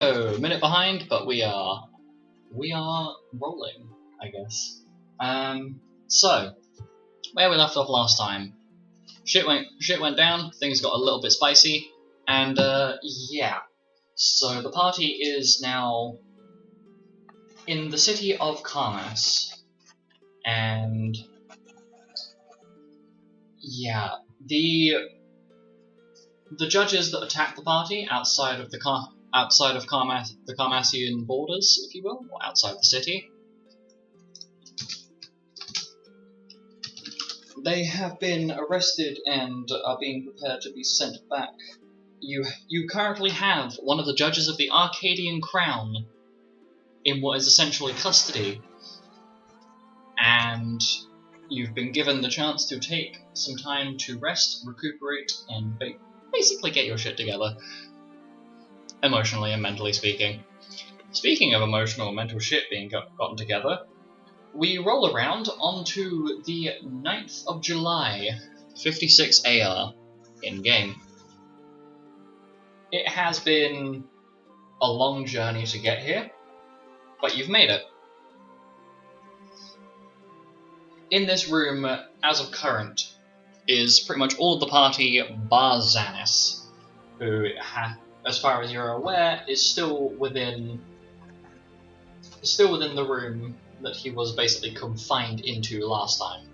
Oh, minute behind, but we are rolling, I guess. So where we left off last time, shit went down. Things got a little bit spicy, and yeah. So the party is now in the city of Karmas, and yeah, the judges that attacked the party outside of the Karmassian borders, if you will, or outside the city, they have been arrested and are being prepared to be sent back. You currently have one of the judges of the Arcadian Crown in what is essentially custody, and you've been given the chance to take some time to rest, recuperate, and basically get your shit together, emotionally and mentally speaking. Speaking of emotional and mental shit being gotten together, we roll around onto the 9th of July, 56 AR, in-game. It has been a long journey to get here, but you've made it. In this room, as of current, is pretty much all of the party bar Xanis, who, as far as you're aware, is still within the room that he was basically confined into last time.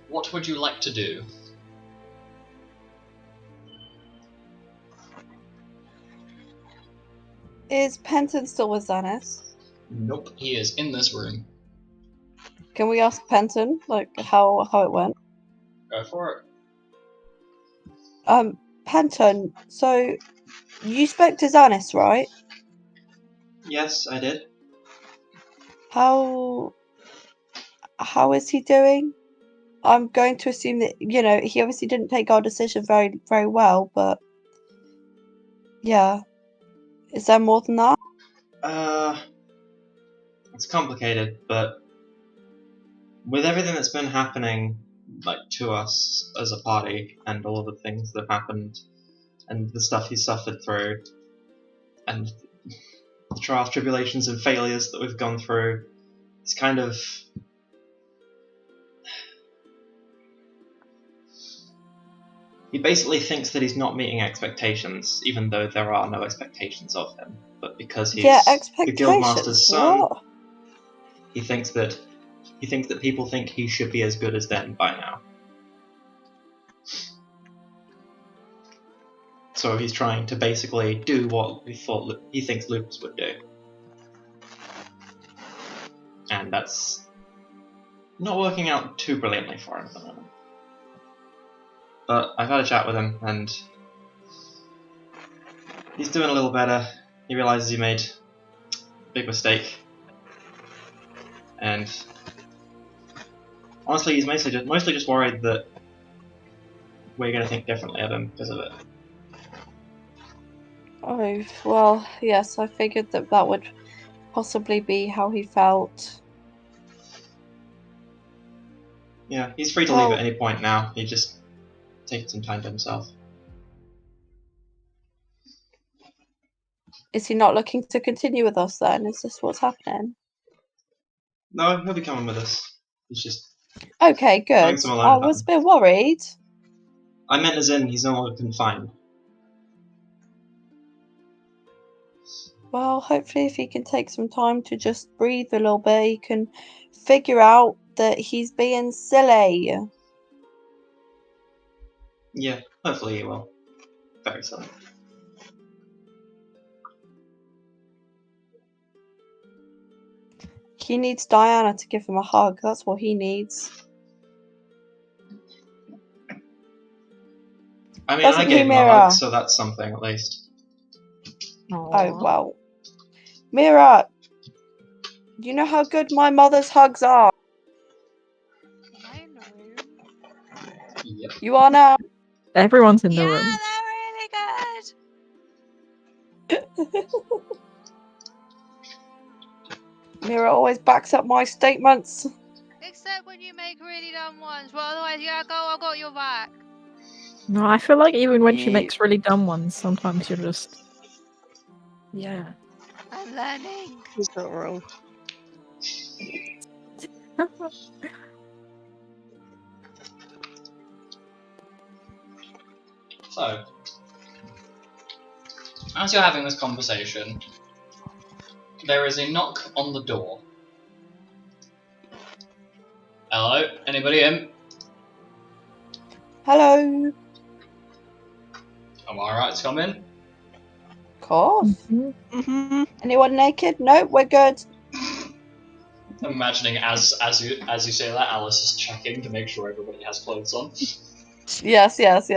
What would you like to do? Is Penton still with Xanis? Nope, he is in this room. Can we ask Penton, like, how it went? Go for it. Penton, so you spoke to Xanis, right? Yes, I did. How is he doing? I'm going to assume that, he obviously didn't take our decision very, very well, but yeah. Is there more than that? It's complicated, but with everything that's been happening, like, to us as a party, and all the things that have happened, and the stuff he's suffered through, and the trials, tribulations, and failures that we've gone through, it's kind of... He basically thinks that he's not meeting expectations, even though there are no expectations of him. But because he's the Guildmaster's son, what? he thinks that people think he should be as good as them by now. So he's trying to basically do what he thinks Lupus would do. And that's not working out too brilliantly for him at the moment. But I've had a chat with him, and he's doing a little better. He realizes he made a big mistake. And honestly, he's mostly just worried that we're going to think differently of him because of it. Oh, well, yes, I figured that would possibly be how he felt. Yeah, he's free to leave at any point now. He just takes some time to himself. Is he not looking to continue with us then? Is this what's happening? No, he'll be coming with us. He's just... Okay, good. I was a bit worried. I meant as in he's no longer confined. Well, hopefully if he can take some time to just breathe a little bit, he can figure out that he's being silly. Yeah, hopefully he will. Very silly. He needs Diana to give him a hug. That's what he needs. I mean, I gave him a hug, so that's something at least. Aww. Oh, well. Mira, you know how good my mother's hugs are? I know. Yep. You are now? Everyone's in the room. Yeah, they're really good. Mira always backs up my statements. Except when you make really dumb ones. Well, otherwise, yeah, I got your back. No, I feel like even when she makes really dumb ones, sometimes you're just... Yeah. I'm learning. He's not wrong. So, as you're having this conversation, there is a knock on the door. Hello? Anybody in? Hello. Am I right to come in? Of course. Mhm. Mm-hmm. Anyone naked? No, we're good. I'm imagining as you say that, Alice is checking to make sure everybody has clothes on. Yes. Alice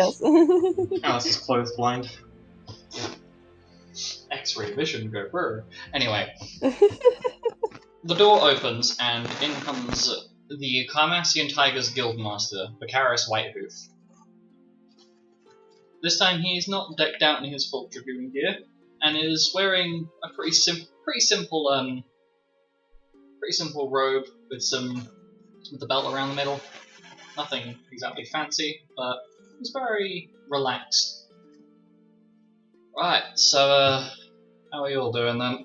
is clothes blind. X-ray vision, go brr. Anyway, the door opens and in comes the Carmassian Tigers Guildmaster, Vicaris Whitehoof. This time he is not decked out in his full dragoon gear, and is wearing a pretty simple robe with the belt around the middle. Nothing exactly fancy, but he's very relaxed. Right, so how are you all doing then?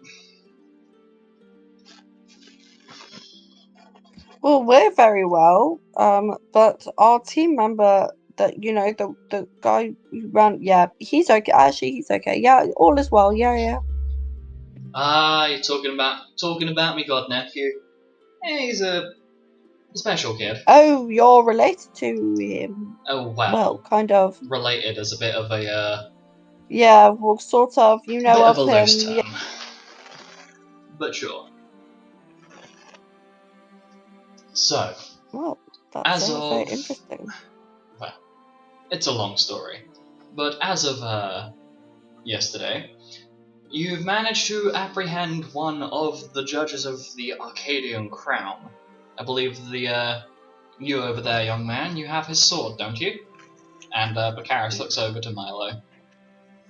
Well, we're very well. But our team member that the guy who ran, yeah, he's okay. Actually, he's okay. Yeah, all is well. Yeah. Ah, you're talking about me god nephew. He's a special kid. Oh, you're related to him. Oh Well, kind of. related as a bit of a Yeah, well, sort of. You know bit of of a loose him. term, Yeah. but sure. So, Well, that's as very of interesting. well, it's a long story, but as of yesterday, you've managed to apprehend one of the judges of the Arcadian Crown. I believe you over there, young man, you have his sword, don't you? And Baccharis looks over to Milo.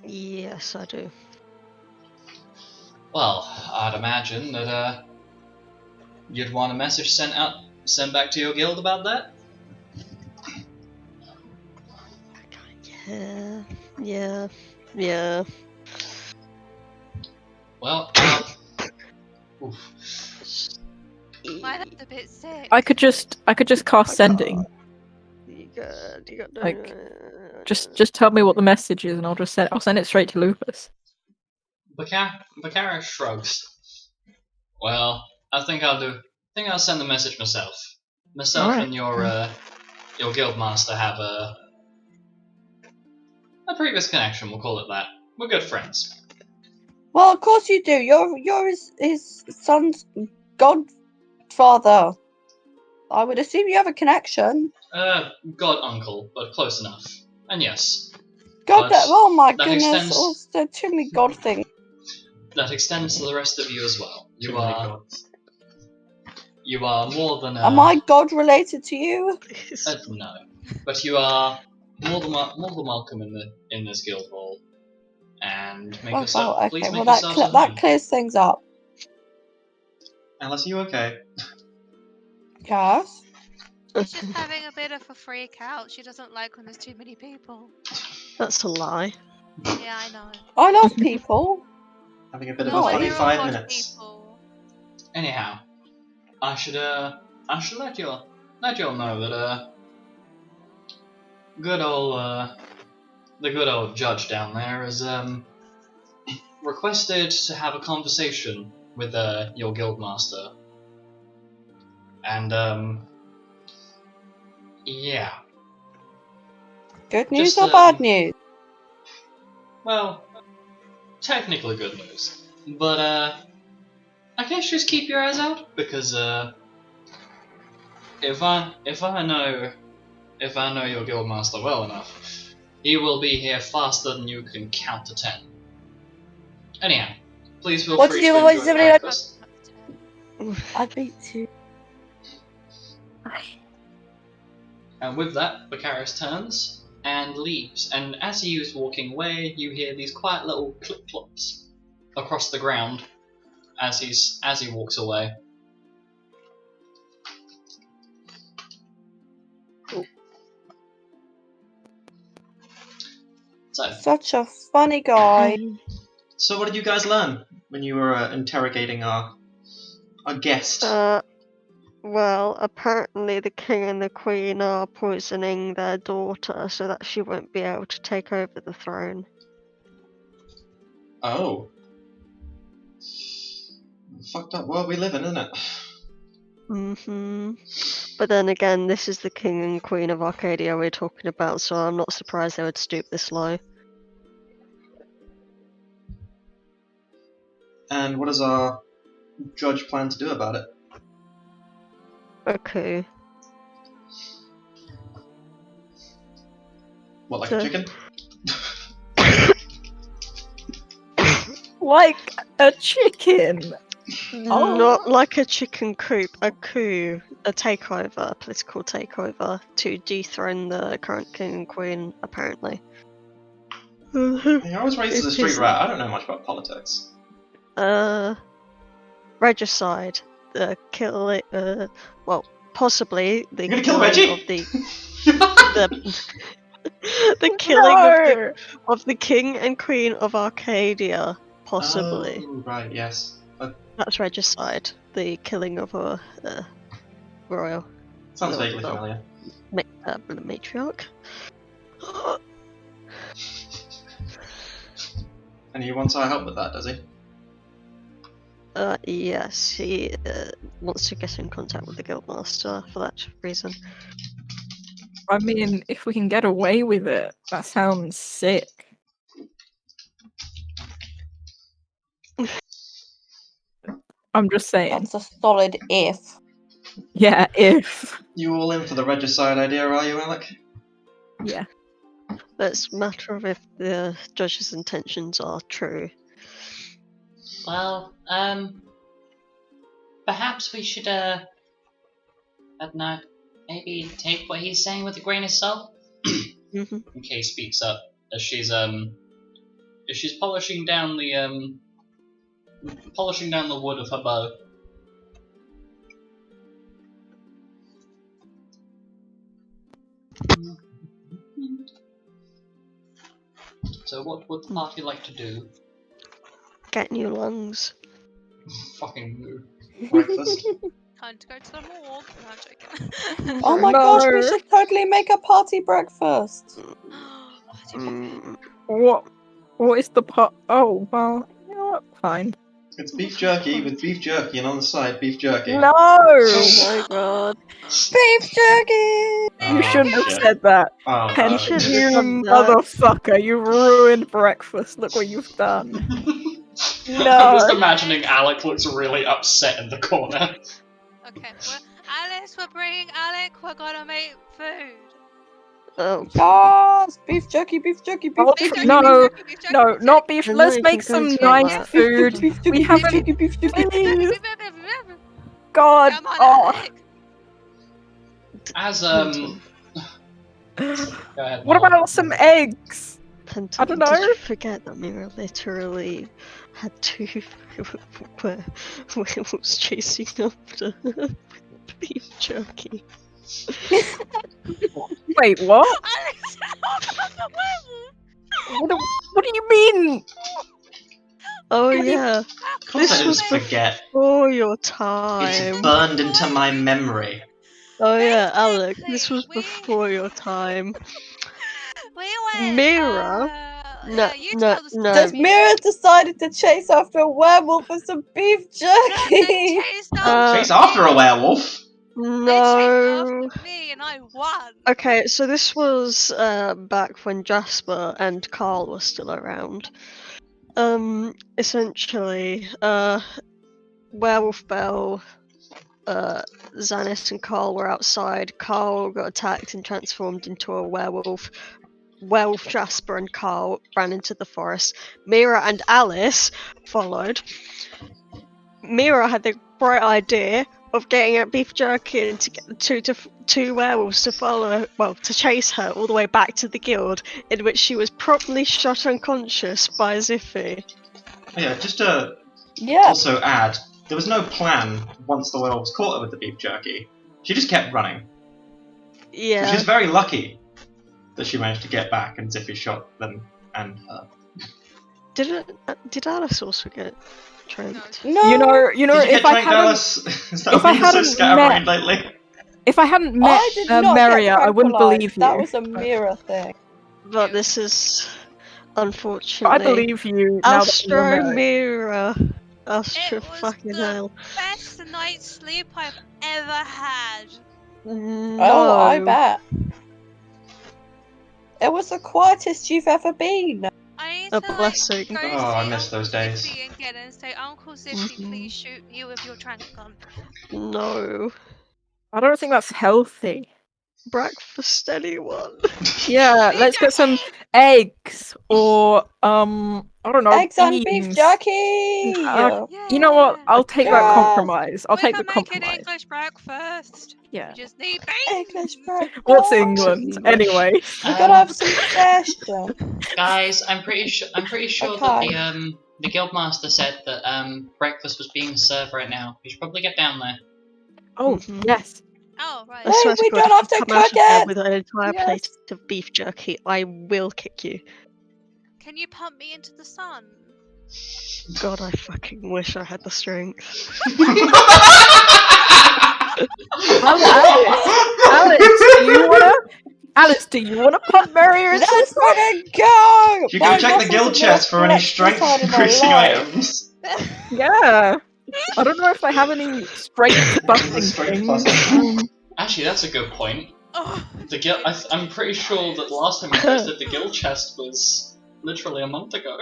Yes, I do. Well, I'd imagine that you'd want a message sent back to your guild about that. Yeah. Well, oof. My dad's a bit sick. I could just cast I sending. You got Like, Just tell me what the message is, and I'll send it straight to Lupus. Baccharis shrugs. Well, I think I'll send the message myself. Myself Alright. and your guild master have a previous connection. We'll call it that. We're good friends. Well, of course you do. You're his son's godfather. I would assume you have a connection. God uncle, but close enough. And yes, God, But oh my that goodness! extends- Oh, there are too many god things. that extends to the rest of you as well. Too many gods. You are more than Am I god related to you? no, but you are more than welcome in this guild hall, and please Okay. make Well, yourselves at that home. clears things up. Alice, are you okay? Yes. She's just having a bit of a freak out. She doesn't like when there's too many people. That's a lie. Yeah, I know. I love people. Having a bit No, of a I funny they're all 5 gosh minutes. people. Anyhow, I should let you all know that good old the good old judge down there has requested to have a conversation with your guildmaster, and yeah, Good news Just, or bad news? well, technically good news, but I guess just keep your eyes out because if I know your guildmaster well enough, he will be here faster than you can count to 10. Anyhow, please feel What free did you to always enjoy the say? breakfast. I beat you. And with that, Baccharis turns and leaves. And as he is walking away, you hear these quiet little clip-clops across the ground as he walks away. So, Such a funny guy. So what did you guys learn when you were interrogating our guest? Well, apparently the king and the queen are poisoning their daughter so that she won't be able to take over the throne. Oh. Fucked up world we live in, isn't it? But then again, this is the king and queen of Arcadia we're talking about, so I'm not surprised they would stoop this low. And what does our judge plan to do about it? Okay. What, like So- a chicken? Like a chicken. Oh. Not like a chicken coop, a coup, a takeover, a political takeover to dethrone the current king and queen, apparently. I was raised as a It street is- rat. I don't know much about politics. Regicide, the killing, well, possibly the You're gonna kill killing Reggie? of the killing No. of the king and queen of Arcadia, possibly. Oh, right, yes. That's regicide, the killing of a royal Sounds No, vaguely no. familiar. matriarch. And he wants our help with that, does he? Yes, he wants to get in contact with the guildmaster for that reason. I mean, if we can get away with it, that sounds sick. I'm just saying. That's a solid if. Yeah, if. You all in for the regicide idea, are you, Alec? Yeah. It's a matter of if the judge's intentions are true. Well, perhaps we should, I don't know, maybe take what he's saying with a grain of salt? Mm-hmm. Kay speaks up as she's polishing down the wood of her bow. So what would the party like to do? Get new lungs. Fucking move. Breakfast? Time to go to the morgue. No, I'm joking. Oh my No. gosh, we should totally make a party breakfast. What is the pot? Oh, well, you know what? Fine. It's beef jerky with beef jerky, and on the side, beef jerky. No! Oh my god. Beef jerky! You shouldn't have shit. said that. Oh, Pen, no. shouldn't you have done that. motherfucker, you ruined breakfast. Look what you've done. I'm just No. imagining Alec looks really upset in the corner. Okay, well, Alice, we're bringing Alec. We're gonna make food. Oh, Yes! Beef jerky, beef jerky, beef Oh, jerky. no, beef jerky, no, beef not beef. I'm Let's not make even going some to like nice that. food. Beef jerky, We beef haven't. jerky, beef jerky. Please. jerky. God. Come on, Oh. Alec. As go ahead. What Noel. about some eggs? Penton, I don't Did know. you forget that Mira literally had two werewolves chasing after her with beef jerky? Wait, what? Alex, I'm the werewolf. What do you mean? Oh yeah, Of course I This didn't was forget. for your It's time. burned into my memory. Oh yeah, Alec, this Basically, was before your time. We went. Mira? No, you no, tell the no. Just story. Mira decided to chase after a werewolf for some beef No, they jerky. chased after Chase after a werewolf? They chased No. after me, and I won. Okay, so this was back when Jasper and Carl were still around. Essentially, Werewolf Bell, Xanis and Carl were outside. Carl got attacked and transformed into a werewolf. Werewolf Jasper and Carl ran into the forest. Mira and Alice followed. Mira had the bright idea of getting at beef jerky and to get the two werewolves to follow, to chase her all the way back to the guild, in which she was promptly shot unconscious by Ziffy. Yeah, just to Yeah. also add, there was no plan once the werewolves caught her with the beef jerky. She just kept running. So she Yeah. was very lucky that she managed to get back and Ziffy shot them and her. Did Alice also get tranked? No. You know, Did you if get I tranked, hadn't, Alice? Is that if I been so hadn't scatterbrained met- lately? if I hadn't met I did not Maria, get I wouldn't tranquilized. believe you. That was a mirror thing. But this is But I unfortunately believe you now that you're Astro married. Mirror. Astro It was fucking the hell. best night's sleep I've ever had. Oh, I No. bet. It was the quietest you've ever been. I need A to blessing. go Oh, I see miss Uncle those days. Zippy again and say, Uncle Zippy, Mhm. please shoot me with your trank gun. No. I don't think that's healthy. Breakfast, anyone? Yeah, Beef let's get some jerky! eggs or I don't know, Eggs and beef beans. jerky. You know what? Yeah. I'll take that Yes. compromise. I'll We take the can make an compromise. English breakfast. Yeah. We just need English beans. breakfast. What's England English. anyway? We gotta have some fish. Guys, I'm pretty sure Okay. that the guildmaster said that breakfast was being served right now. We should probably get down there. Oh, Mhm. yes. Oh, right. I swear to we God, don't if have you to come out cook of there it. with an entire Yes. plate of beef jerky, I will kick you. Can you pump me into the sun? God, I fucking wish I had the strength. Alice, do you wanna pump Maria into Let's fucking go. You go check the guild chest for any strength increasing items. Yeah. I don't know if I have any strength buffing Strength things. plus. Actually, that's a good point. Oh, The guild. I'm pretty sure that the last time we visited the guild chest was literally a month ago.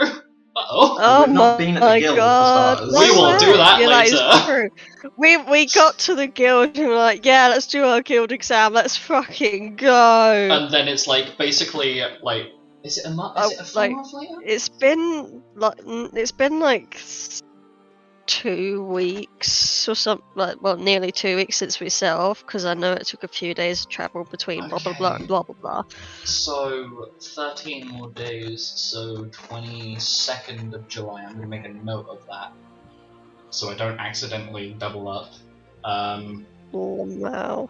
Uh-oh. Oh We've not been at the my guild, for God! starters. We will do that Yeah, later. That is true. We got to the guild and we're like, yeah, let's do our guild exam. Let's fucking go. And then it's like basically like, is it a full Like, month later? it's been like 2 weeks or something. Like, well, nearly 2 weeks since we set off because I know it took a few days of travel between blah blah blah Okay. and blah blah blah. So 13 more days. So 22nd of July. I'm gonna make a note of that, so I don't accidentally double up. Oh wow.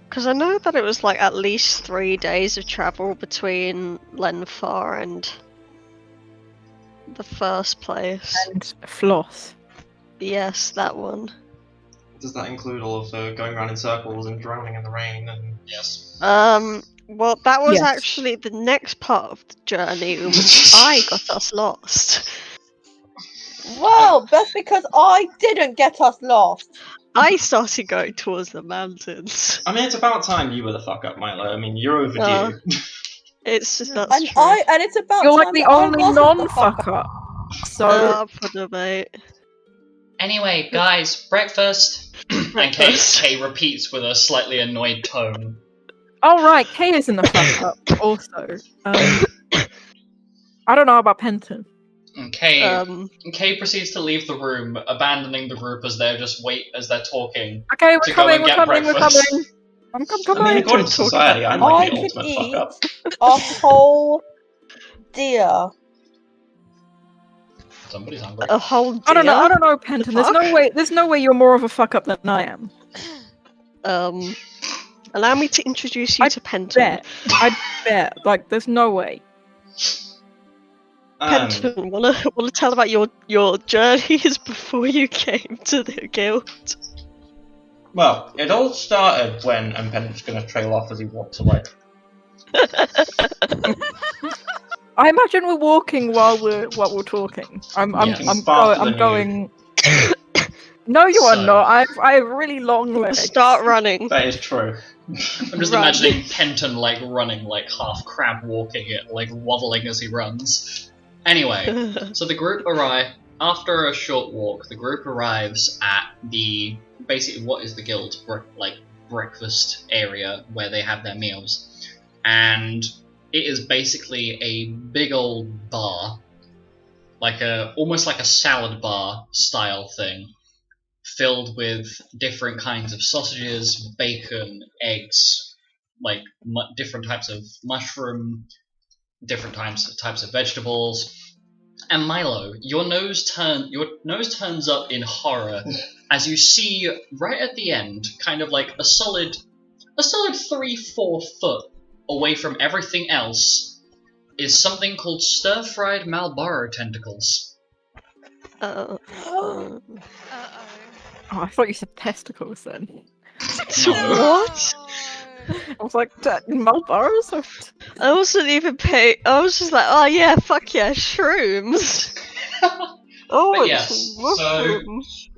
Because I know that it was like at least 3 days of travel between Lenfar and the first place. And floss. Yes, that one. Does that include all of the going around in circles and drowning in the rain and Yes. Well, that was Yes. actually the next part of the journey in which I got us lost. Well, that's because I didn't get us lost. I started going towards the mountains. I mean, it's about time you were the fuck up, Milo. I mean, you're overdue. It's just that's And true. and it's about You're like time the that I only wasn't the fuck up. non-fucker. So For debate. Anyway, guys, breakfast. And Breakfast. Kay repeats with a slightly annoyed tone. oh right, Kay is in the fuck up also. I don't know about Penton. And Kay Um, proceeds to leave the room, abandoning the group as they're talking. Okay, To we're go coming, and we're get coming, we're breakfast. coming. I'm I mean, coming. according to Talk society, about I'm that. like I the could ultimate eat fuck up. a whole deer. Somebody's hungry. a whole deer. I don't know, Penton. There's no way you're more of a fuck up than I am. Allow me to introduce you I to Penton. I bet. Like, there's no way. Penton, wanna tell about your journeys before you came to the guild? Well, it all started when Pendant's gonna trail off as he walks away. I imagine we're walking while we're talking. I'm Yes. Faster than you. going. No, you are So- not. I have really long legs. Start running. That is true. I'm just Run. imagining Penton like running, like half crab walking it, like waddling as he runs. Anyway, so the group arrive after a short walk. The group arrives at the basically what is the guild breakfast area where they have their meals, and it is basically a big old bar, almost like a salad bar style thing, filled with different kinds of sausages, bacon, eggs, like different types of mushroom, different types of vegetables. And Milo, your nose turns up in horror as you see right at the end, kind of like a solid 3-4 foot away from everything else, is something called stir-fried Marlboro tentacles. Uh, Uh-oh. Oh, I thought you said testicles then. No. What? I was like, Marlboros? I wasn't even paying. I was just like, oh yeah, fuck yeah, shrooms. Oh, But it's yes, mushrooms.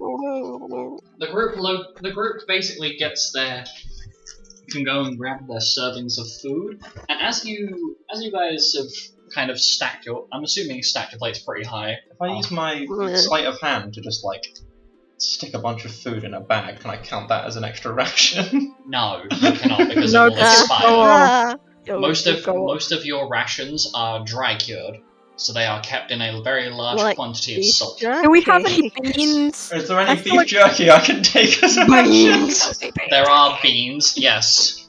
the group basically gets their can go and grab their servings of food, and as you guys have kind of stacked your, I'm assuming you stacked your plates pretty high. If I use my sleight of hand to just like stick a bunch of food in a bag, can I count that as an extra ration? No, you cannot because No, it will because it'll expire. go off. Ah, Most It'll go off. of your rations are dry cured, so they are kept in a very large Like quantity of beef salt. Do we have any jerky. beans? Is there I any feel beef like- jerky I can take as a ration? Beans. There are beans, yes.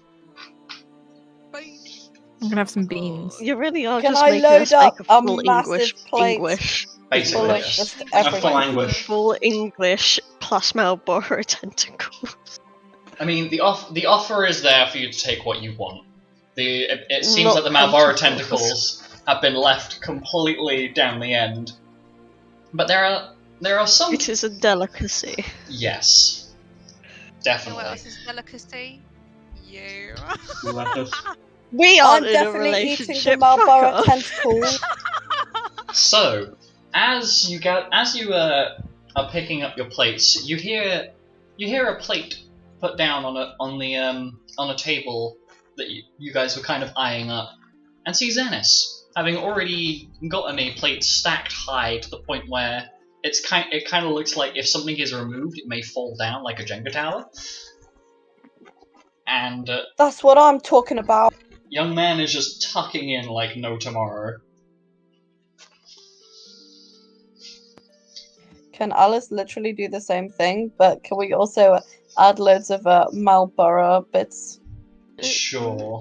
I'm gonna have some beans. You really are Can just I making load us make up a a full massive plate English. full Basically, of yes. just A full everything? anguish. Full English plus Marlboro tentacle. I mean, the offer is there for you to take what you want. It seems Not that the Marlboro tentacles. tentacles have been left completely down the end. But there are some. It is a delicacy. Yes, You know definitely. what else is a delicacy? You. Lettuce. We I'm aren't in a definitely eating the relationship. Marlboro fuck off. tentacle. So, as you are picking up your plates, you hear a plate put down on a table that you guys were kind of eyeing up, and see Xenis having already gotten a plate stacked high to the point where it kind of looks like if something is removed, it may fall down like a Jenga tower. And That's what I'm talking about. young man is just tucking in like no tomorrow. Can Alice literally do the same thing? But can we also add loads of Marlboro bits? Sure.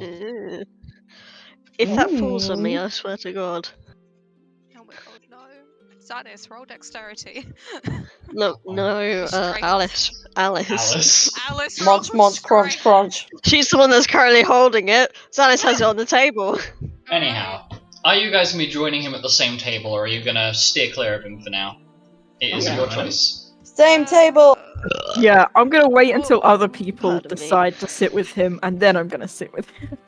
If that falls on me, Mm. I swear to God. Oh my god, no. Zadis, roll dexterity. No, Strength. Alice. Alice. Alice, roll Munch, munch, crunch, strength. crunch. She's the one that's currently holding it. Zanis has it on the table. Anyhow, are you guys gonna be joining him at the same table, or are you gonna steer clear of him for now? It is Yeah. your choice. Same table. Yeah, I'm gonna wait until other people Pardon me. decide to sit with him, and then I'm gonna sit with him.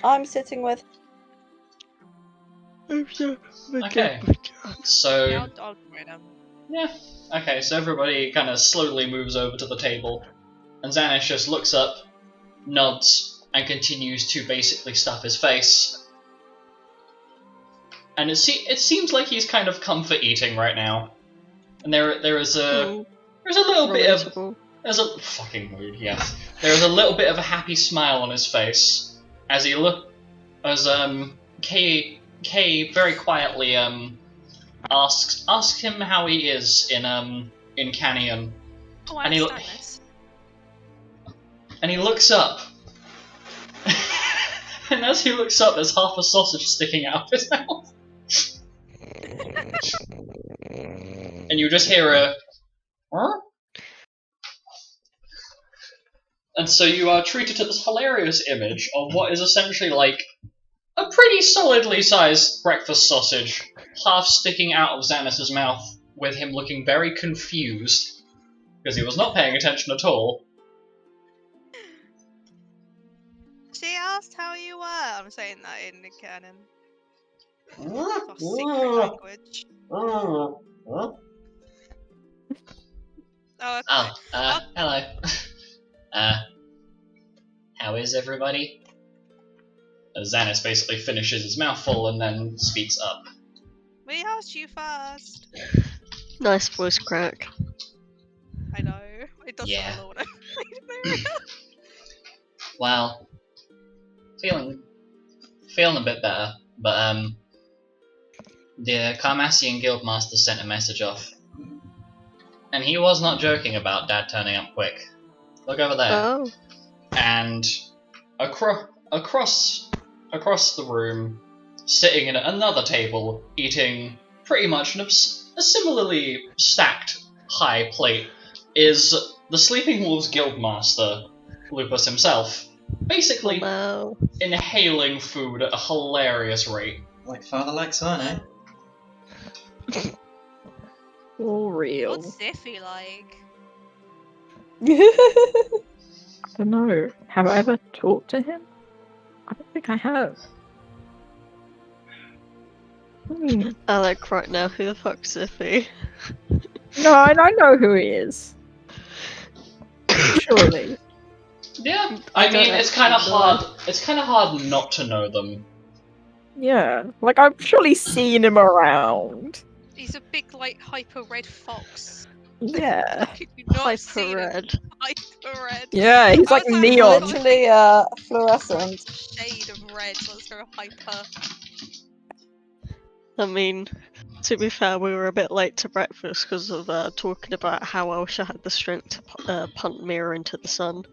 I'm sitting with. Okay. So Yeah, I'll join him. yeah. Okay, so everybody kind of slowly moves over to the table, and Xanish just looks up, nods, and continues to basically stuff his face. And it seems like he's kind of comfort eating right now. And there's a little bit of Relatable. there's a fucking mood, yes. There's a little bit of a happy smile on his face as Kay very quietly asks him how he is in Canyon. Oh, I And he- understand this. And he looks up. And as he looks up, there's half a sausage sticking out of his mouth. And you just hear a... Huh? And so you are treated to this hilarious image of what is essentially like a pretty solidly sized breakfast sausage, half sticking out of Xanis's mouth, with him looking very confused, because he was not paying attention at all. She asked how you were. I'm saying that in the canon. Our secret language. Oh, okay. Hello. How is everybody? Xanis basically finishes his mouthful and then speaks up. We asked you first. Nice voice crack. I know. It does Yeah. sound a little. Well, feeling a bit better, but the Carmassian Guildmaster sent a message off. And he was not joking about Dad turning up quick. Look over there. Oh. And across the room, sitting at another table, eating pretty much a similarly stacked high plate, is the Sleeping Wolves Guildmaster, Lupus himself, basically Wow. inhaling food at a hilarious rate. Like father, like son, eh? For real. What's Ziffy like? I don't know. Have I ever talked to him? I don't think I have. Alec, right now, who the fuck's Ziffy? No, I know who he is. Surely. Yeah, I I mean, don't it's kind of actually know. hard. It's kind of hard not to know them. Yeah. Like, I've surely seen him around. He's a big, like, hyper red fox. Yeah. Could you not Hyper see him? red. Hyper red. Yeah, he's like I was like, neon. Literally fluorescent. Shade of red, so let's go hyper. I mean, to be fair, we were a bit late to breakfast because of talking about how Elsha had the strength to punt Mira into the sun.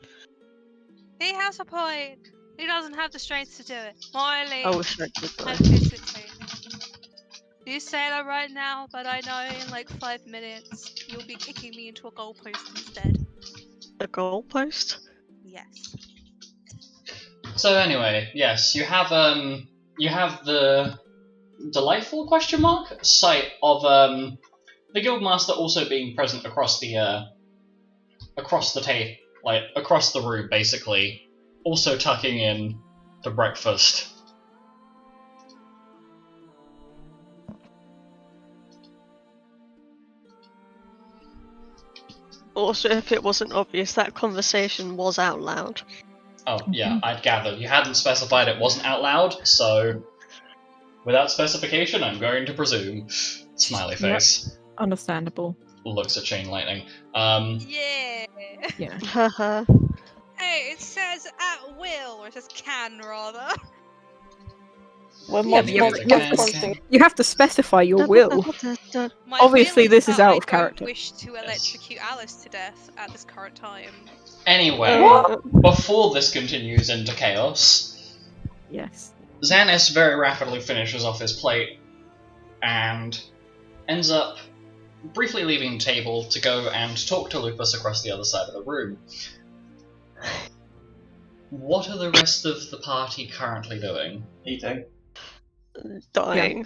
He has a point. He doesn't have the strength to do it. Morally I wish I did and though. physically. You say that right now, but I know in like 5 minutes you'll be kicking me into a goalpost instead. A goalpost? Yes. So anyway, yes, you have the delightful question mark sight of the guildmaster also being present across the across the room, basically, also tucking in the breakfast. Also, if it wasn't obvious, that conversation was out loud. Oh yeah, I'd gathered you hadn't specified it wasn't out loud, so without specification, I'm going to presume. Smiley face. Understandable. Looks at Chain Lightning. Yeah. Yeah. Haha. Hey, it says at will, or it says can rather. We're Yeah, mod- but you have mod- to- mod- you have mod- You have to specify your will. My Obviously, will is this is that out I of character. don't wish to electrocute Alice to death at this current time. Anyway, What? before this continues into chaos, Yes. Xanis very rapidly finishes off his plate and ends up briefly leaving the table to go and talk to Lupus across the other side of the room. What are the rest of the party currently doing? Eating. Dying.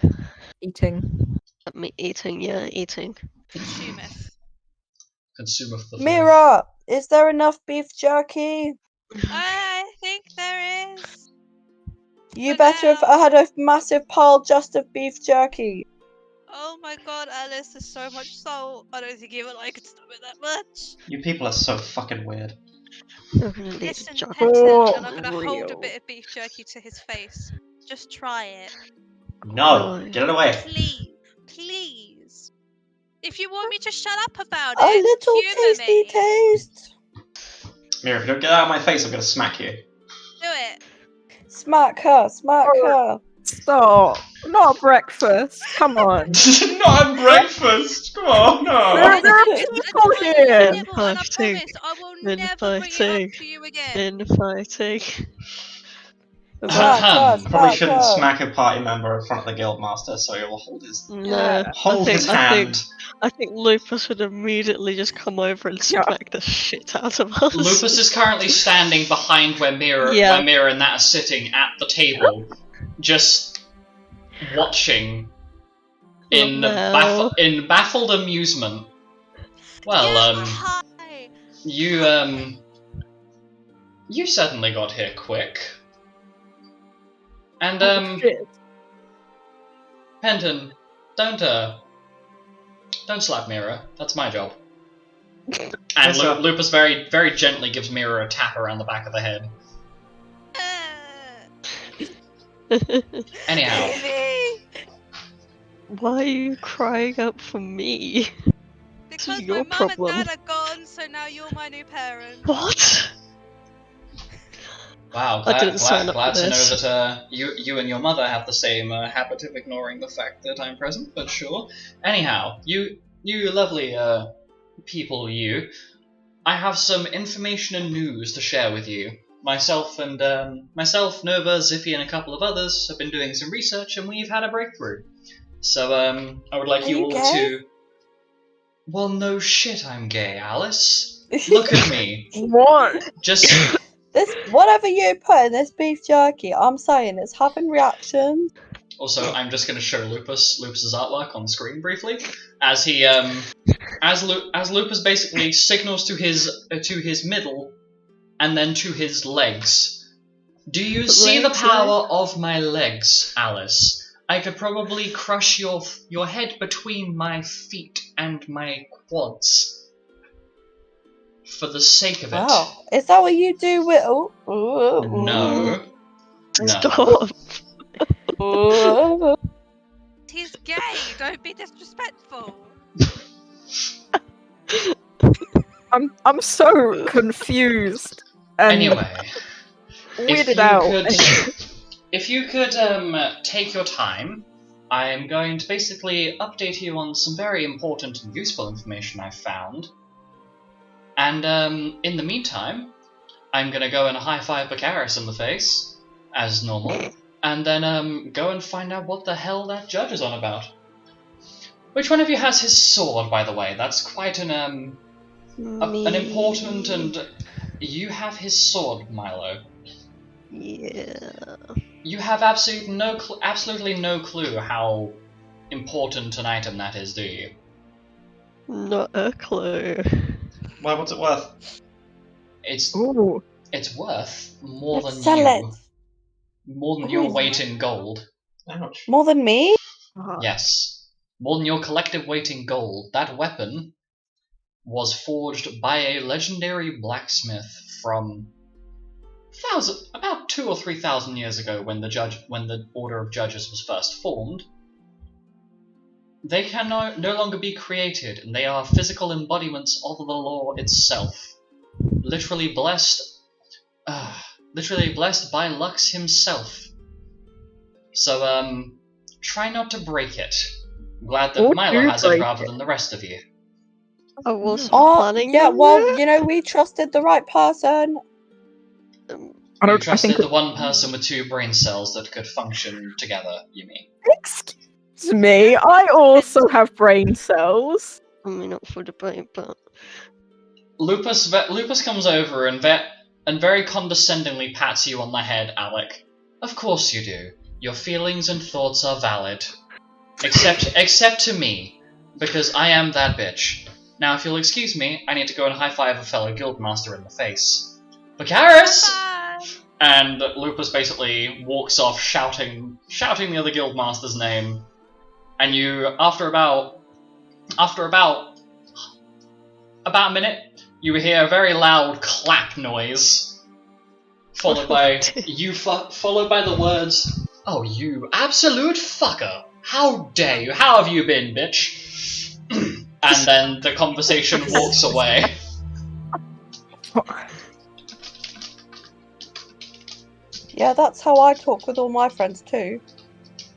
Eating. Eating, yeah, eating. Consumeth. Consume of the food. Mira, is there enough beef jerky? I think there is. You For better have now. had a massive pile just of beef jerky. Oh my god, Alice, there's so much salt. I don't think even I could stop it that much. You people are so fucking weird. You're gonna need Listen, a chocolate. Penton, For and I'm gonna hold a real. bit of beef jerky to his face. Just try it. No, No. get it away. Please. Please. If you want me to shut up about A it, little humour tasty me. taste. Mira, if you don't get out of my face, I'm gonna smack you. Do it. Smack her, smack her. Stop. Not breakfast. Come on. Not at breakfast! Come on, There no! are It's people a tiny here. nibble, and I Fighting. promise I will Then never bring it up fighting. to you again. Infighting. Smack her, Probably smack shouldn't her. smack a party member in front of the guildmaster, so he will hold his No. his hand. I think Lupus would immediately just come over and Yeah. smack the shit out of us. Lupus is currently standing behind where Mira and that are sitting at the table, just watching in No. in baffled amusement. Well, Yeah, hi. you suddenly got here quick. And Oh, shit. Penton, don't slap Mira. That's my job. And Yes, sir. Lupus very, very gently gives Mira a tap around the back of the head. Anyhow, Baby! Why are you crying out for me? Because your my mum problem. and dad are gone, so now you're my new parent. What? wow, I didn't sign up glad for to know this. that you and your mother have the same habit of ignoring the fact that I'm present. But sure. Anyhow, you lovely people, I have some information and news to share with you. Myself, Nova, Ziffy, and a couple of others have been doing some research, and we've had a breakthrough. So, I would like Are you you all gay? to. Well, no shit, I'm gay, Alice. Look at me. What? Just This whatever you put in this beef jerky, I'm saying it's having reactions. Also, I'm just going to show Lupus's artwork on the screen briefly, as he as Lupus basically signals to his middle and then to his legs. Do you see the Legs, power of my legs, Alice? I could probably crush your head between my feet and my quads. For the sake of it. Wow. Is that what you do with... No. No. Stop. Oh. He's gay. Don't be disrespectful. I'm so confused and Anyway, weirded out. if you could take your time, I'm going to basically update you on some very important and useful information I've found. And in the meantime, I'm going to go and high-five Baccharis in the face, as normal, and then go and find out what the hell that judge is on about. Which one of you has his sword, by the way? That's quite an important and... You have his sword, Milo. Yeah. You have absolutely no clue how important an item that is, do you? Not a clue. Why? What's it worth? It's Ooh. it's worth more Let's than sell you. it. More than Ooh. your weight in gold. Ouch. More than me? Yes. More than your collective weight in gold. That weapon was forged by a legendary blacksmith from about 2,000 or 3,000 years ago when the Order of Judges was first formed. They can no longer be created, and they are physical embodiments of the law itself. Literally blessed by Lux himself. So, try not to break it. Glad that Or Milo do has it break rather it. than the rest of you. I wasn't Oh, planning yeah, on well, that. you know, we trusted the right person. You trusted the one person with 2 brain cells that could function together, you mean? Excuse me, I also have brain cells. I mean, not for debate, but Lupus comes over and very condescendingly pats you on the head, Alec. Of course you do. Your feelings and thoughts are valid. Except to me, because I am that bitch. Now, if you'll excuse me, I need to go and high-five a fellow guildmaster in the face. Baccharis! Bye. And Lupus basically walks off shouting the other guildmaster's name. And you, after about a minute, you hear a very loud clap noise, followed by the words, "Oh, you absolute fucker! How dare you? How have you been, bitch?" And then the conversation walks away. Yeah, that's how I talk with all my friends too.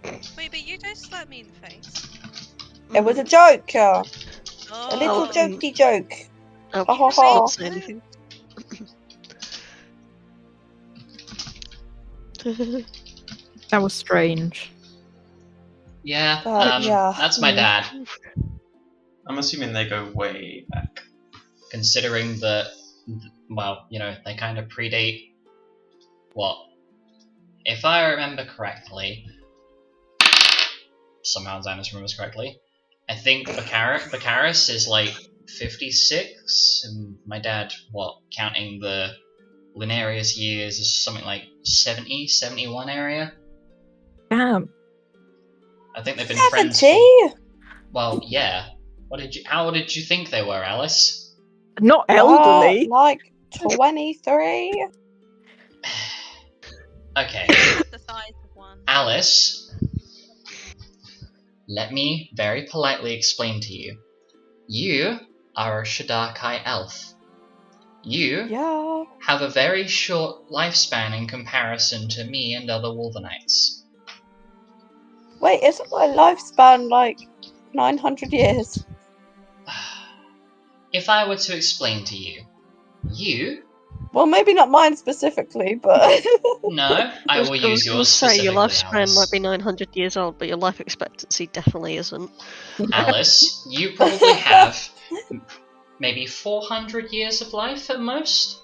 Wait, but you don't slap me in the face. It was a joke, a Oh. little Oh. jokey joke. I'll Ha ha not ha. say anything. That was strange. Yeah, Yeah. that's my dad. I'm assuming they go way back. Considering that, well, you know, they kind of predate what? If I remember correctly, somehow Xanus remembers correctly, I think Baccharis is like 56, and my dad, counting the Lunarius years, is something like 70, 71 area. Damn. I think they've been 70? friends for, well, yeah. How did you think they were, Alice? Not elderly. Like 23? Okay. The size of one. Alice, let me very politely explain to you. You are a Shadakai elf. You Yeah. have a very short lifespan in comparison to me and other Wolvernites. Wait, isn't my lifespan like 900 years? If I were to explain to you, you... Well, maybe not mine specifically, but... No, I will use gonna yours say your specifically, lifespan might Alice. be 900 years old, but your life expectancy definitely isn't. Alice, you probably have maybe 400 years of life at most,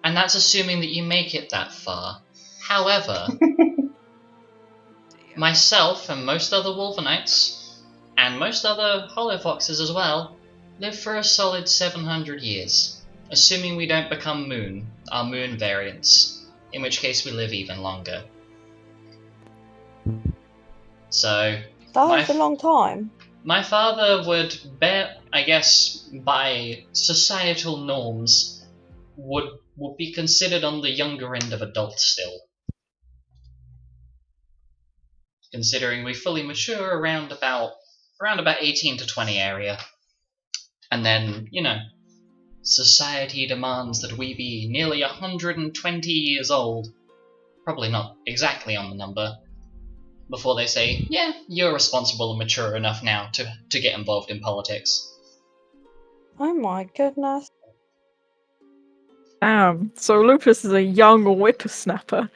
and that's assuming that you make it that far. However, myself and most other Wolvernites, and most other Hollow Foxes as well, live for a solid 700 years, assuming we don't become our moon variants, in which case we live even longer. So, That's a long time. my father would I guess, by societal norms, would be considered on the younger end of adult still. Considering we fully mature around about 18 to 20 area. And then, society demands that we be nearly 120 years old. Probably not exactly on the number. Before they say, yeah, you're responsible and mature enough now to get involved in politics. Oh my goodness. Damn. So Lupus is a young whippersnapper.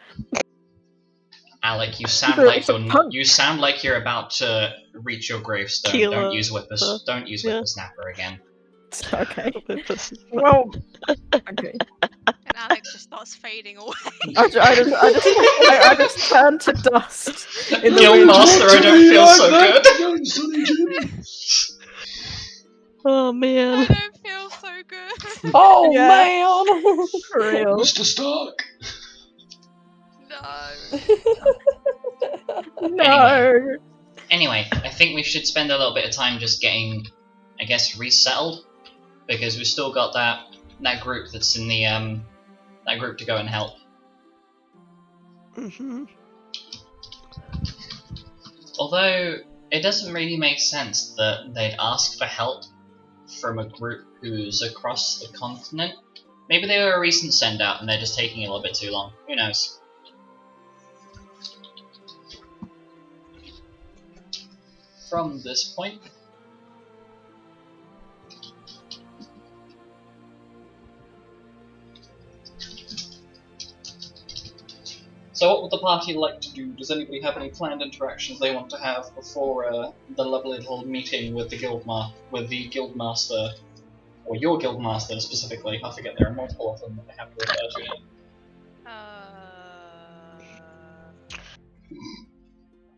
Alec, you sound like you're about to reach your gravestone. Killer. Don't use whippersnapper again. Okay. Whippersnapper. Well. Okay. And Alex just starts fading away. I just turned to dust. In the Guildmaster, I don't feel so good. Oh I man. don't feel so good. Oh Yeah. man. For real. Mr. Stark. No. No. Anyway, I think we should spend a little bit of time just getting, I guess, resettled, because we've still got that group that's in the that group to go and help. Mhm. Although it doesn't really make sense that they'd ask for help from a group who's across the continent. Maybe they were a recent send out and they're just taking a little bit too long. Who knows? From this point, so what would the party like to do? Does anybody have any planned interactions they want to have before the lovely little meeting with the guildmaster, or your guildmaster specifically? I forget, there are multiple of them that they have to refer to.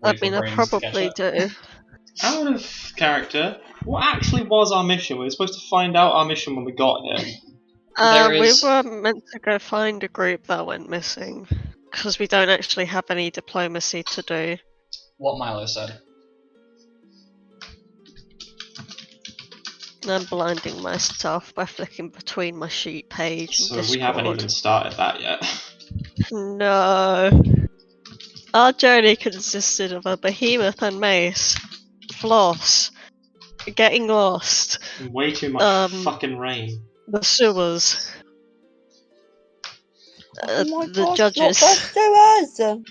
I Wait for mean, I brains to catch probably up. do. Out of character, what actually was our mission? We were supposed to find out our mission when we got here. There is- We were meant to go find a group that went missing. Because we don't actually have any diplomacy to do. What Milo said. I'm blinding myself by flicking between my sheet page and So Discord. we haven't even started that yet. No. Our journey consisted of a behemoth and mace, floss, getting lost, Way too much fucking rain. the sewers, Oh my the gosh, judges. not the sewers.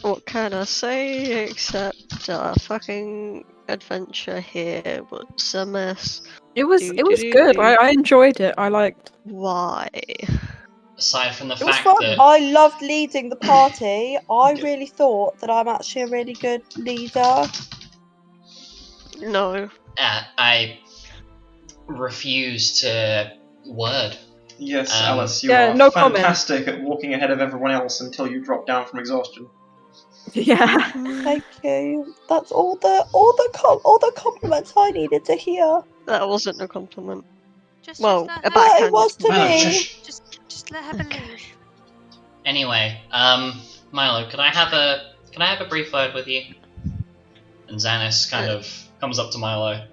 What can I say except our fucking adventure here was a mess. It was good. I enjoyed it. I liked. Why? Aside from the It was fact fun. that I loved leading the party. I really thought that I'm actually a really good leader. No. I refuse to word. Yes, Um, Alice, you yeah, are no comment. fantastic at walking ahead of everyone else until you drop down from exhaustion. Yeah. Thank you. That's all the compliments I needed to hear. That wasn't a compliment. Just Well, let a her, backhanded it was to Milo, me. shush. just let her believe. Anyway, Milo, can I have a brief word with you? And Xanis kind of comes up to Milo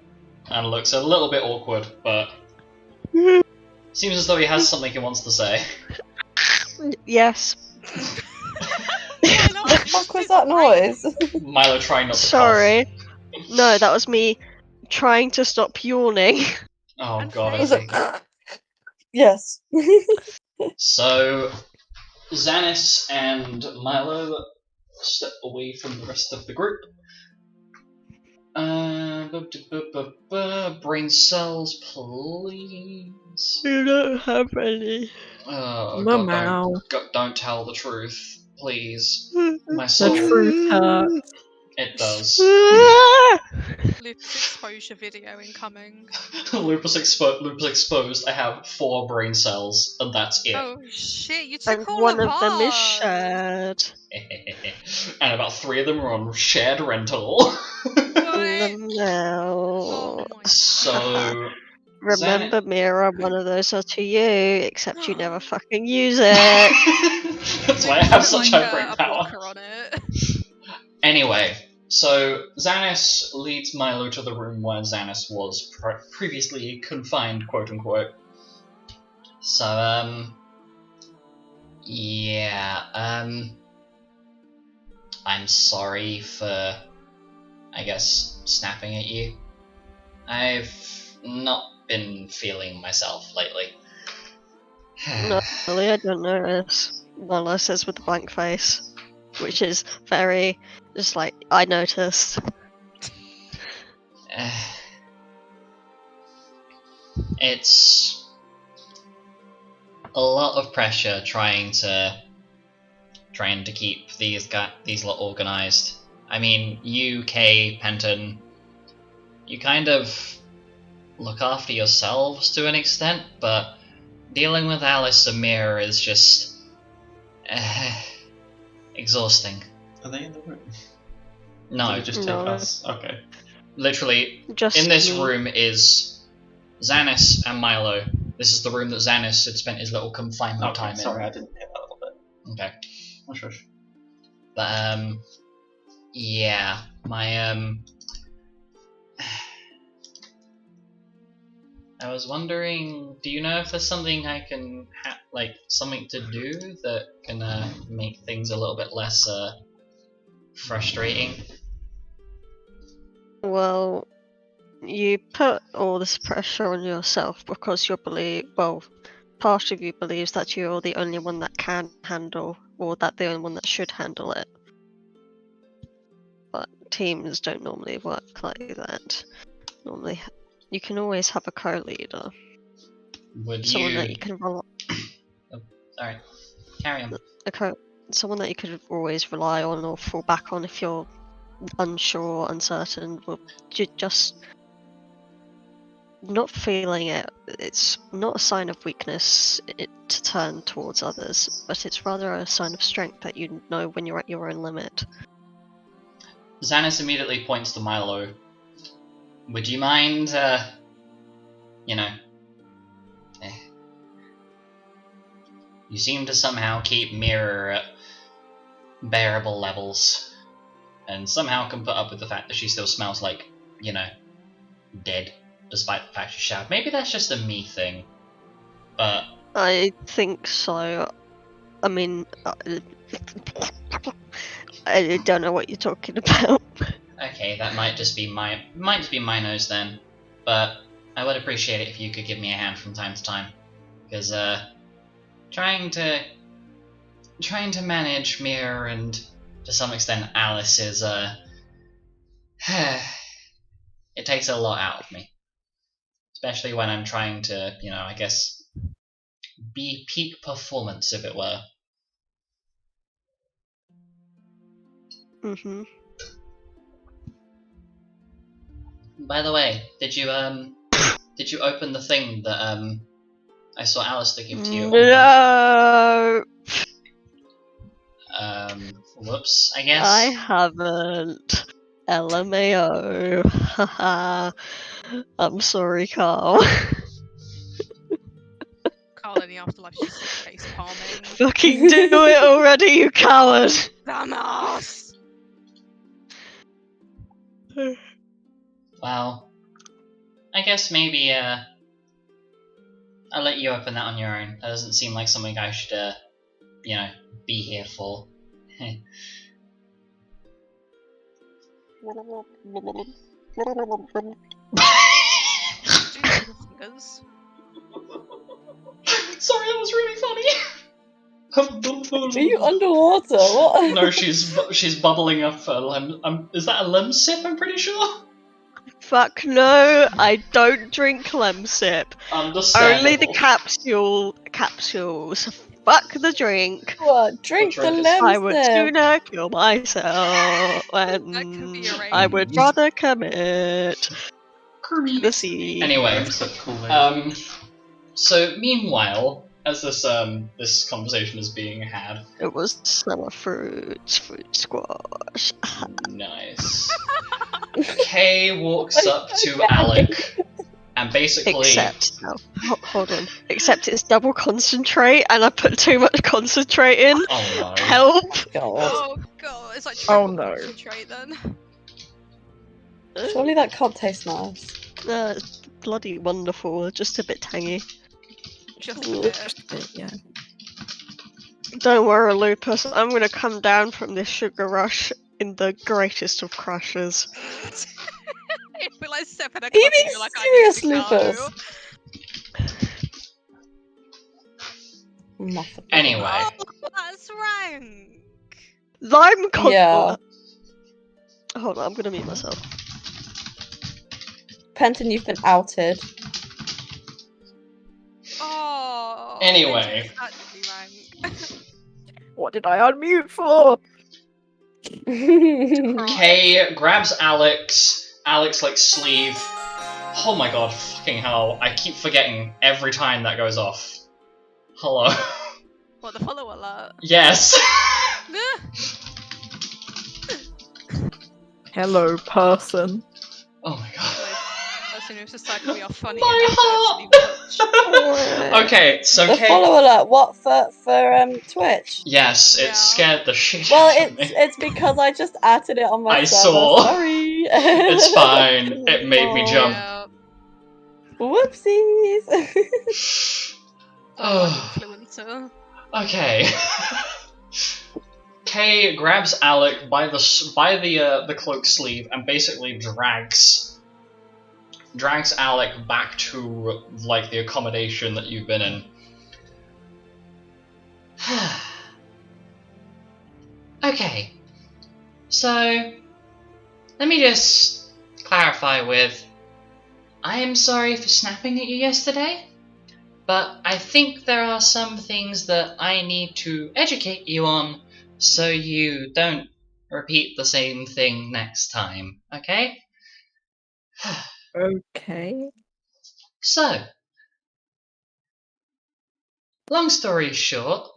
and looks a little bit awkward, but seems as though he has something he wants to say. Yes. What the fuck was that noise? Milo trying not to Sorry. No, that was me trying to stop yawning. cough. Oh And god, I Was see. it? Yes. So, Xanis and Milo step away from the rest of the group. Brain cells, please. You don't have any. Oh Mamau. God, don't tell the truth, please. My The soul. truth hurts. It does. lupus exposure video incoming. Lupus exposed. I have 4 brain cells, and that's it. Oh shit, you And took all one of of them is ours. shared. And about 3 of them are on shared rental. What? No. Oh my So Remember, Mira, one of those are to you, except you never fucking use it. that's why I have such high brain a power. blocker on it. Anyway, so Xanis leads Milo to the room where Xanis was previously confined, quote unquote. So, yeah, I'm sorry for, I guess, snapping at you. I've not been feeling myself lately. No, really, I don't notice. Milo says with a blank face, which is very, just like, I noticed. It's a lot of pressure trying to keep these lot organized. I mean, you, Kay, Penton, you kind of look after yourselves to an extent, but dealing with Alice and Mira is just exhausting. Are they in the room? No, Did they just take No. us? Okay. literally, Just in this me. room is Xanis and Milo. This is the room that Xanis had spent his little confinement Okay, time sorry, I didn't hear that a little bit. in. Okay. Oh, shush. But, yeah, my, I was wondering, do you know if there's something I can, something to do that can, make things a little bit less, frustrating? Well, you put all this pressure on yourself because part of you believes that you're the only one that can handle, or that the only one that should handle it. But teams don't normally work like that. Normally, you can always have a co-leader, Would someone you... that you can rely, Sorry, carry on. someone that you could always rely on or fall back on if you're unsure, uncertain. Well, just not feeling it. It's not a sign of weakness to turn towards others, but it's rather a sign of strength that you know when you're at your own limit. Xanis immediately points to Milo. Would you mind, you know... You seem to somehow keep Mira at bearable levels, and somehow can put up with the fact that she still smells like, you know, dead, despite the fact she showered. Maybe that's just a me thing, but... I think so. I mean, I don't know what you're talking about. Okay, that might just be my nose then, but I would appreciate it if you could give me a hand from time to time, because trying to manage Mira and to some extent Alice is it takes a lot out of me, especially when I'm trying to, you know, I guess be peak performance, if it were. Mhm. By the way, did you open the thing that I saw Alice give to you? No, Whoops, I guess. I haven't. LMAO. Haha. I'm sorry, Carl. Carl in the afterlife just face palming. Fucking do it already, you coward! Thanos! Well, I guess maybe I'll let you open that on your own. That doesn't seem like something I should you know, be here for. Fingers. Sorry, that was really funny. Are you underwater? What? No, she's bubbling up. Is that a lemon sip? I'm pretty sure. Fuck no, I don't drink Lemsip. Understandable. Only the capsules. Fuck the drink. What? Drink the drink is- I would lemsip. sooner kill myself can be and arranged. I would rather commit the Commit. sea. Anyway, Except Kool-Aid. so meanwhile, as this conversation is being had, It was summer fruit squash. nice. Kay walks up to Okay. Alec and basically Except, hold on. Except it's double concentrate and I put too much concentrate in. oh no. Help! God. Oh god, it's like Oh, triple no. concentrate then. Surely that can't taste nice. It's bloody wonderful, just a bit tangy. Just a bit. Just a bit, yeah. Don't worry, Lupus, I'm gonna come down from this sugar rush in the greatest of crushes. It'd be like stepping a Are you cliff and being you're like, I need serious, to go. Lupus? Muffin. Anyway, Oh, that's rank. Lime con- Yeah. Hold on, I'm gonna mute myself. Penton, you've been outed. Oh. Anyway. That's actually rank. What did I unmute for? Kay grabs Alex like sleeve. Oh my god, fucking hell! I keep forgetting every time that goes off. Hello. What, the follow alert? Yes. Hello, person. Oh my god. Person who's decided we are funny My enough heart. to actually watch. Okay, so The Kay. follow alert, what for Twitch? Yes, it Yeah. scared the shit Well, out of me. it's because I just added it on my I server. saw. Sorry. It's fine. It made me Oh. jump. Yeah. Whoopsies. Oh. Influencer. Okay. Kay grabs Alec by the cloak sleeve and basically drags Alec back to like the accommodation that you've been in. Okay. So let me just clarify with I am sorry for snapping at you yesterday, but I think there are some things that I need to educate you on so you don't repeat the same thing next time, okay? Okay. So, long story short,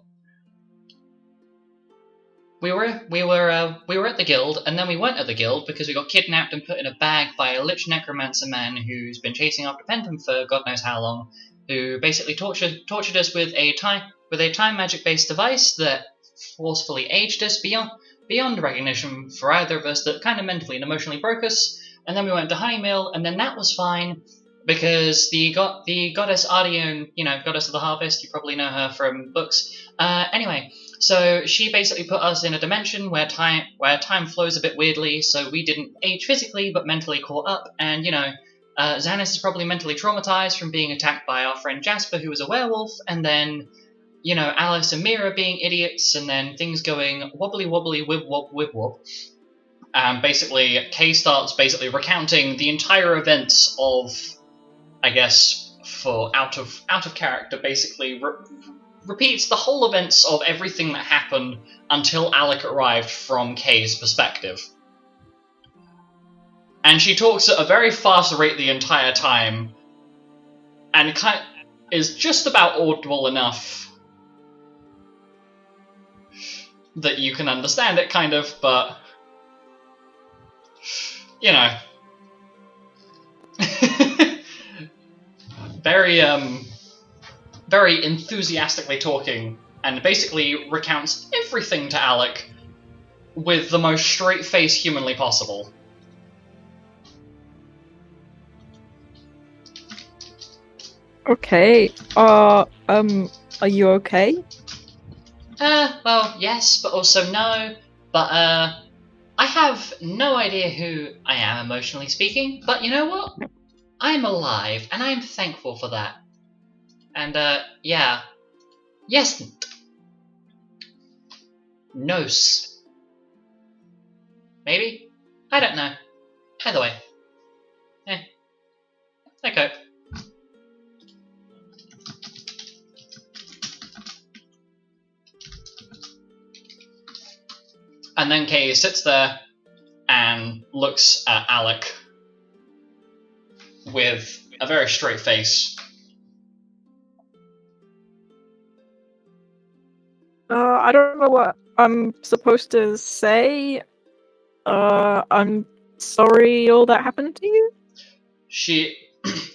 we were at the guild, and then we weren't at the guild because we got kidnapped and put in a bag by a lich necromancer man who's been chasing after Penton for God knows how long, who basically tortured us with a time magic based device that forcefully aged us beyond recognition for either of us, that kind of mentally and emotionally broke us. And then we went to Honeymill, and then that was fine because the goddess Ardione, goddess of the harvest, you probably know her from books. Anyway, so she basically put us in a dimension where time flows a bit weirdly, so we didn't age physically but mentally caught up. And Xanis is probably mentally traumatized from being attacked by our friend Jasper, who was a werewolf, and then Alice and Mira being idiots, and then things going wobbly wobbly whib wob whib wob. Basically, Kay starts basically recounting the entire events of, I guess, for out of character, basically repeats the whole events of everything that happened until Alec arrived from Kay's perspective. And she talks at a very fast rate the entire time, and is just about audible enough that you can understand it, kind of, but very very enthusiastically talking, and basically recounts everything to Alec with the most straight face humanly possible. Okay. Are you okay? Well, yes, but also no. But I have no idea who I am, emotionally speaking. But you know what? I'm alive, and I'm thankful for that. And yeah. Yes. Nos. Maybe? I don't know. Either way. Okay. And then Kay sits there and looks at Alec with a very straight face. I don't know what I'm supposed to say. I'm sorry all that happened to you. She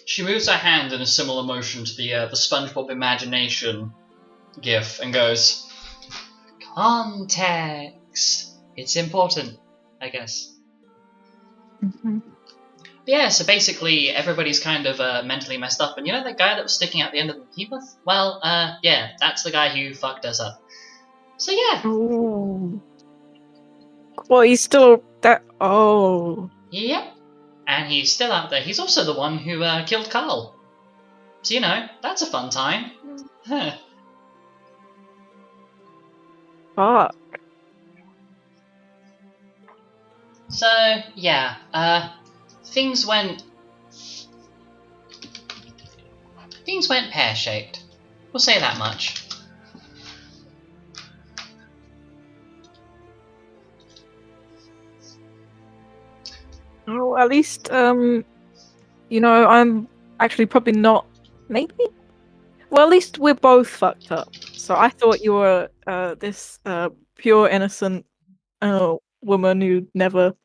she moves her hand in a similar motion to the SpongeBob imagination gif and goes, "Context. It's important, I guess." Mm-hmm. Yeah, so basically everybody's kind of mentally messed up, and you know that guy that was sticking out the end of the behemoth? Well, yeah, that's the guy who fucked us up. So yeah. Oh. Well, he's still that. Oh. Yep. And he's still out there. He's also the one who killed Carl. So, you know, that's a fun time. Huh. Fuck. So, yeah, things went pear-shaped. We'll say that much. Oh, at least you know, I'm actually probably not. Maybe. Well, at least we're both fucked up. So I thought you were this pure innocent woman who never.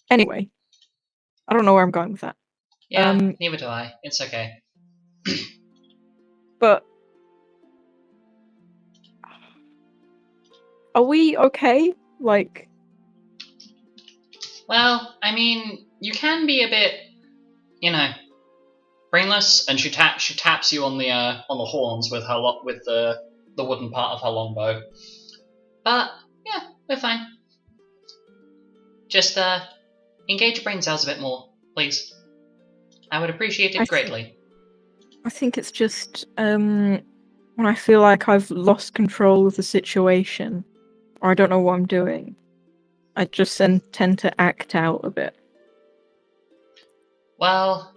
Anyway, I don't know where I'm going with that. Yeah, neither do I. It's okay. But are we okay? Like, Well, I mean, you can be a bit, you know, brainless, and she taps you on the horns with with the wooden part of her longbow. But yeah, we're fine. Just engage your brain cells a bit more, please. I would appreciate it greatly. I think it's just when I feel like I've lost control of the situation, or I don't know what I'm doing, I just tend to act out a bit. Well,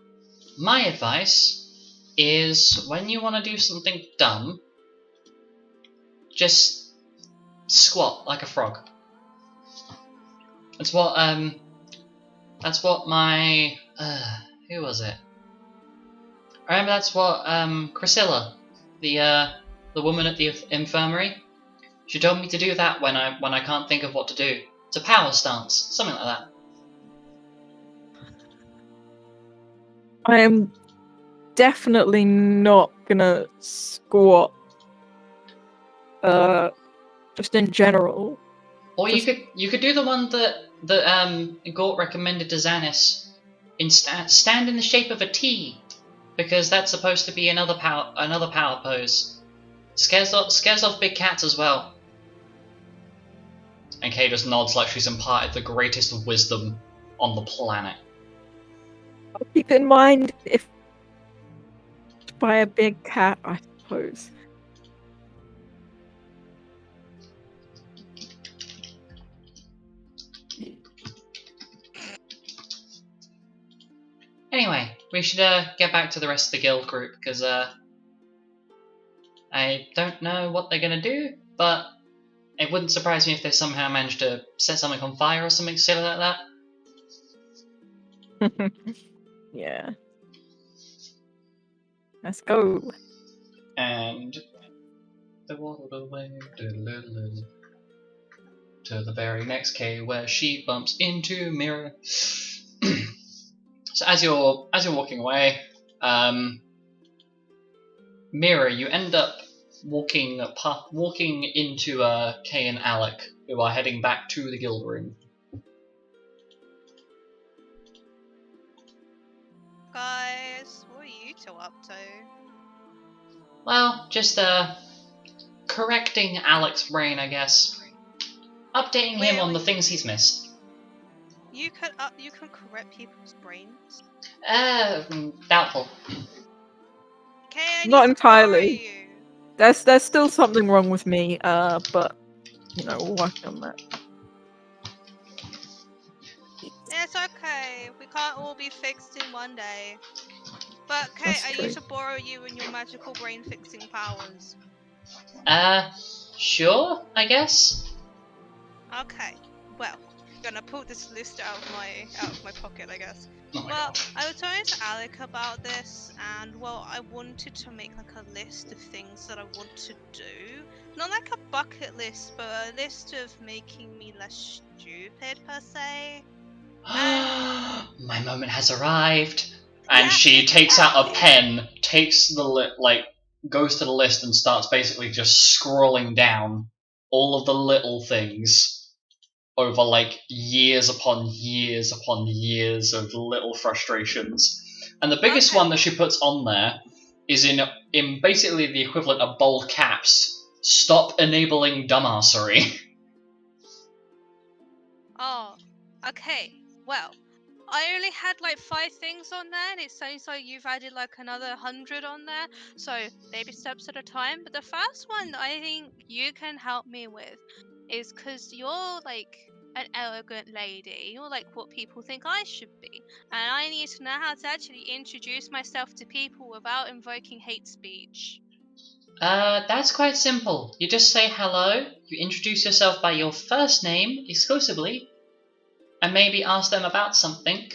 my advice is when you want to do something dumb, just squat like a frog. That's what my who was it? I remember that's what Priscilla, the woman at the infirmary, she told me to do that when I can't think of what to do. It's a power stance, something like that. I am definitely not gonna squat. Just in general. Or you could do the one that Gort recommended to Xanis. Stand in the shape of a T, because that's supposed to be another power pose. Scares off big cats as well. And Kay just nods like she's imparted the greatest wisdom on the planet. I'll keep in mind if by a big cat, I suppose. Anyway, we should get back to the rest of the guild group, because I don't know what they're gonna do, but it wouldn't surprise me if they somehow managed to set something on fire or something silly like that. Yeah. Let's go. And they waddled away to the very next cave where she bumps into Mira. So as you're walking away, Mira, you end up walking into Kay and Alec, who are heading back to the guild room. Guys, what are you two up to? Well, just correcting Alec's brain, I guess. Updating him on the things he's missed. You can correct people's brains. Doubtful. Okay, Not entirely. You. There's still something wrong with me, but you know, we'll work on that. It's okay. We can't all be fixed in one day. But okay, That's I true. need to borrow you and your magical brain fixing powers. Sure, I guess. Okay. Well, I'm gonna pull this list out of my pocket, I guess. Oh my Well, god. I was talking to Alec about this, and well, I wanted to make like a list of things that I want to do. Not like a bucket list, but a list of making me less stupid per se. And My moment has arrived. And yeah, she takes out a exactly. pen, takes the goes to the list and starts basically just scrolling down all of the little things over like years upon years upon years of little frustrations. And the biggest Okay. one that she puts on there is in basically the equivalent of bold caps. Stop enabling dumbassery. Oh, okay. Well, I only had like 5 things on there, and it seems like you've added like another 100 on there. So baby steps at a time. But the first one I think you can help me with is because you're like an elegant lady. You're like what people think I should be. And I need to know how to actually introduce myself to people without invoking hate speech. That's quite simple. You just say hello, you introduce yourself by your first name exclusively, and maybe ask them about something,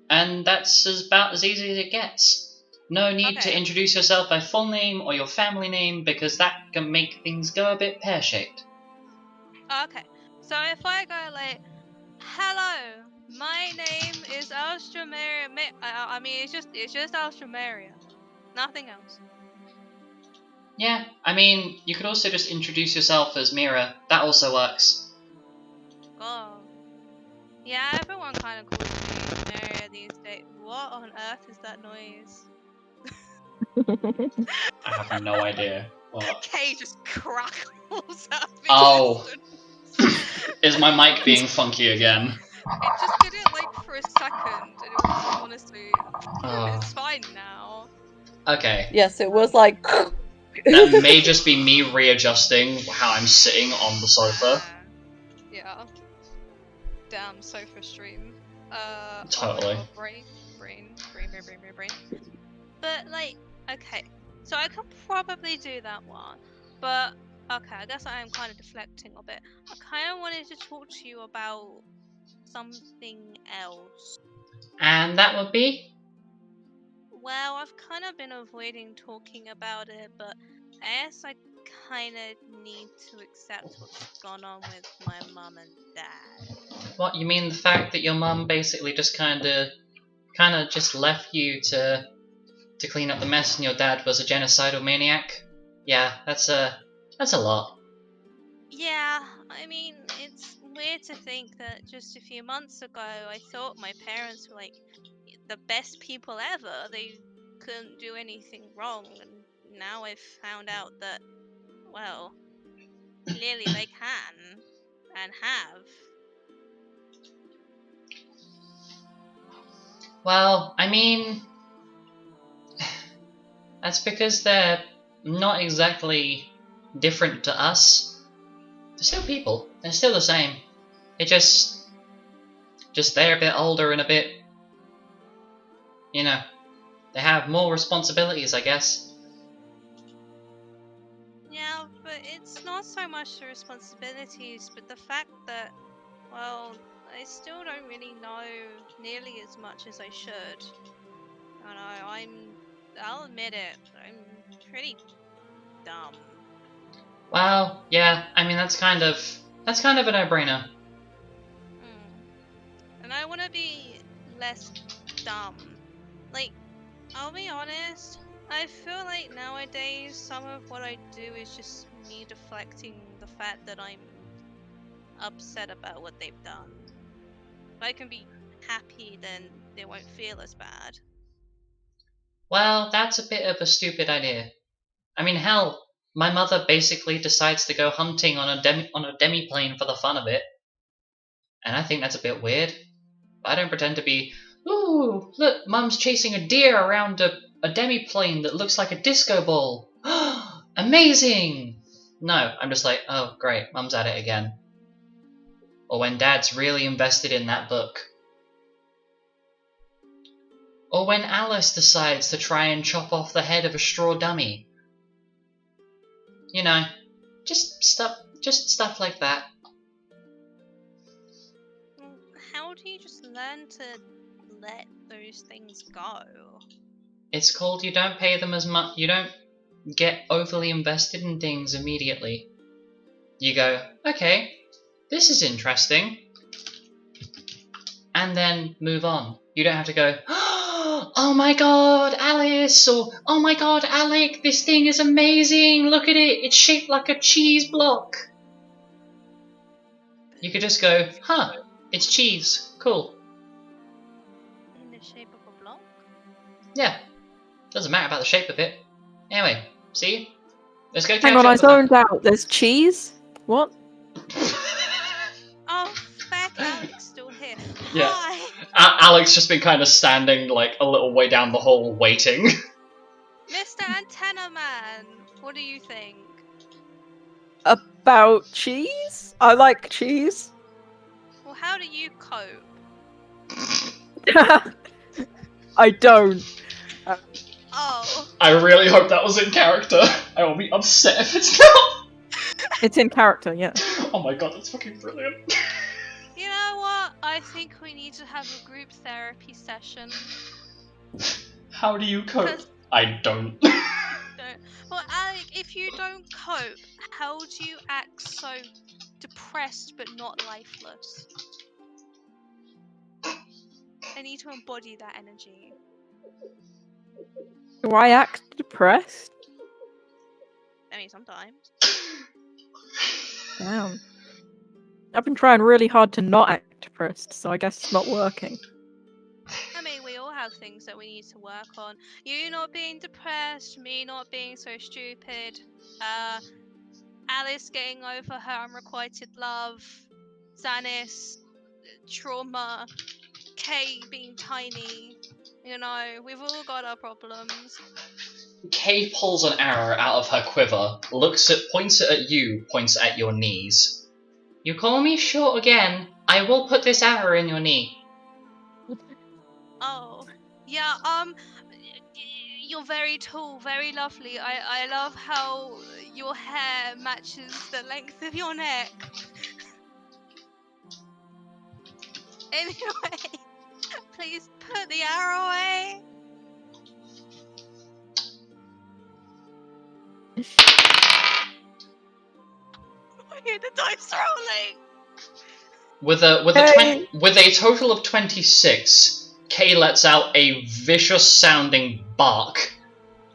and that's about as easy as it gets. No need to Okay. introduce yourself by full name or your family name because that can make things go a bit pear-shaped. Okay. So if I go like, hello, my name is Alstromeria. I mean, it's just Alstromeria, nothing else. Yeah, I mean, you could also just introduce yourself as Mira. That also works. Oh, yeah, everyone kind of calls me Maria these days. What on earth is that noise? I have no idea. What? Kay just crackles at me. Oh. Listen. Is my mic being funky again? It just did it like for a second, and it was honestly, Oh. it's fine now. Okay. Yes, it was like. That may just be me readjusting how I'm sitting on the sofa. Ah, yeah. Damn sofa stream. Oh my Totally. god, brain. But like, okay, so I could probably do that one, but okay, I guess I am kind of deflecting a bit. I kind of wanted to talk to you about something else. And that would be? Well, I've kind of been avoiding talking about it, but I guess I kind of need to accept what's gone on with my mum and dad. What, you mean the fact that your mum basically just kinda just left you to clean up the mess and your dad was a genocidal maniac? Yeah, that's a lot. Yeah, I mean, it's weird to think that just a few months ago I thought my parents were like the best people ever. They couldn't do anything wrong, and now I've found out that, well, clearly they can and have. Well, I mean, that's because they're not exactly different to us. They're still people. They're still the same. It just they're a bit older and a bit, you know, they have more responsibilities, I guess. Yeah, but it's not so much the responsibilities, but the fact that, well, I still don't really know nearly as much as I should. I know, I'll admit it, I'm pretty dumb. Well, yeah, I mean that's kind of a no-brainer. And I want to be less dumb. Like, I'll be honest, I feel like nowadays some of what I do is just me deflecting the fact that I'm upset about what they've done. If I can be happy, then they won't feel as bad. Well, that's a bit of a stupid idea. I mean, hell, my mother basically decides to go hunting on a demi-plane for the fun of it, and I think that's a bit weird. I don't pretend to be, ooh, look, Mum's chasing a deer around a demi-plane that looks like a disco ball. Amazing! No, I'm just like, oh, great, Mum's at it again. Or when Dad's really invested in that book. Or when Alice decides to try and chop off the head of a straw dummy. You know, Just stuff like that. Well, how do you just learn to let those things go? It's called you don't pay them as much. You don't get overly invested in things immediately. You go, okay, this is interesting, and then move on. You don't have to go, oh my god, Alice, or oh my god, Alec, this thing is amazing, look at it, it's shaped like a cheese block. You could just go, huh, it's cheese, cool. In the shape of a block? Yeah, doesn't matter about the shape of it. Anyway, see? Let's go Hang catch on, up I with that. zoned out. There's cheese? What? Oh, feck, Alec's still here. Yeah. Hi! Alec's just been kind of standing like a little way down the hall waiting. Mr. Antenna Man, what do you think? About cheese? I like cheese. Well, how do you cope? I don't. Oh, I really hope that was in character. I will be upset if it's not. It's in character, yeah. Oh my god, that's fucking brilliant. you know what? I think we need to have a group therapy session. How do you cope? 'Cause- I don't. Well, Alec, if you don't cope, how do you act so depressed but not lifeless? I need to embody that energy. Do I act depressed? I mean, sometimes. Damn. I've been trying really hard to not act depressed, so I guess it's not working. I mean, we all have things that we need to work on. You not being depressed, me not being so stupid, Alice getting over her unrequited love, Xanis, trauma, Kay being tiny. You know, we've all got our problems. Kay pulls an arrow out of her quiver, points it at you, points it at your knees. You call me short again, I will put this arrow in your knee. Oh, yeah, you're very tall, very lovely. I love how your hair matches the length of your neck. Anyway, please put the arrow away. I hear the dice rolling. With a total of 26, Kay lets out a vicious sounding bark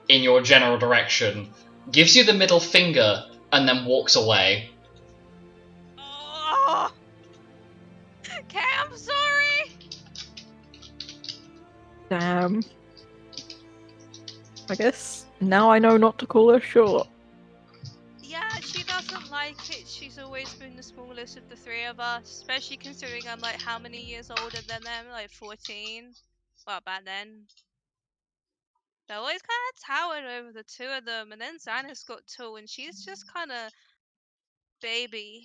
in your general direction, gives you the middle finger, and then walks away. Oh. Okay, I'm sorry. Damn. I guess now I know not to call her short. Yeah, she doesn't like it. She's always been the smallest of the three of us, especially considering I'm like how many years older than them? Like 14. Well, back then. They always kind of towered over the two of them, and then Xana's got tall, and she's just kind of baby.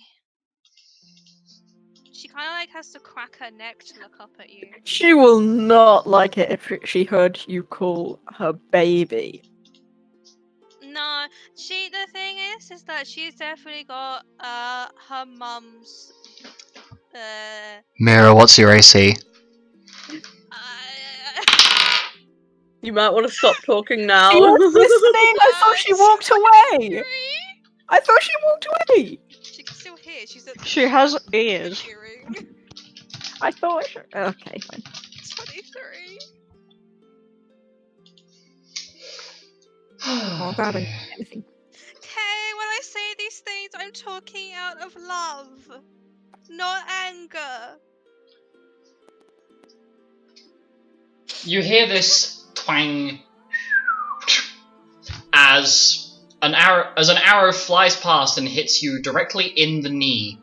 She kind of like has to crack her neck to look up at you. She will not like it if she heard you call her baby. No, the thing is that she's definitely got her mum's Mira, what's your AC? You might want to stop talking now. She was listening! I thought she walked away! 23? I thought she walked away! She can still hear. She's at She has ears. hearing. I thought she... Okay, fine. 23. Oh god, I anything. Okay, when I say these things, I'm talking out of love, not anger. You hear this twang as an arrow flies past and hits you directly in the knee,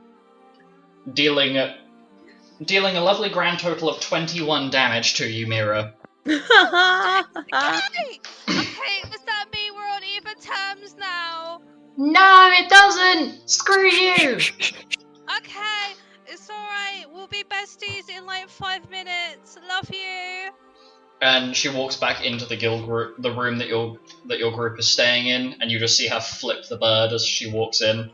dealing a lovely grand total of 21 damage to you, Mira. Okay, does that mean we're on even terms now? No, it doesn't! Screw you! Okay, it's alright. We'll be besties in like 5 minutes. Love you. and she walks back into the guild group, the room that your group is staying in, and you just see her flip the bird as she walks in.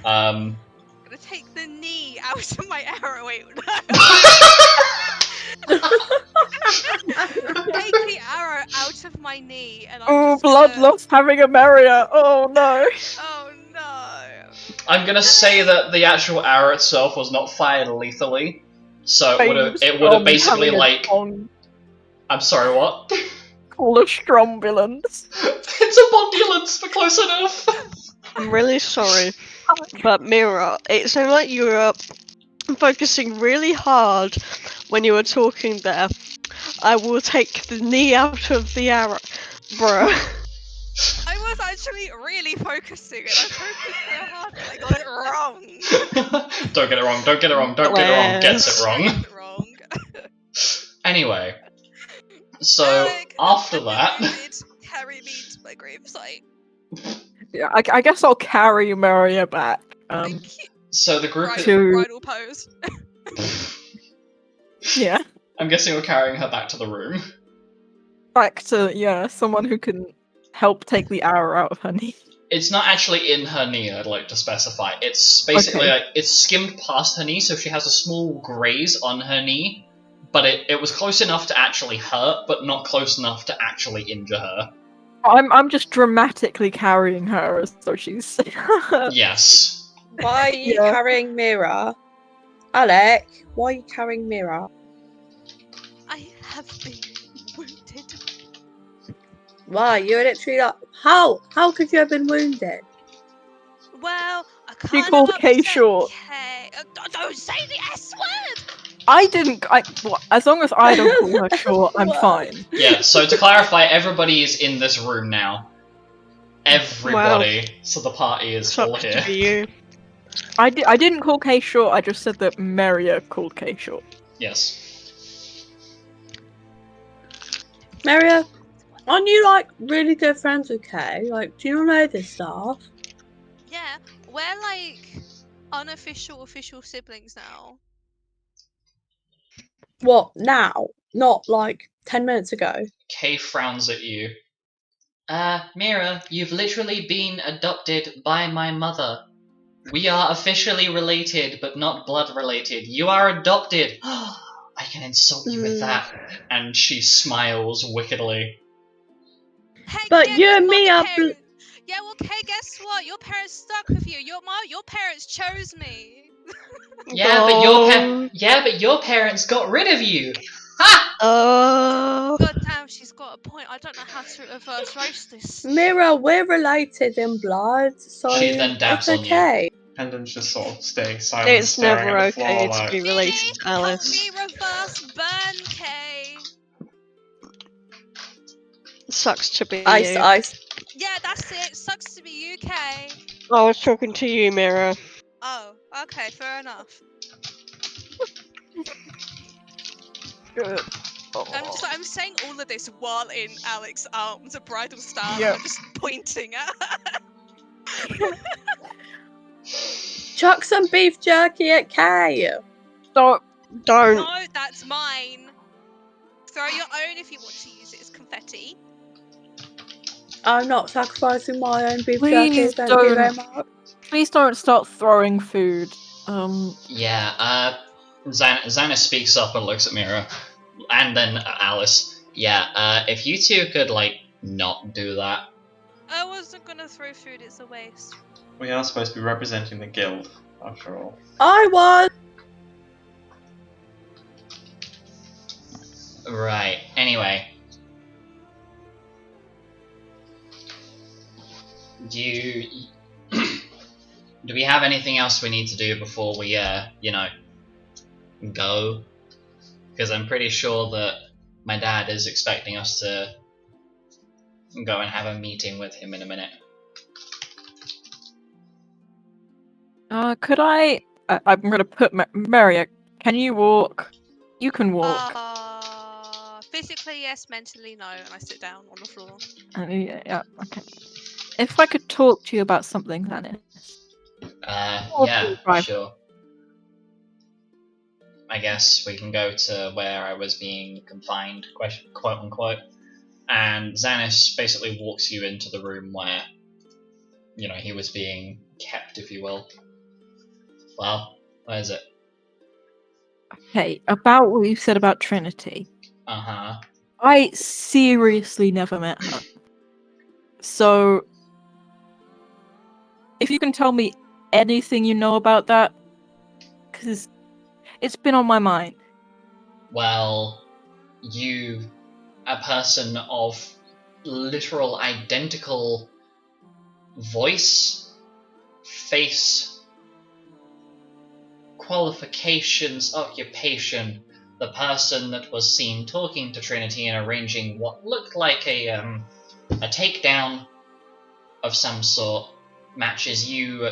I'm gonna take the knee out of my arrow. Wait, no. Take the arrow out of my knee, and I'm Oh, just blood gonna... loss having a Maria. Oh no. Oh no. I'm gonna say that the actual arrow itself was not fired lethally, so it would have basically like. I'm sorry, what? Call a strombulance. It's a bondulance for close enough. I'm really sorry, but Mira, it sounded like you were focusing really hard when you were talking there. I will take the knee out of the arrow, bro. I was actually really focusing, and I focused so hard, and I got it wrong. Don't get it wrong. Don't get it wrong. Don't get it wrong. Gets it wrong. Gets it wrong. Anyway, so Alec, after have been that, wounded. Carry me to my gravesite. Yeah, I guess I'll carry Maria back. Thank you. so the group. Bridal pose. Yeah, I'm guessing we're carrying her back to the room. back to someone who can help take the arrow out of her knee. It's not actually in her knee, I'd like to specify. It's basically like it's skimmed past her knee, so she has a small graze on her knee. But it was close enough to actually hurt, but not close enough to actually injure her. I'm just dramatically carrying her as though she's. Yes. Why are you Yeah. carrying Mira? Alec, why are you carrying Mira? I have been wounded. Why? You're literally like, how could you have been wounded? Well, I She kind called of Kay upset short. Kay. Don't say the S word. I didn't. As long as I don't call her short, I'm What? fine. Yeah, so to clarify, everybody is in this room now. Everybody. So the party is full Sucks here. to be you. I didn't call Kay short. I just said that Maria called Kay short. Yes. Maria, aren't you like really good friends with Kay? Like, do you not know this stuff? Yeah, we're like unofficial official siblings now. What now? Not like 10 minutes ago. Kay frowns at you. Mira, you've literally been adopted by my mother. We are officially related, but not blood related. You are adopted. I can insult you with that. And she smiles wickedly. Heck But yeah, you 'cause and me my are parents... Yeah, well, Kay, guess what? Your parents stuck with you. Your parents chose me. But your parents got rid of you. Ha! God damn, she's got a point. I don't know how to reverse roast this. Mira, we're related in blood, so She then dabs it's on you. okay. Pendant just sort of stays silent, It's staring never at the floor okay to like. be related to Help Alice. me reverse burn, Kay. Sucks to be Ice, you. ice. Yeah, that's it. Sucks to be UK. I was talking to you, Mira. Oh, okay, fair enough. Good. I'm saying all of this while in Alex's arms, a bridal style. Yeah. I'm just pointing at her. Chuck some beef jerky at Kay. Stop. Don't. No, that's mine. Throw your own if you want to use it as confetti. I'm not sacrificing my own beef Please jerky, thank you very don't. much. Please don't start throwing food. Yeah, Xana speaks up and looks at Mira. And then Alice. Yeah, if you two could, like, not do that. I wasn't gonna throw food, it's a waste. We are supposed to be representing the guild, after all. I was. Right, anyway. Do we have anything else we need to do before we, go? Because I'm pretty sure that my dad is expecting us to go and have a meeting with him in a minute. Could I? I'm gonna put Maria. Can you walk? You can walk. Physically yes, mentally no, and I sit down on the floor. Yeah. Okay. If I could talk to you about something, Xanis. Yeah, Right. sure. I guess we can go to where I was being confined, quote unquote. And Xanis basically walks you into the room where, he was being kept, if you will. Well, where is it? Okay, about what you said about Trinity. Uh-huh. I seriously never met her. So, if you can tell me anything you know about that, because it's been on my mind. Well, a person of literal identical voice, face, qualifications, occupation, the person that was seen talking to Trinity and arranging what looked like a takedown of some sort, matches you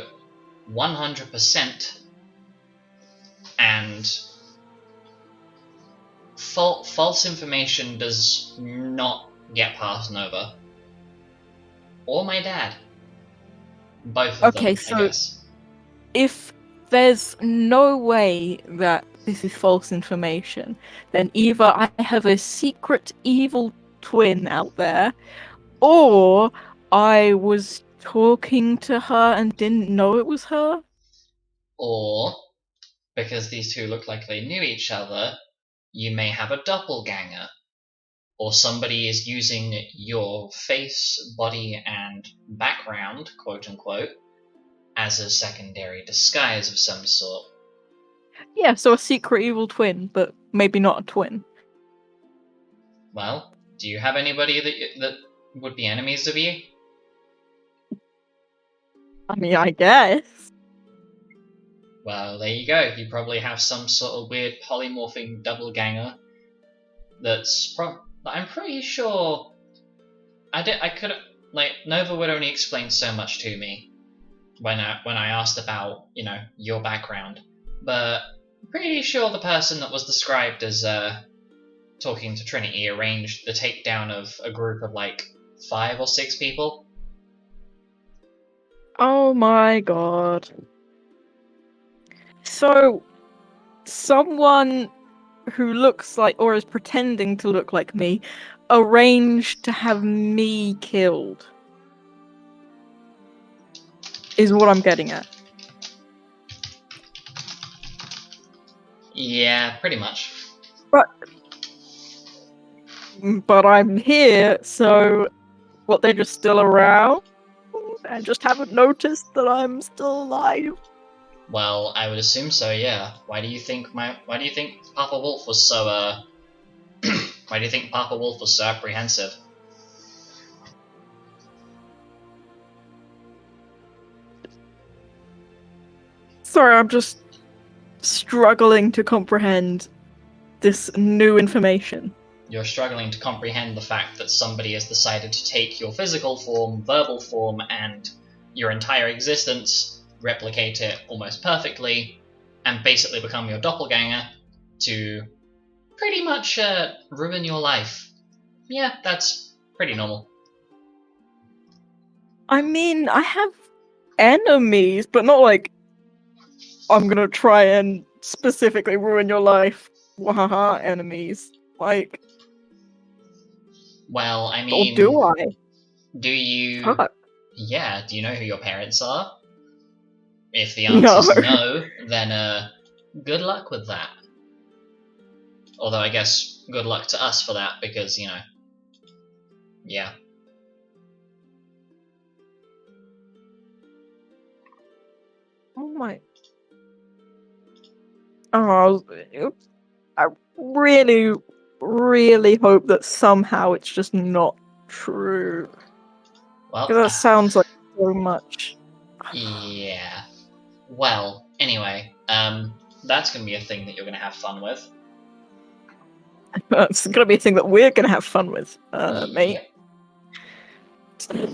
100%, and false information does not get past Nova. Or my dad. Both of Okay, them, so I guess. if there's no way that this is false information, then either I have a secret evil twin out there, or I was talking to her and didn't know it was her. Or, because these two look like they knew each other, you may have a doppelganger. Or somebody is using your face, body, and background, quote unquote, as a secondary disguise of some sort. Yeah, so a secret evil twin, but maybe not a twin. Well, do you have anybody that would be enemies of you? I mean, I guess. Well, there you go. You probably have some sort of weird polymorphing doppelganger. I'm pretty sure. I could Nova would only explain so much to me when I asked about your background, but I'm pretty sure the person that was described as talking to Trinity arranged the takedown of a group of 5 or 6 people. Oh my god. So, someone who looks like, or is pretending to look like me, arranged to have me killed. Is what I'm getting at. Yeah, pretty much. But I'm here, so what, they're just still around? And just haven't noticed that I'm still alive? Well, I would assume so. Yeah. Why do you think Papa Wolf was so Why do you think Papa Wolf was so apprehensive? Sorry, I'm just struggling to comprehend this new information. You're struggling to comprehend the fact that somebody has decided to take your physical form, verbal form, and your entire existence, replicate it almost perfectly, and basically become your doppelganger to pretty much ruin your life. Yeah, that's pretty normal. I mean, I have enemies, but not like, I'm gonna try and specifically ruin your life. Wahaha, enemies. Like, Well, I or mean, do I? do you? Fuck. Yeah, do you know who your parents are? If the No. answer's no, then good luck with that. Although I guess good luck to us for that because, yeah. Oh my. Oh, I really, really hope that somehow it's just not true. Well, Because that sounds like so much. yeah. Well, anyway, that's gonna be a thing that you're gonna have fun with. It's gonna be a thing that we're gonna have fun with, mate. Yep.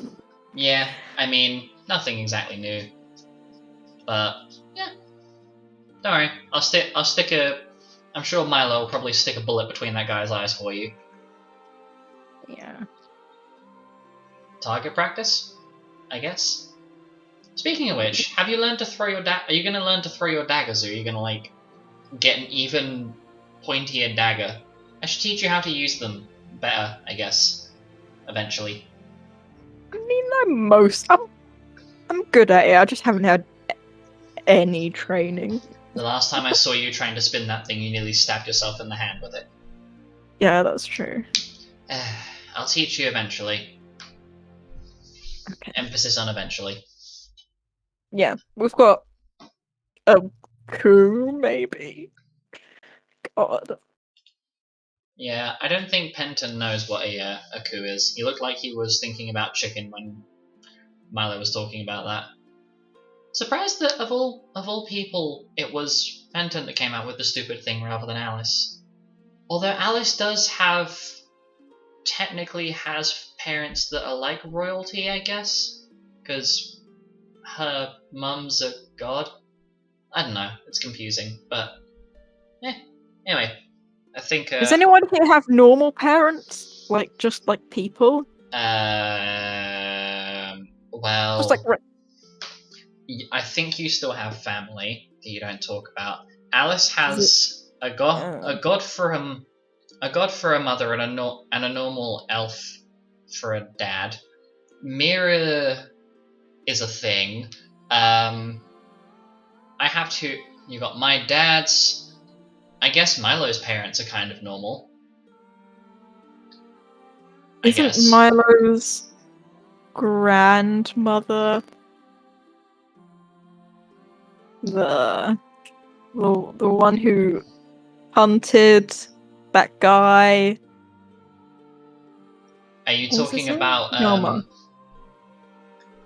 Yeah, I mean, nothing exactly new. But, yeah. Don't worry, I'm sure Milo will probably stick a bullet between that guy's eyes for you. Yeah. Target practice? I guess? Speaking of which, have you learned to throw your are you gonna learn to throw your daggers, or are you gonna, get an even pointier dagger. I should teach you how to use them better, I guess, eventually. I mean, I'm good at it. I just haven't had any training. The last time I saw you trying to spin that thing, you nearly stabbed yourself in the hand with it. Yeah, that's true. I'll teach you eventually. Okay. Emphasis on eventually. Yeah, we've got a coup, maybe. God. Yeah, I don't think Penton knows what a coup is. He looked like he was thinking about chicken when Milo was talking about that. Surprised that of all people, it was Penton that came out with the stupid thing rather than Alice. Although Alice technically has parents that are like royalty, I guess, because her mum's a god. I don't know, it's confusing, but anyway, I think. Does anyone here have normal parents? Like, just like people? Well, Just like. I think you still have family that you don't talk about. Alice has a god for a mother and a normal elf for a dad. Mira is a thing. I have to. You got my dad's. I guess Milo's parents are kind of normal. I Isn't guess. Milo's grandmother the one who hunted that guy? Are you What was talking his name? about Norma.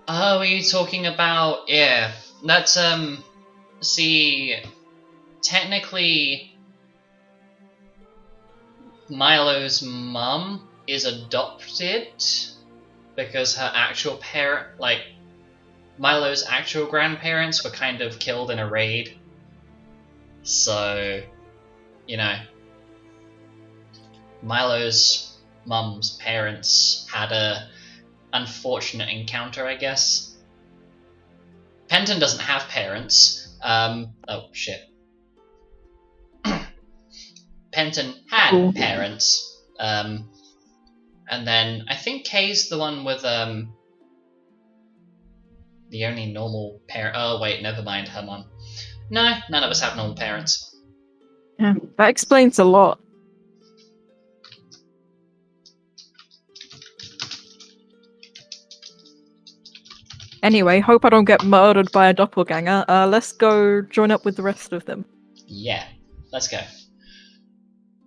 Oh, are you talking about that's see technically Milo's mum is adopted because her actual Milo's actual grandparents were kind of killed in a raid. So, Milo's mum's parents had a unfortunate encounter, I guess. Penton doesn't have parents. Oh shit. Penton had parents. And then I think Kay's the one with the only normal parent. Oh wait, never mind, her mum. No, none of us have normal parents. Yeah, that explains a lot. Anyway, hope I don't get murdered by a doppelganger. Let's go join up with the rest of them. Yeah, let's go.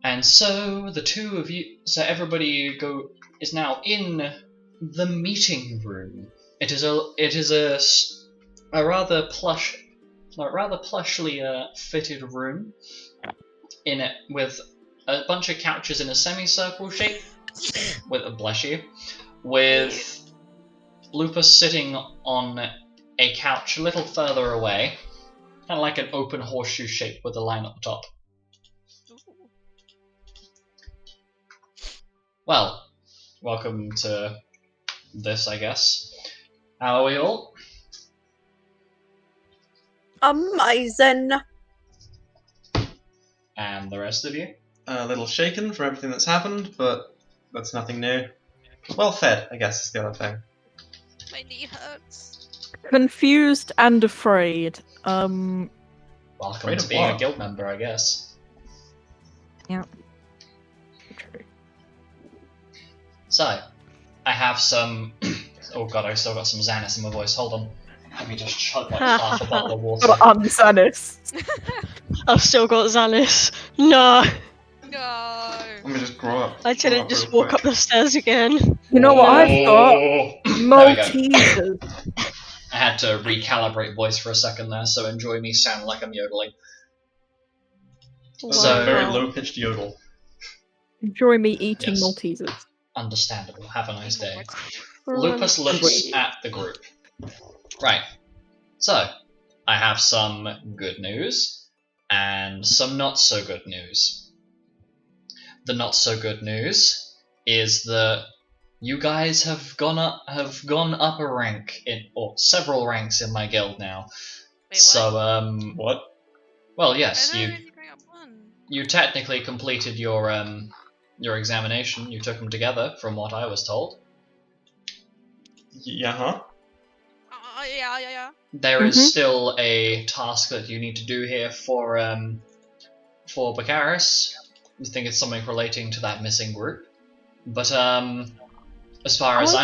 And so everybody is now in the meeting room. It is a rather plushly fitted room in it with a bunch of couches in a semicircle shape. With Lupus sitting on a couch a little further away, kind of like an open horseshoe shape with a line at the top. Well, welcome to this, I guess. How are we all? Amazing. And the rest of you? A little shaken for everything that's happened, but that's nothing new. Well fed, I guess, is the other thing. My knee hurts. Confused and afraid. Welcome Afraid to of being a what? guild member, I guess. Yeah. True. So, I have some... oh god, I still got some Xanis in my voice. Hold on. Let me just chug like half a bottle of water. But I'm Xanis. I've still got Xanis. No, No. Let me just grow up. I Grow didn't up just real walk quick. up the stairs again. You know what I've got? There we go. Maltesers. I had to recalibrate voice for a second there, so enjoy me sound like I'm yodeling. That's So- a very low-pitched yodel. Enjoy me eating Yes. Maltesers. Understandable. Have a nice day. Run. Lupus looks at the group. Right. So, I have some good news and some not so good news. The not so good news is that you guys have gone up a rank or several ranks in my guild now. Wait, what? So What? well I yes, don't you really think you technically completed your examination. You took them together, from what I was told. Yeah, huh? Yeah. There is Mhm. still a task that you need to do here for Baccharis. I think it's something relating to that missing group. But as far as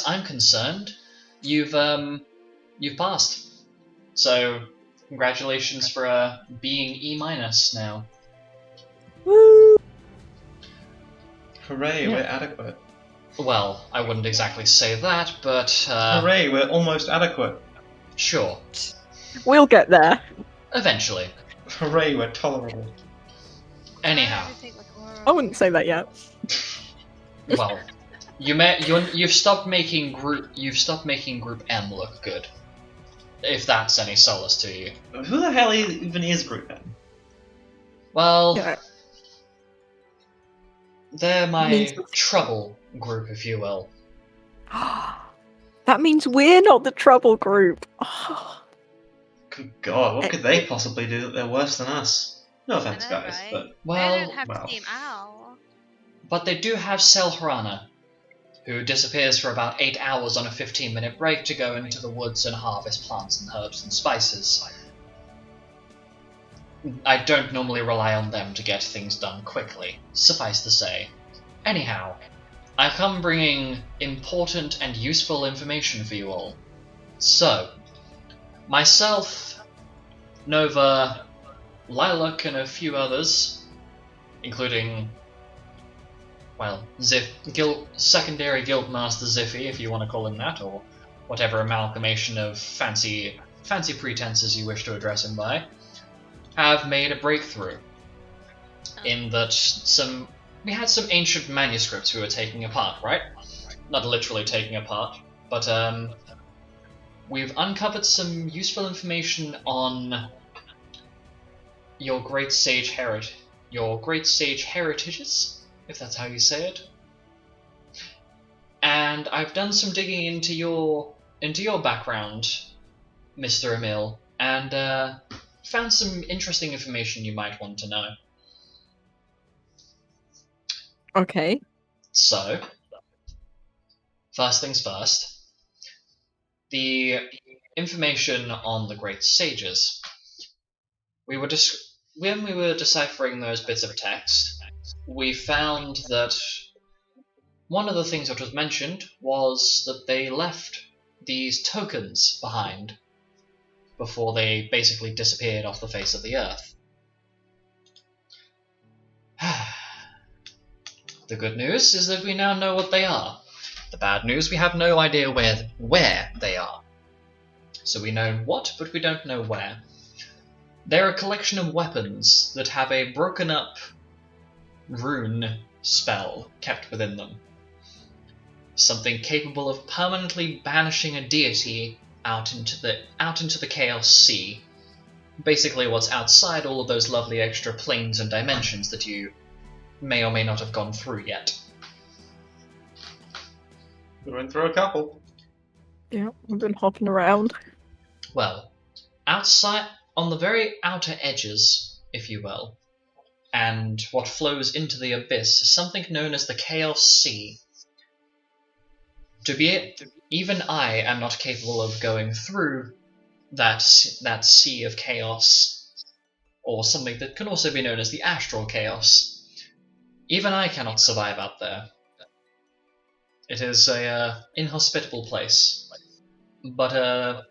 I'm concerned, you've passed. So congratulations for being E- now. Woo! Hooray, Yeah. we're adequate. Well, I wouldn't exactly say that, but Hooray, we're almost adequate. sure, We'll get there. eventually. Hooray, we're tolerable. Anyhow, Everything was I horrible. wouldn't say that yet. well, you've stopped making group M look good. If that's any solace to you. Who the hell even is Group M? Well, Yeah. they're my Means- trouble group, if you will. That means we're not the trouble group. Good God, what could they possibly do that they're worse than us? No I offense, know, guys, right? but They Well, don't have wow. Team Owl. but they do have Selhrana, who disappears for about 8 hours on a 15-minute break to go into the woods and harvest plants and herbs and spices. I don't normally rely on them to get things done quickly, suffice to say. Anyhow, I've come bringing important and useful information for you all. So, myself, Nova, Lilac, and a few others, including, well, secondary guildmaster Ziffy, if you want to call him that, or whatever amalgamation of fancy pretenses you wish to address him by, have made a breakthrough. In that we had some ancient manuscripts we were taking apart, right? Not literally taking apart, but we've uncovered some useful information on your great sage heritages, if that's how you say it. And I've done some digging into your background, Mr. Emil, and found some interesting information you might want to know. Okay. So, first things first, the information on the great sages. When we were deciphering those bits of text, we found that one of the things that was mentioned was that they left these tokens behind before they basically disappeared off the face of the earth. The good news is that we now know what they are. The bad news, we have no idea where they are. So we know what, but we don't know where. They're a collection of weapons that have a broken up rune spell kept within them. Something capable of permanently banishing a deity out into the Chaos Sea. Basically what's outside all of those lovely extra planes and dimensions that you may or may not have gone through yet. We went through a couple. Yeah, we've been hopping around. Well, outside, on the very outer edges, if you will, and what flows into the abyss is something known as the Chaos Sea. Even I am not capable of going through that sea of chaos, or something that can also be known as the astral chaos. Even I cannot survive out there. It is a inhospitable place. But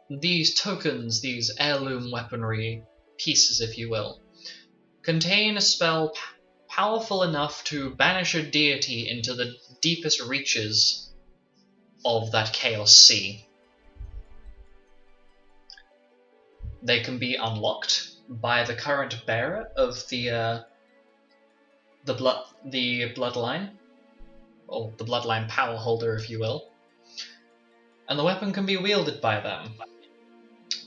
these tokens, these heirloom weaponry pieces, if you will, contain a spell powerful enough to banish a deity into the deepest reaches of that Chaos Sea. They can be unlocked by the current bearer of the bloodline, or the bloodline power holder, if you will, and the weapon can be wielded by them.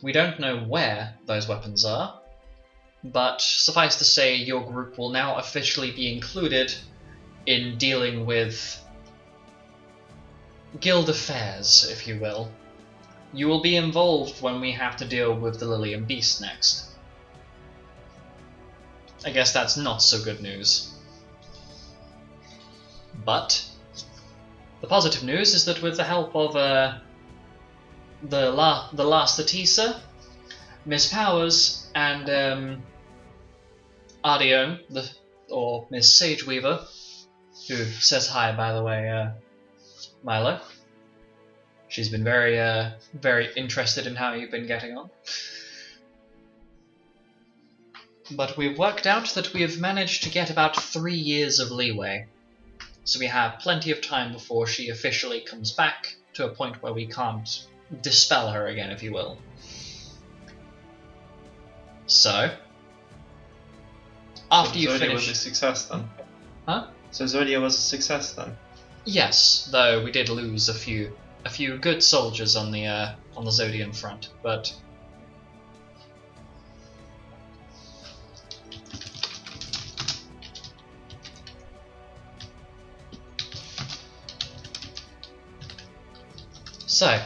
We don't know where those weapons are, but suffice to say, your group will now officially be included in dealing with guild affairs, if you will. You will be involved when we have to deal with the Lilium Beast next. I guess that's not so good news. But the positive news is that with the help of the last Atisa, Miss Powers, and Ardione, or Miss Sageweaver, who says hi, by the way, Milo. She's been very interested in how you've been getting on. But we've worked out that we have managed to get about 3 years of leeway. So we have plenty of time before she officially comes back to a point where we can't dispel her again, if you will. So, after you Zodia finish... was a success then. Huh? So Zodia was a success then. Yes, though we did lose a few good soldiers on the Zodian front, but so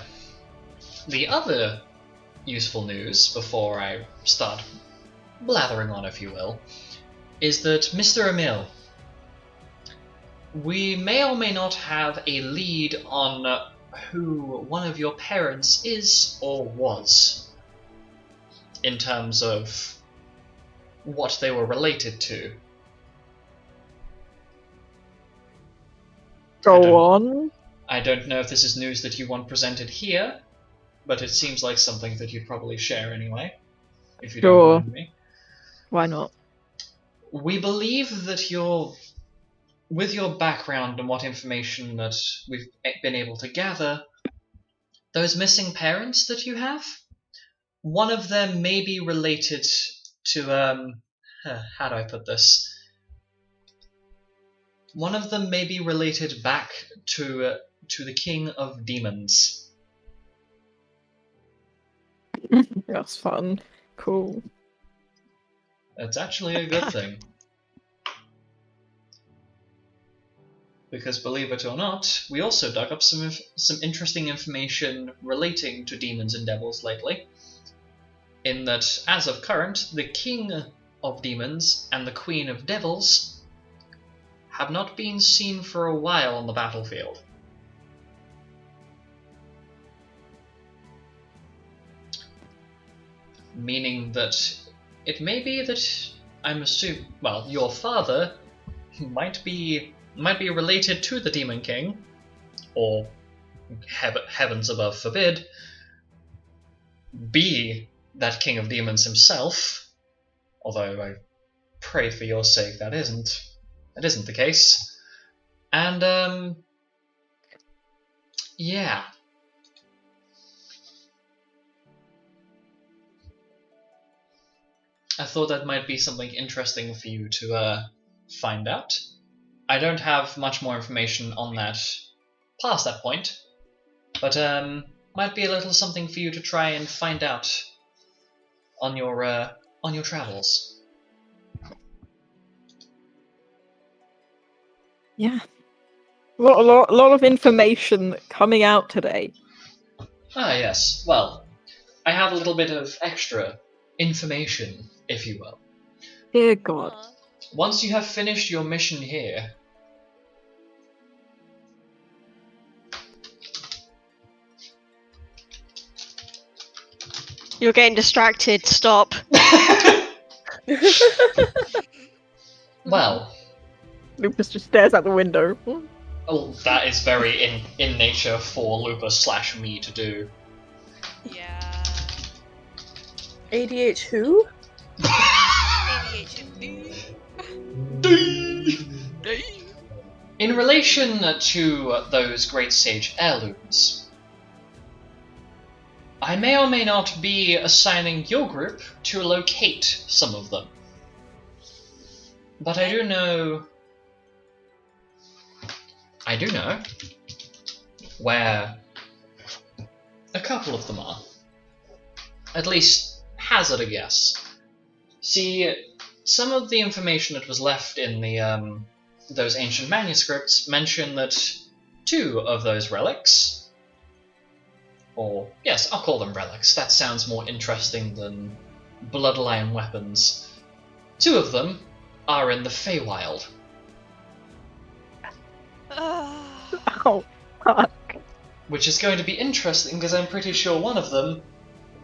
the other useful news before I start blathering on, if you will, is that Mr. Emil, we may or may not have a lead on who one of your parents is or was, in terms of what they were related to. Go on. I don't know if this is news that you want presented here, but it seems like something that you'd probably share anyway, if you Sure. don't mind me. Why not? We believe that with your background and what information that we've been able to gather, those missing parents that you have, one of them may be related to, how do I put this? One of them may be related back to the King of Demons. That's fun. Cool. It's actually a good thing. Because believe it or not, we also dug up some interesting information relating to demons and devils lately. In that, as of current, the King of Demons and the Queen of Devils have not been seen for a while on the battlefield. Meaning that it may be that your father might be related to the Demon King, or heavens above forbid, be that King of Demons himself. Although I pray for your sake that isn't the case. And yeah. I thought that might be something interesting for you to find out. I don't have much more information on that past that point, but might be a little something for you to try and find out on your travels. Yeah. A lot of information coming out today. Ah, yes. Well, I have a little bit of extra information, if you will. Dear God. Once you have finished your mission here, You're getting distracted. Stop. well, Lupus just stares out the window. oh, that is very in nature for Lupus/me to do. Yeah. ADH who? In relation to those great sage heirlooms, I may or may not be assigning your group to locate some of them. But I do know where a couple of them are. At least, hazard a guess. See, some of the information that was left in the those ancient manuscripts mention that 2 of those relics, or yes, I'll call them relics, that sounds more interesting than bloodline weapons. 2 of them are in the Feywild. Oh, fuck. Which is going to be interesting because I'm pretty sure one of them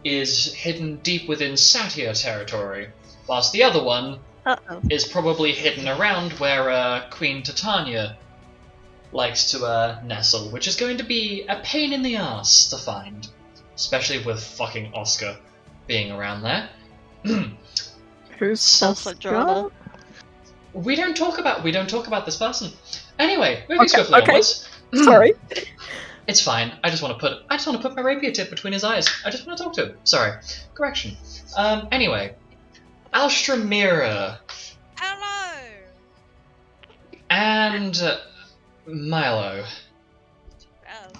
is hidden deep within Satyr territory, whilst the other one Uh-oh. is probably hidden around where Queen Titania likes to nestle, which is going to be a pain in the ass to find, especially with fucking Oscar being around there. Who's Sounds like drama. We don't talk about this person. Anyway, moving Okay, swiftly okay. onwards. Sorry. It's fine. I just want to put my rapier tip between his eyes. I just want to talk to him. Sorry. Correction. Anyway, Alstramira Hello. and Milo.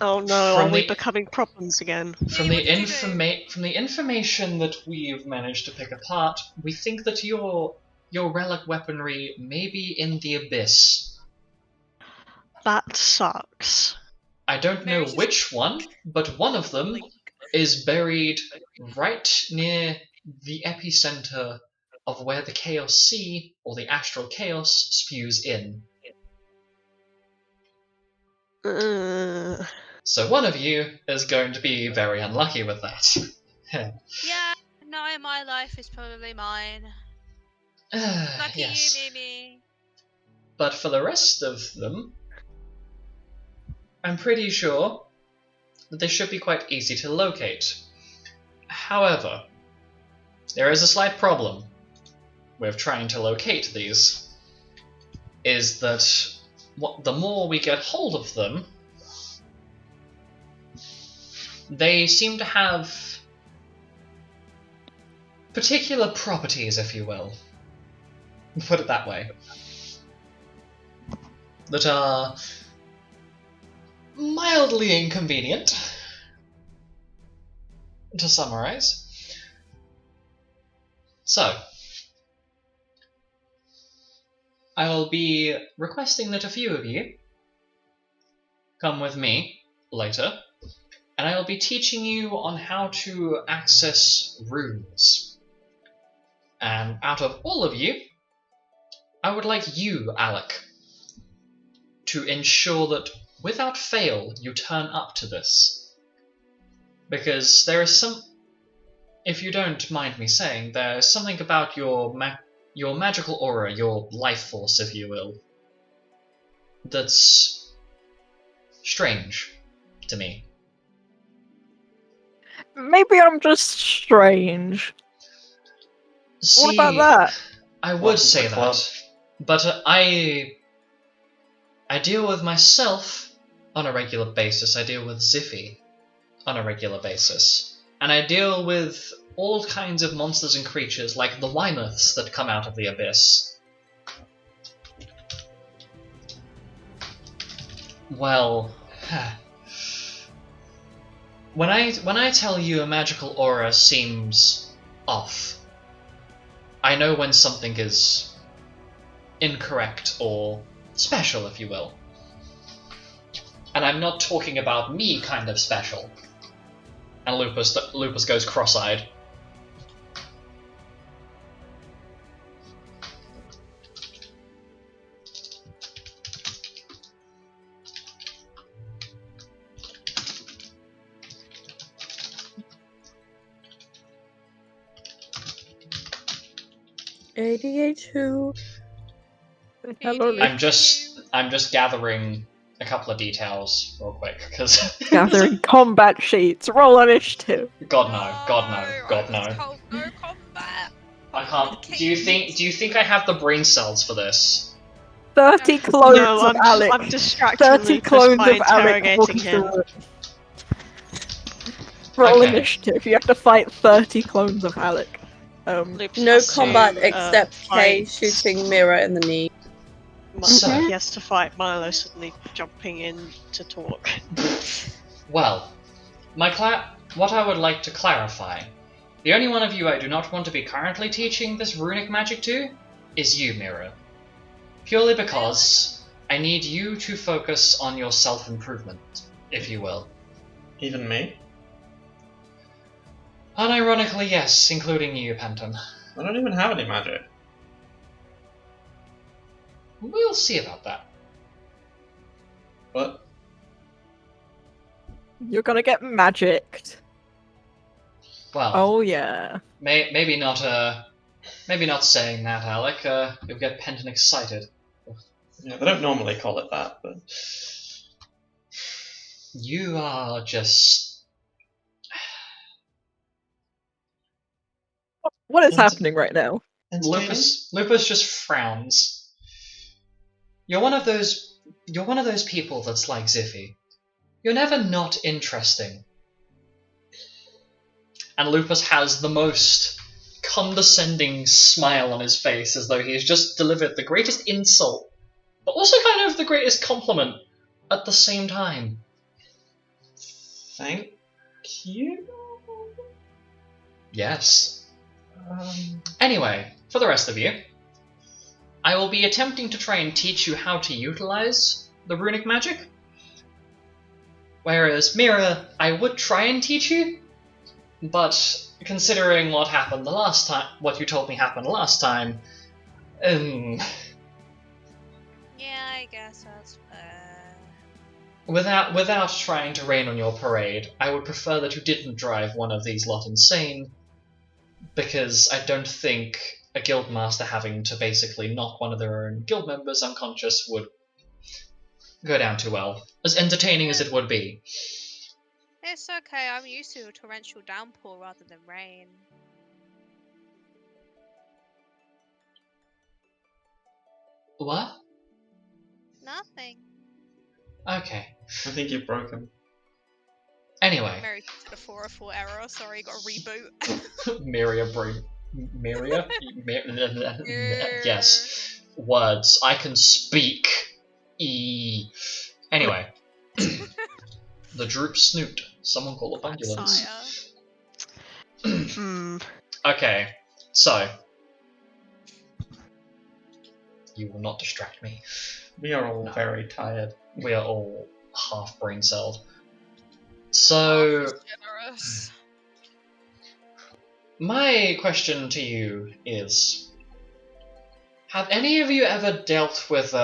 Oh no, From are we the- becoming problems again? From Hey, the what did you do? from the information that we've managed to pick apart, we think that your relic weaponry may be in the abyss. That sucks. I don't know Mary's just- which one, but one of them is buried right near the epicenter of where the Chaos Sea, or the Astral Chaos, spews in. So one of you is going to be very unlucky with that. Yeah, no, my life is probably mine. Lucky Yes. you, Mimi. But for the rest of them, I'm pretty sure that they should be quite easy to locate. However, there is a slight problem with trying to locate these, is that the more we get hold of them, they seem to have particular properties, if you will. Put it that way. That are mildly inconvenient, to summarize. So, I will be requesting that a few of you come with me later, and I will be teaching you on how to access runes. And out of all of you, I would like you, Alec, to ensure that without fail you turn up to this. Because there is some, if you don't mind me saying, there's something about your magical aura, your life force, if you will, that's strange to me. Maybe I'm just strange. See, What about that? I would Welcome say to the club. that, but I deal with myself on a regular basis. I deal with Ziffy on a regular basis, and I deal with all kinds of monsters and creatures like the Weymouths that come out of the abyss. Well, when I tell you a magical aura seems off, I know when something is incorrect or special, if you will. And I'm not talking about me kind of special. And Lupus goes cross-eyed. ADH2. Hello, I'm just gathering a couple of details real quick, because gathering combat sheets. Roll initiative. God no. I was told no combat. I can't. Do you think I have the brain cells for this? 30 clones No, of Alec. I'm distracting 30 Lupus clones by of Alec interrogating walking him. through it. Roll Okay. initiative. You have to fight 30 clones of Alec. Lupus No has to, combat except Kay fight shooting Mira in the knee. So- He has to fight Milo suddenly jumping in to talk. Well, what I would like to clarify, the only one of you I do not want to be currently teaching this runic magic to is you, Mira. Purely because I need you to focus on your self-improvement, if you will. Even me? Unironically, yes, including you, Penton. I don't even have any magic. We'll see about that. But You're gonna get magicked. Well, Oh yeah. maybe not saying that, Alec. You'll get Penton excited. yeah, they don't normally call it that, but You are just... What is Ent- happening right now? entertaining? Lupus just frowns. You're one of those people that's like Ziffy. You're never not interesting. And Lupus has the most condescending smile on his face, as though he's just delivered the greatest insult, but also kind of the greatest compliment at the same time. Thank you. Yes. Anyway, for the rest of you, I will be attempting to try and teach you how to utilize the runic magic. Whereas Mira, I would try and teach you, but considering what happened the last time, what you told me happened last time, Yeah, I guess that's fair. without trying to rain on your parade, I would prefer that you didn't drive one of these lot insane, because I don't think a guildmaster having to basically knock one of their own guild members unconscious would go down too well, as entertaining as it would be. It's okay, I'm used to a torrential downpour rather than rain. What? Nothing. Okay. I think you've broken. Anyway, Mary did a 404 error, sorry, got a reboot. Miria bring Miria? Yes. Words. I can speak. Anyway. The droop snoot. Someone call a ambulance. Hmm. Okay, so you will not distract me. We are all No. very tired. We are all half brain celled. So Generous. my question to you is, have any of you ever dealt with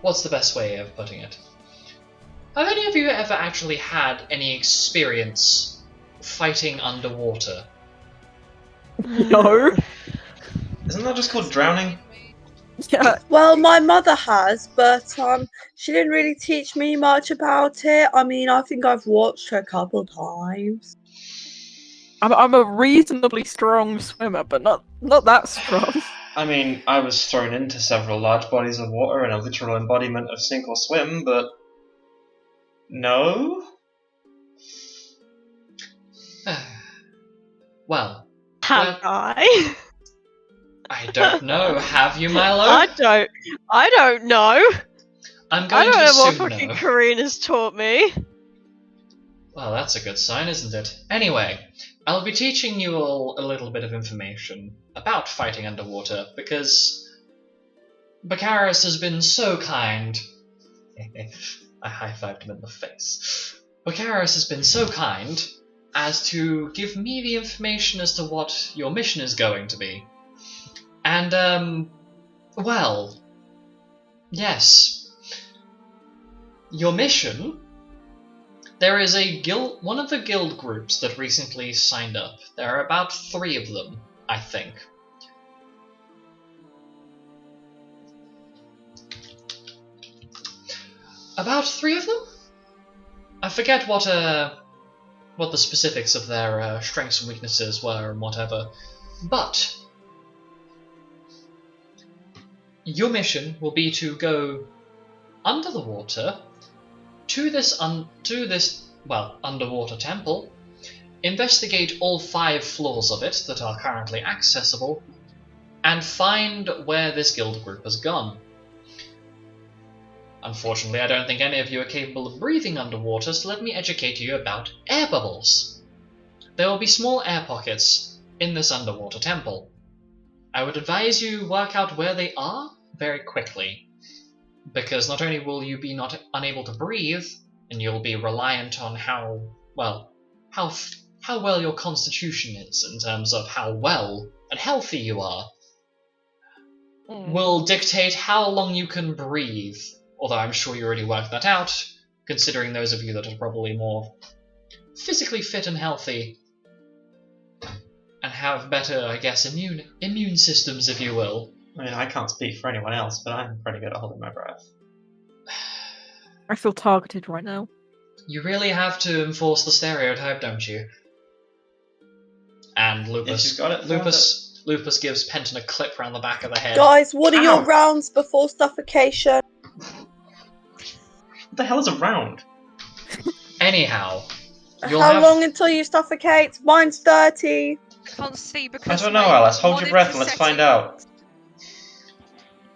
what's the best way of putting it? Have any of you ever actually had any experience fighting underwater? No. Isn't that just called drowning? Yeah. Well, my mother has, but she didn't really teach me much about it. I mean, I think I've watched her a couple times. I'm a reasonably strong swimmer, but not that strong. I mean, I was thrown into several large bodies of water and a literal embodiment of sink or swim, but no. Well, Have I? I don't know. Have you, Milo? I don't know. I'm I going don't to know what assume fucking no. Karina's taught me. Well, that's a good sign, isn't it? Anyway, I'll be teaching you all a little bit of information about fighting underwater, because Baccharis has been so kind. I high-fived him in the face. Baccharis has been so kind as to give me the information as to what your mission is going to be. And, well, yes. Your mission... There is one of the guild groups that recently signed up. There are about 3 of them, I think. About 3 of them? I forget what the specifics of their strengths and weaknesses were and whatever. But your mission will be to go under the water to this underwater temple, investigate all 5 floors of it that are currently accessible, and find where this guild group has gone. Unfortunately, I don't think any of you are capable of breathing underwater, so let me educate you about air bubbles. There will be small air pockets in this underwater temple. I would advise you work out where they are very quickly, because not only will you be unable to breathe, and you'll be reliant on how well your constitution is in terms of how well and healthy you are, will dictate how long you can breathe. Although I'm sure you already worked that out, considering those of you that are probably more physically fit and healthy and have better, I guess, immune systems, if you will. I mean, I can't speak for anyone else, but I'm pretty good at holding my breath. I feel targeted right now. You really have to enforce the stereotype, don't you? And Lupus, If you've got it, Lupus gives Penton a clip round the back of the head. Guys, what are your Ow. rounds before suffocation? What the hell is a round? Anyhow, you'll How have... long until you suffocate? Mine's 30. Can't see I because don't know, my Alice. Hold your breath and monitor let's find setting- out.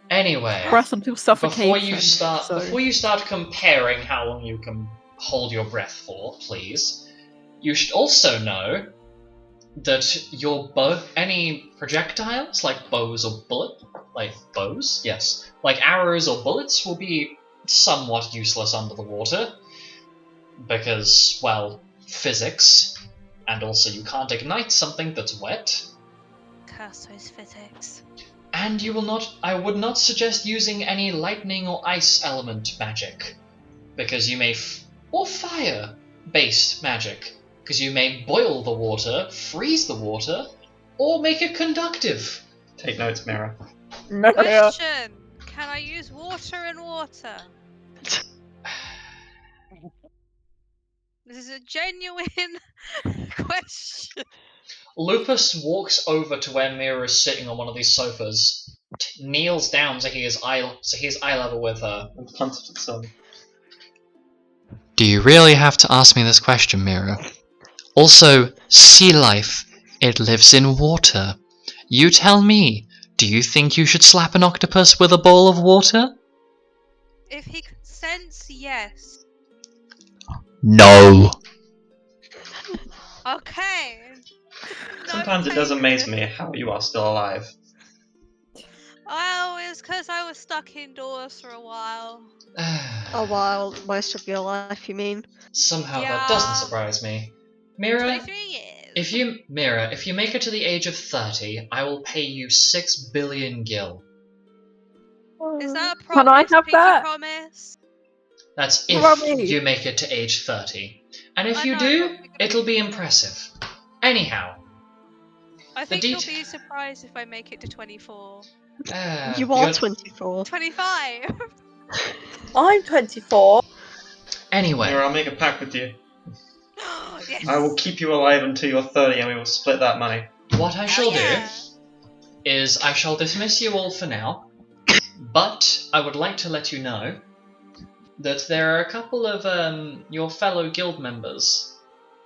Anyway, Breath until suffocation. before you start comparing how long you can hold your breath for, please, you should also know that any projectiles like bows or arrows or bullets will be somewhat useless under the water because, well, physics, and also you can't ignite something that's wet. Curse those physics. And I would not suggest using any lightning or ice element magic, because you may, or fire-based magic, because you may boil the water, freeze the water, or make it conductive. Take notes, Mira. Question: can I use water in water? This is a genuine question. Lupus walks over to where Mira is sitting on one of these sofas, kneels down so he is eye level with her. And plunges at some. Do you really have to ask me this question, Mira? Also, sea life, it lives in water. You tell me, do you think you should slap an octopus with a bowl of water? If he consents, yes. No. Okay. Sometimes it does amaze me how you are still alive. Well, it's because I was stuck indoors for a while. A while, most of your life, you mean? Somehow that Yeah. doesn't surprise me. Mira, 23 years. if you make it to the age of 30, I will pay you 6 billion gil. Is that a Can I promise? have Pinky that? promise? That's What about if me? you make it to age 30. And if I you know, do, but we- it'll be impressive. Anyhow. I The think you'll det- be surprised if I make it to 24. You are you're- 24. 25! I'm 24. Anyway, Mira, I'll make a pact with you. Yes! I will keep you alive until you're 30 and we will split that money. what I shall yeah. do is I shall dismiss you all for now, but I would like to let you know that there are a couple of your fellow guild members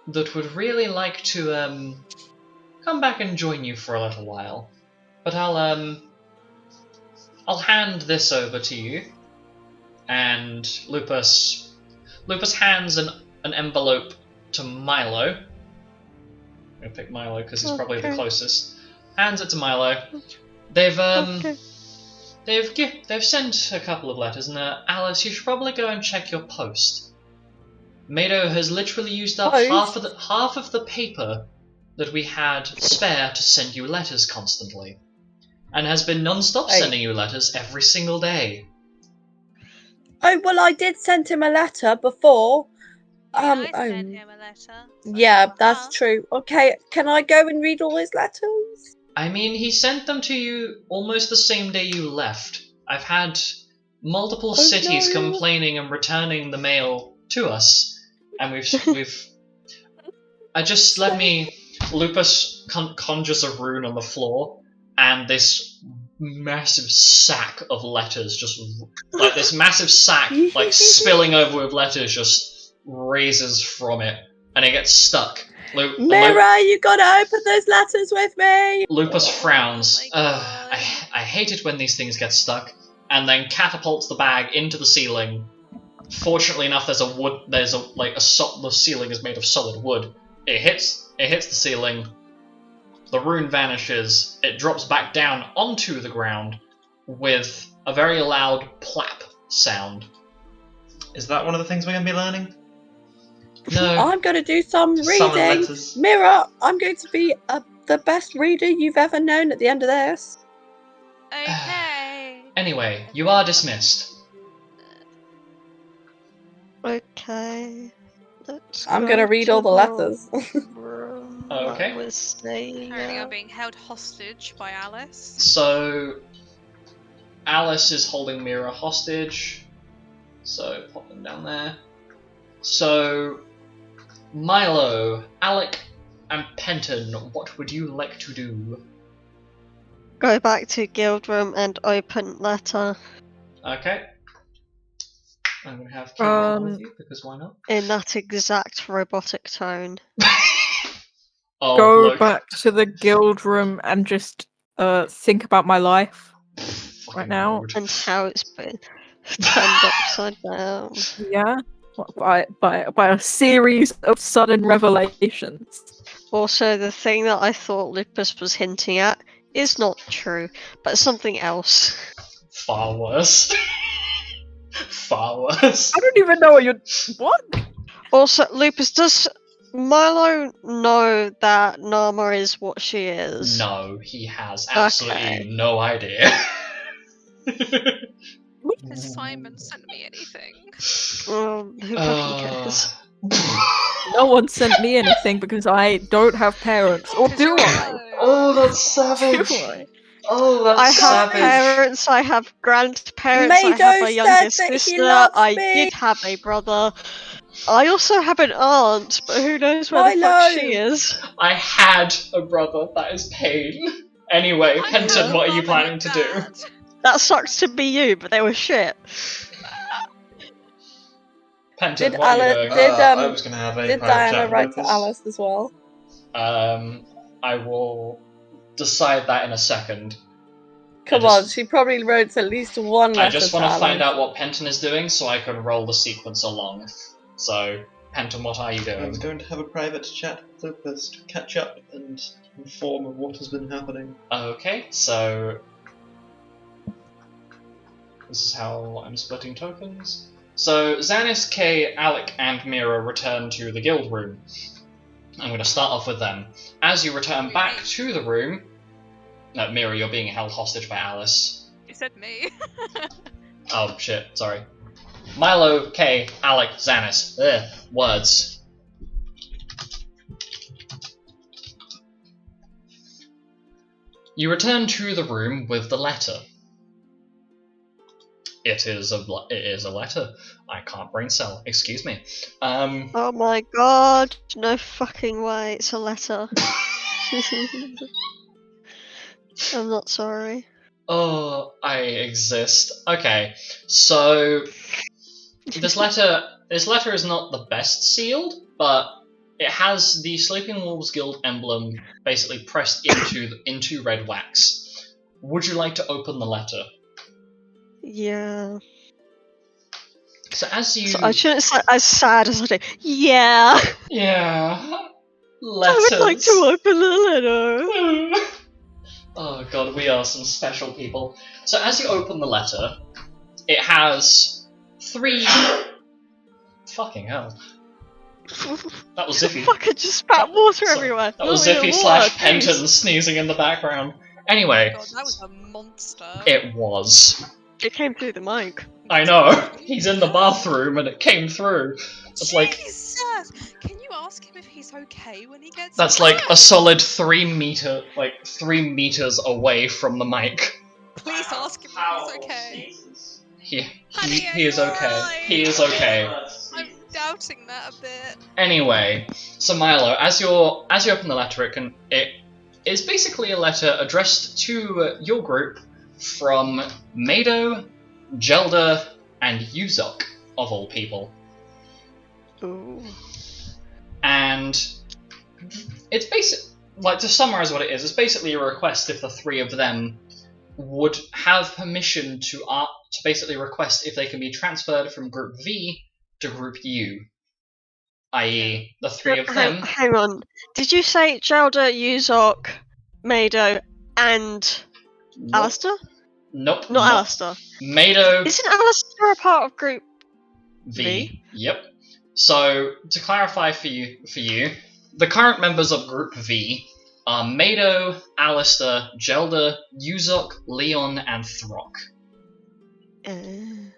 that would really like to come back and join you for a little while. But I'll hand this over to you, and Lupus hands an envelope to Milo. I'm gonna pick Milo because he's probably the Okay. closest. Hands it to Milo. They've Okay. they've sent a couple of letters, and Alice, you should probably go and check your post. Mado has literally used up Post? half of the paper that we had spare to send you letters constantly, and has been non-stop Hey. sending you letters every single day. Oh, well, I did send him a letter before. I sent him a letter. Yeah, Uh-huh. that's true. Okay, can I go and read all his letters? I mean, he sent them to you almost the same day you left. I've had multiple cities no. complaining and returning the mail to us, and we've. Lupus conjures a rune on the floor, and this massive sack of letters, spilling over with letters, just raises from it, and it gets stuck. Mira, you gotta open those letters with me. Lupus frowns. my God. I hate it when these things get stuck, and then catapults the bag into the ceiling. Fortunately enough, the ceiling is made of solid wood. It hits the ceiling. The rune vanishes. It drops back down onto the ground with a very loud plap sound. Is that one of the things we're going to be learning? No, I'm gonna do some Summon reading. letters. Mira, I'm going to be the best reader you've ever known at the end of this. Okay. Anyway, you are dismissed. Okay. Let's I'm go gonna read to all the letters. room Okay. that we're staying Apparently, I'm at. being held hostage by Alice. So, Alice is holding Mira hostage. So, pop them down there. So, Milo, Alec, and Penton, what would you like to do? Go back to guild room and open letter Okay. I'm going to have Kate roll with Um, you, because why not? in that exact robotic tone. Oh, go look. back to the guild room and just think about my life Fucking now. rude. And how it's been turned upside down. Yeah, by a series of sudden revelations. Also, the thing that I thought Lupus was hinting at is not true, but something else. Far worse. Far worse. I don't even know what you're. What? Also, Lupus, does Milo know that Nama is what she is? No, he has absolutely no idea. Has Simon sent me anything? Who fucking cares? No one sent me anything because I don't have parents, or 'Cause do you're I? alone. Oh, that's Do savage. I? Oh, that's I have savage. parents, I have grandparents, I have Mado a younger said that he sister, loves I me. did have a brother. I also have an aunt, but who knows where the fuck Milo! she is? I had a brother. That is pain. Anyway, I Penton, had a what are you mum and a planning to do? dad. That sucks to be you, but they were shit. Penton, Did what are you Alice? doing? I was going to have a Did private Diana chat with write to Lucas. Alice as well? I will decide that in a second. Come on, she probably wrote at least one letter I just to want to find Alice. out what Penton is doing so I can roll the sequence along. So, Penton, what are you I doing? was going to have a private chat with Lucas to catch up and inform of what has been happening. Okay, so this is how I'm splitting tokens. So Xanis, Kay, Alec, and Mira return to the guild room. I'm going to start off with them. As you return back to the room... No, Mira, you're being held hostage by Alice. You said me. Oh, shit, sorry. Milo, Kay, Alec, Xanis. Ugh, words. You return to the room with the letter. It is a letter. I can't brain cell. Excuse me. Oh my god, no fucking way, it's a letter. I'm not sorry. Oh, I exist. Okay, so this letter is not the best sealed, but it has the Sleeping Wolves Guild emblem basically pressed into red wax. Would you like to open the letter? Yeah. So as you So I shouldn't say as sad as I do. Yeah. yeah I would like to letters. open the letter. Oh god, we are some special people. So as you open the letter, it has 3... Fucking hell. That was Ziffy. Fuck, I just spat water Sorry, everywhere. That was Not even Ziffy water, / Penton jeez. sneezing in the background. Anyway, God, that was a monster. it was. It came through the mic. I know. He's in the bathroom and it came through. It's like... Jesus! Can you ask him if he's okay when he gets That's back? like a solid 3 meters away from the mic. Please ask him if he's okay. He is okay. He is okay. I'm doubting that a bit. Anyway, so Milo, as you open the letter, it is basically a letter addressed to your group from Mado, Gelda, and Yuzok, of all people. Ooh. And it's to summarize what it is, it's basically a request if the 3 of them would have permission to basically request if they can be transferred from Group V to Group U. I.e., the 3 of them... Hang on. Did you say Gelda, Yuzok, Mado, and Nope. Alistair? Nope. Not Alistair. Mado... Isn't Alistair a part of Group V. Yep. So, to clarify for you, the current members of Group V are Mado, Alistair, Gelda, Yuzok, Leon, and Throck.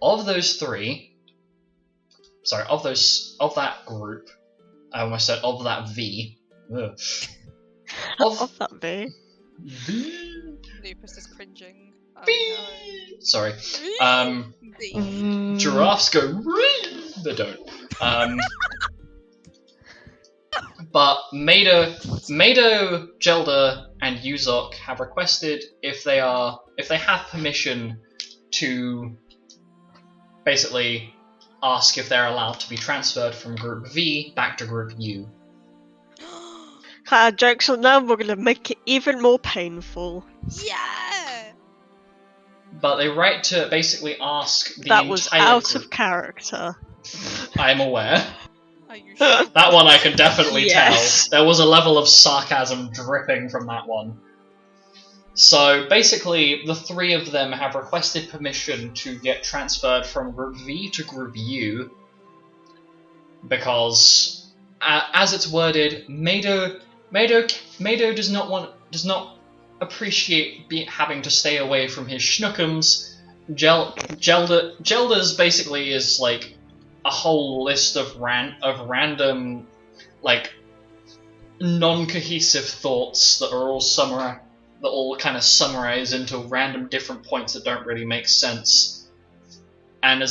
Of those three, sorry, of that group, I almost said of that V. Ugh. Of that V. V. Lupus is cringing. Oh V. Sorry. no. V. Giraffes go. They don't. But Mado, Gelder, and Yuzok have requested if they have permission to basically ask if they're allowed to be transferred from Group V back to Group U. Jokes on them, we're gonna make it even more painful. Yeah. But they write to basically ask the That was entire out group. of character. I'm aware. Are you sure? That one I can definitely Yes. tell. There was a level of sarcasm dripping from that one. So basically, the three of them have requested permission to get transferred from Group V to Group U because, as it's worded, Mado does not appreciate having to stay away from his schnookums. Gelder's basically is like a whole list of random, like, non-cohesive thoughts that are all kind of summarize into random different points that don't really make sense. And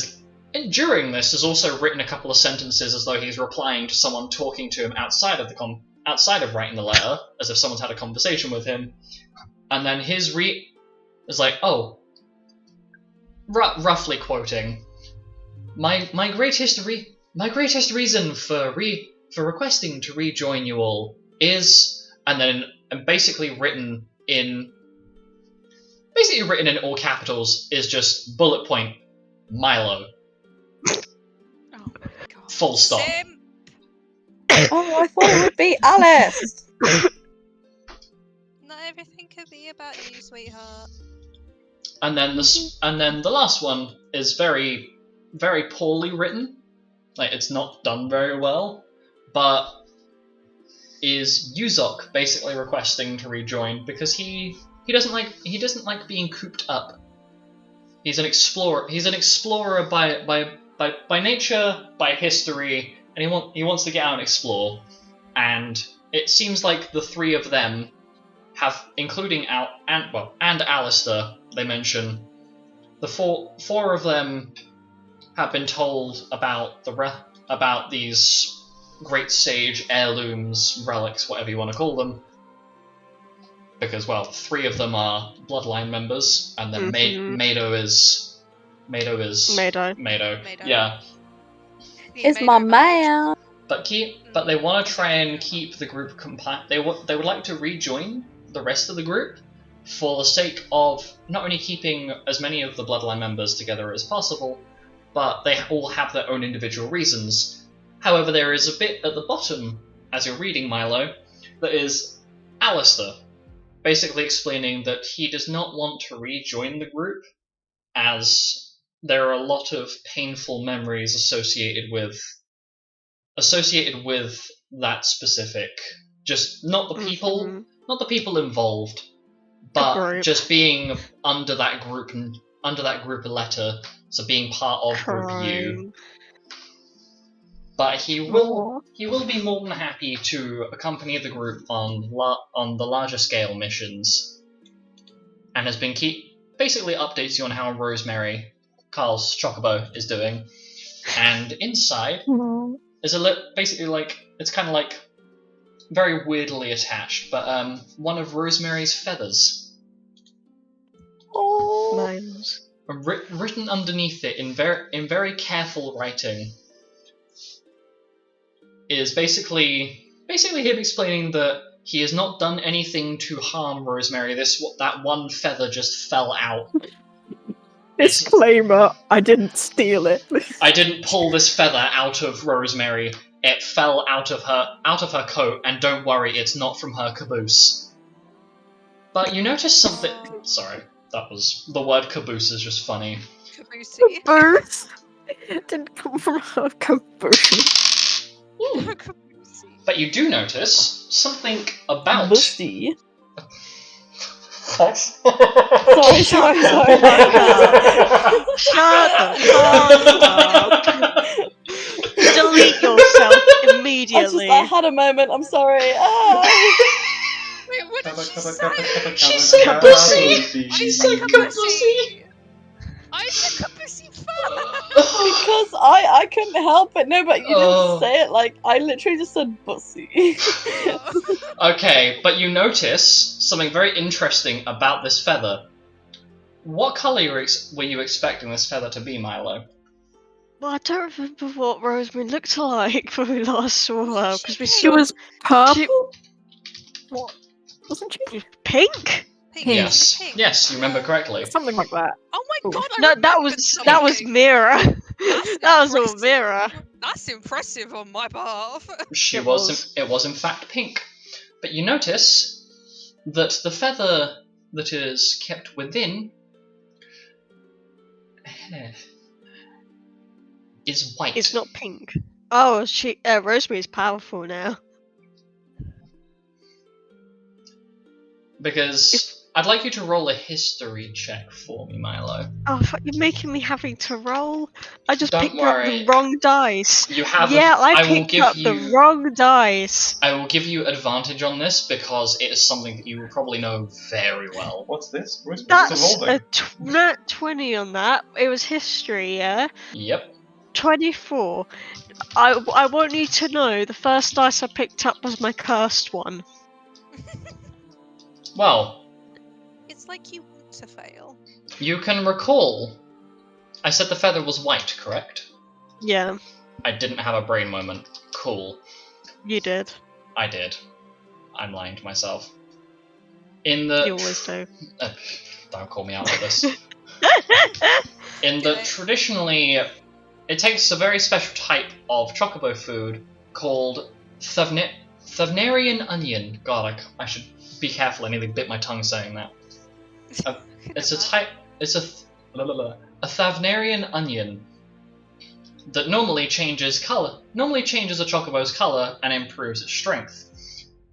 during this, has also written a couple of sentences as though he's replying to someone talking to him outside of writing the letter, as if someone's had a conversation with him. And then his is like, oh, roughly quoting, my greatest reason for requesting to rejoin you all is, and basically written in all capitals is just bullet point Milo. Oh my god. Full stop. Sim. Oh, I thought it would be Alice. Not everything could be about you, sweetheart. And then the last one is very, very poorly written. Like, it's not done very well, but is Yuzok basically requesting to rejoin because he doesn't like being cooped up. He's an explorer. He's an explorer by nature, by history, and he wants to get out and explore. And it seems like the three of them have, including and Alistair, they mention, the four of them have been told about these great sage heirlooms, relics, whatever you want to call them. Because, well, three of them are bloodline members, and then Mado is Mado. Yeah. It's my man. But they want to try and keep the group compact. They would like to rejoin the rest of the group for the sake of not only keeping as many of the bloodline members together as possible, but they all have their own individual reasons. However, there is a bit at the bottom, as you're reading, Milo, that is Alistair, basically explaining that he does not want to rejoin the group, as there are a lot of painful memories associated with that specific, just not the people involved, but just being under that group letter, so being part of Group U. But he will be more than happy to accompany the group on the larger scale missions, and has been basically updates you on how Rosemary, Carl's chocobo, is doing. And inside is basically like, it's kind of like very weirdly attached, but one of Rosemary's feathers. Oh. Miles. Written underneath it in very careful writing is basically him explaining that he has not done anything to harm Rosemary. That one feather just fell out. Disclaimer, I didn't steal it. I didn't pull this feather out of Rosemary. It fell out of her coat, and don't worry, it's not from her caboose. But you notice something. Sorry, the word caboose is just funny. Caboosey. Caboose? It didn't come from her caboose. Caboosey. But you do notice something about. Bussy. Thanks. Sorry. Shut the fuck up. Delete yourself immediately. I had a moment. I'm sorry. Wait, what did she say? She said Kabusi. She said Kabusi. I said Kabusi first. Because I couldn't help it. No, but you Oh. didn't say it. Like, I literally just said bussy. Okay, but you notice something very interesting about this feather. What colour were you expecting this feather to be, Milo? Well, I don't remember what Rosemary looked like when we last saw her because we She saw was purple. What? Wasn't she? pink. Pink. Yes. Pink. Yes, you remember correctly. Something like that. Oh my Ooh. god! I No, that remembered was something. Mira. That's That was all impressive. Mira. That's impressive on my behalf. It was in fact pink. But you notice that the feather that is kept within is white. It's not pink. Oh, Rosemary's powerful now. Because I'd like you to roll a history check for me, Milo. Oh, fuck, you're making me having to roll. I just Don't picked up worry. the wrong dice. You have. Yeah, I I will picked give up you. the wrong dice. I will give you advantage on this because it is something that you will probably know very well. What's this? What's That's the a nat 20 on that. It was history, yeah? Yep. 24. I won't need to know. The first dice I picked up was my cursed one. Well, It's like you want to fail. you can recall. I said the feather was white, correct? Yeah, I didn't have a brain moment. Cool. you did. I did. I'm lying to myself. In the. You always do. Don't call me out for this. In the Okay. traditionally, it takes a very special type of chocobo food called Thavnarian onion. God, I should be careful. I nearly bit my tongue saying that. It's a type. It's a Thavnarian onion that normally changes color. Normally changes a chocobo's color and improves its strength,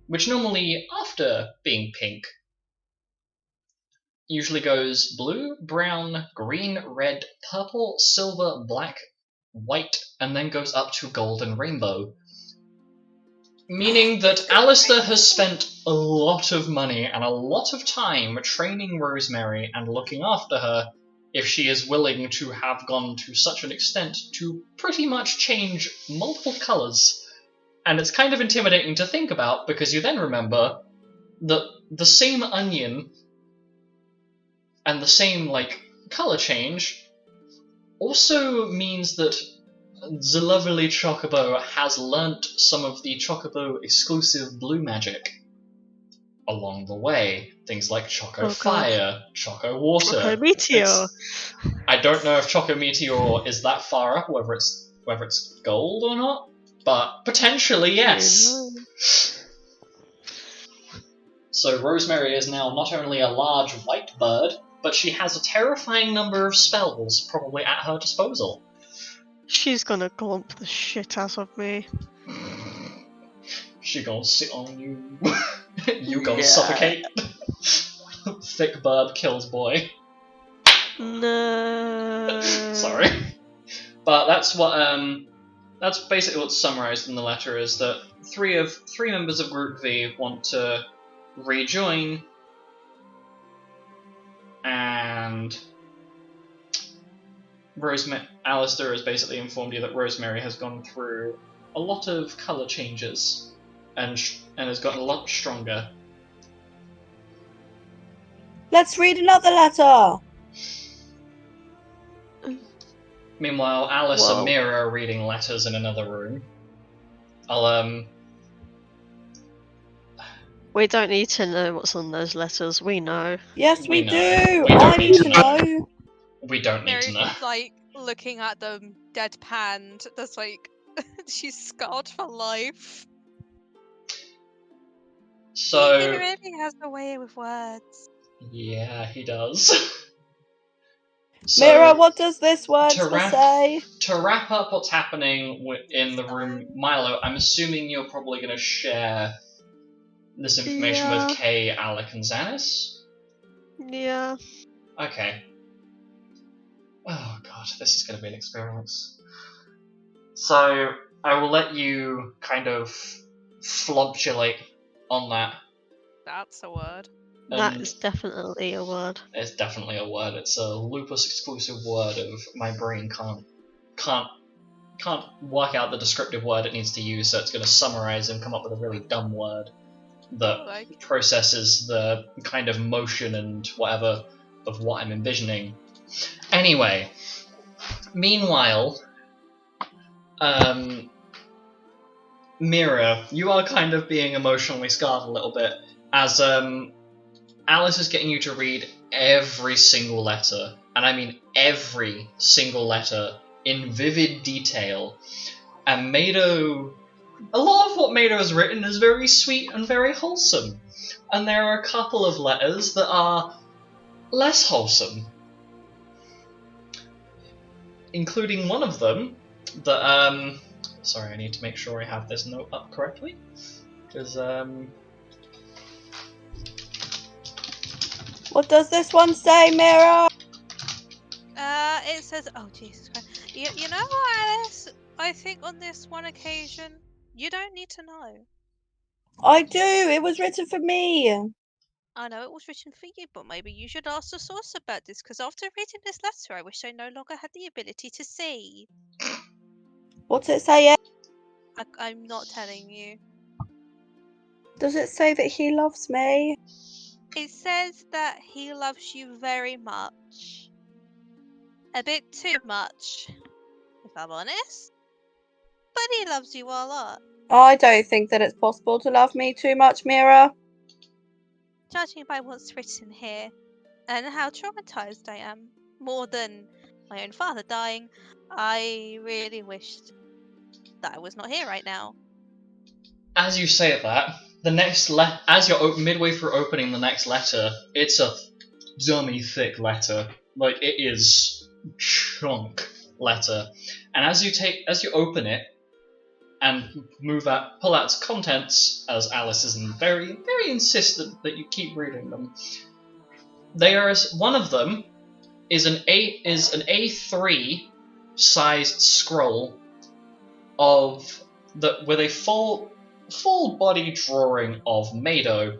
which normally, after being pink, usually goes blue, brown, green, red, purple, silver, black, white, and then goes up to gold and rainbow. Meaning that Alistair has spent a lot of money and a lot of time training Rosemary and looking after her if she is willing to have gone to such an extent to pretty much change multiple colours. And it's kind of intimidating to think about because you then remember that the same onion and the same, colour change also means that the lovely Chocobo has learnt some of the Chocobo exclusive blue magic along the way. Things like Choco Oh, God. Fire, Choco Water. Choco Meteor. I don't know if Choco Meteor is that far up, whether it's gold or not, but potentially yes. So Rosemary is now not only a large white bird, but she has a terrifying number of spells probably at her disposal. She's gonna glomp the shit out of me. She gonna sit on you. You gonna Yeah. suffocate. Thick bird kills boy. No. Sorry. But that's basically what's summarised in the letter is that three members of Group V want to rejoin, and Alistair has basically informed you that Rosemary has gone through a lot of colour changes and has gotten a lot stronger. Let's read another letter. Meanwhile, Alice Whoa. and Mira are reading letters in another room. We don't need to know what's on those letters. We know. Yes, We we know. do. We don't I need need to to know. know. We don't need to Mary's know. looking at them deadpanned. That's she's scarred for life. He So, really has a way with words. yeah, he does. So, Mira, what does this word to wrap- say? to wrap up what's happening in the room, Milo, I'm assuming you're probably going to share this information Yeah. with Kay, Alec, and Xanis? Yeah. Okay. Oh god, this is going to be an experience. So, I will let you kind of flobulate on that. That's a word. That And is definitely a word. it's definitely a word. It's a lupus exclusive word of my brain can't work out the descriptive word it needs to use, so it's going to summarize and come up with a really dumb word that Like, processes the kind of motion and whatever of what I'm envisioning. Anyway, meanwhile, Mira, you are kind of being emotionally scarred a little bit as Alice is getting you to read every single letter, and I mean every single letter in vivid detail. And Mado, a lot of what Mado has written is very sweet and very wholesome, and there are a couple of letters that are less wholesome, including one of them that sorry, I need to make sure I have this note up correctly, because What does this one say, Mira? it says, oh Jesus Christ. You know what, Alice? I think on this one occasion, you don't need to know. I do. It was written for me. I know it was written for you, but maybe you should ask the source about this, because after reading this letter, I wish I no longer had the ability to see. What's it say? I'm not telling you. Does it say that he loves me? It says that he loves you very much. A bit too much, if I'm honest. But he loves you a lot. I don't think that it's possible to love me too much, Mira. Judging by what's written here, and how traumatized I am, more than my own father dying, I really wished that I was not here right now. as you say that, the next as you're midway through opening the next letter, it's a dummy thick letter. Like, it is chunk letter. And as you open it and pull out its contents, as Alice is very, very insistent that you keep reading them. One of them is an A3 sized scroll with a full body drawing of Mado,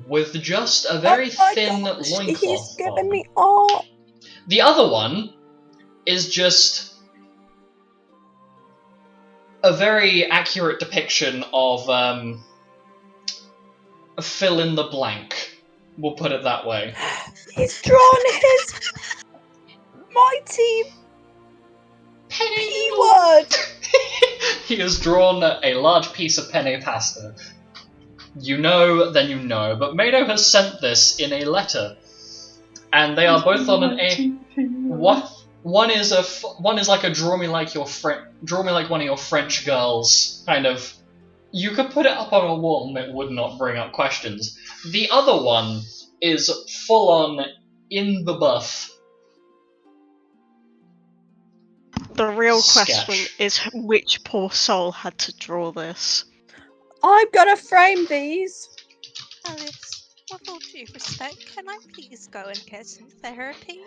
with just a very Oh my thin gosh, he's loincloth given on. me art. The other one is just a very accurate depiction of a fill in the blank. We'll put it that way. He's drawn his mighty Penny P noodle. word. He has drawn a large piece of penne pasta. You know, then you know, but Mado has sent this in a letter, and they are both on an A. One is like a draw me like one of your French girls kind of. You could put it up on a wall and it would not bring up questions. The other one is full on in the buff. The real Sketch. question is which poor soul had to draw this? I'm gonna frame these. Alice, with all due respect, can I please go and get some therapy?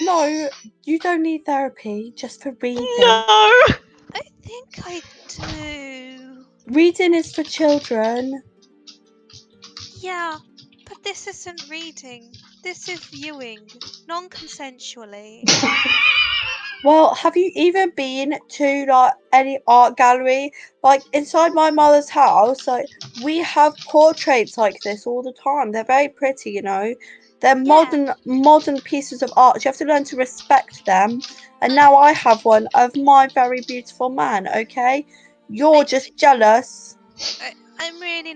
No, you don't need therapy just for reading. No! I think I do. Reading is for children. Yeah, but this isn't reading. This is viewing, non-consensually. Well, have you even been to like any art gallery? Like inside my mother's house, like we have portraits like this all the time. They're very pretty, you know. They're modern pieces of art. You have to learn to respect them. And now I have one of my very beautiful man, okay? You're just jealous. I'm really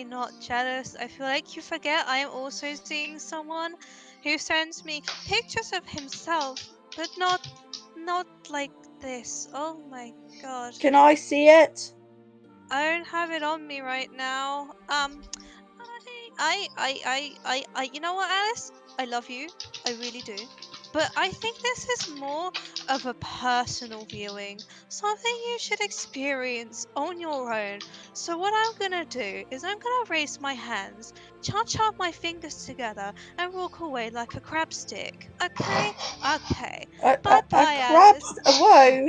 not jealous. I feel like you forget I am also seeing someone who sends me pictures of himself, but not like this. Oh my god. Can I see it? I don't have it on me right now. You know what, Alice? I love you. I really do. But I think this is more of a personal viewing, something you should experience on your own. So what I'm gonna do is I'm gonna raise my hands cha-cha my fingers together and walk away like a crab stick. Okay? Okay. A Bye-bye, crab. Alice. Whoa.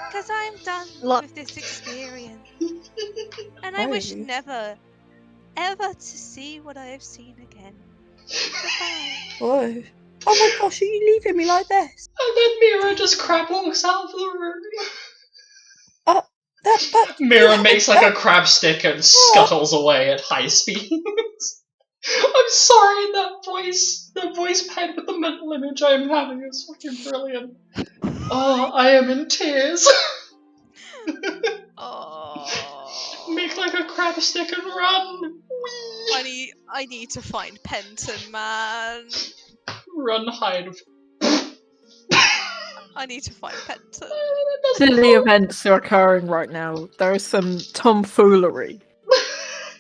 Because I'm done Lo- with this experience. And I Whoa. wish never, ever to see what I have seen again. Goodbye. Whoa. Oh my gosh, are you leaving me like this? And then Mira just crab walks out of the room. But Mira makes like a crab stick and scuttles away at high speed. I'm sorry, that voice paired with the mental image I am having is fucking brilliant. Oh, I am in tears. Oh. Make like a crab stick and run. I need to find Penton, man. Run, hide. I need to find Penton. Silly events are occurring right now. There is some tomfoolery.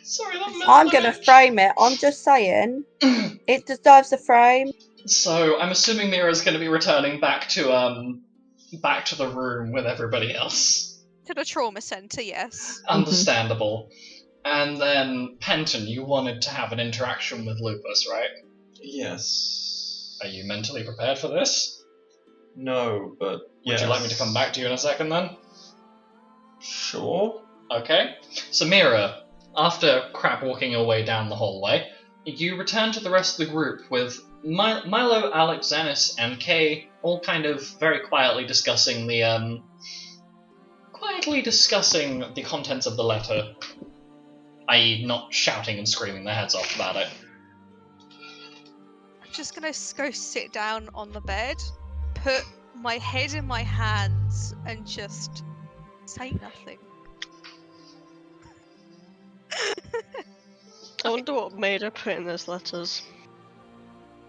Sorry, that mental I'm gonna image. frame it. I'm just saying. It deserves a frame. So I'm assuming Mira's going to be returning back to the room with everybody else. To the trauma centre, yes. Understandable. And then Penton, you wanted to have an interaction with Lupus, right? Yes. Are you mentally prepared for this? No, but Would you like me to come back to you in a second then? Sure. Okay. So Mira, after crab walking your way down the hallway, you return to the rest of the group with Milo, Alex, Xanis, and Kay all kind of very quietly discussing the contents of the letter, i.e. not shouting and screaming their heads off about it. I'm just gonna go sit down on the bed, put my head in my hands, and just say nothing. I wonder what made her put in those letters.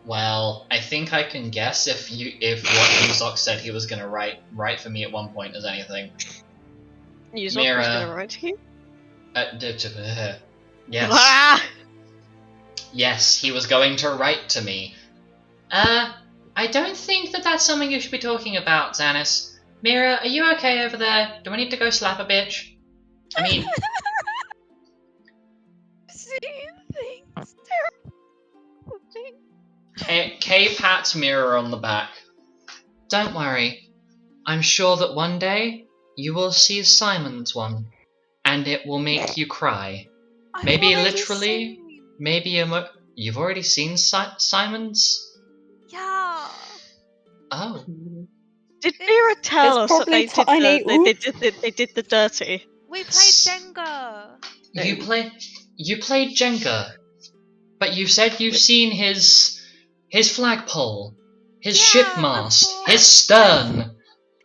Well, I think I can guess if what Uzok said he was gonna write for me at one point is anything. Yuzok Mira. was gonna write to you? Yes. Ah! Yes, he was going to write to me. I don't think that's something you should be talking about, Xanis. Mira, are you okay over there? Do I need to go slap a bitch? I mean, Seeing things, terrible things. Kay pats Mira on the back. Don't worry. I'm sure that one day you will see Simon's one, and it will make you cry. I've Maybe already literally, seen. maybe you've already seen Simon's? Yeah. Oh. Did Mira tell It's us that they probably tiny. they did the dirty? We played Jenga. You played Jenga, but you said you've seen his flagpole, his ship mast, before- his stern.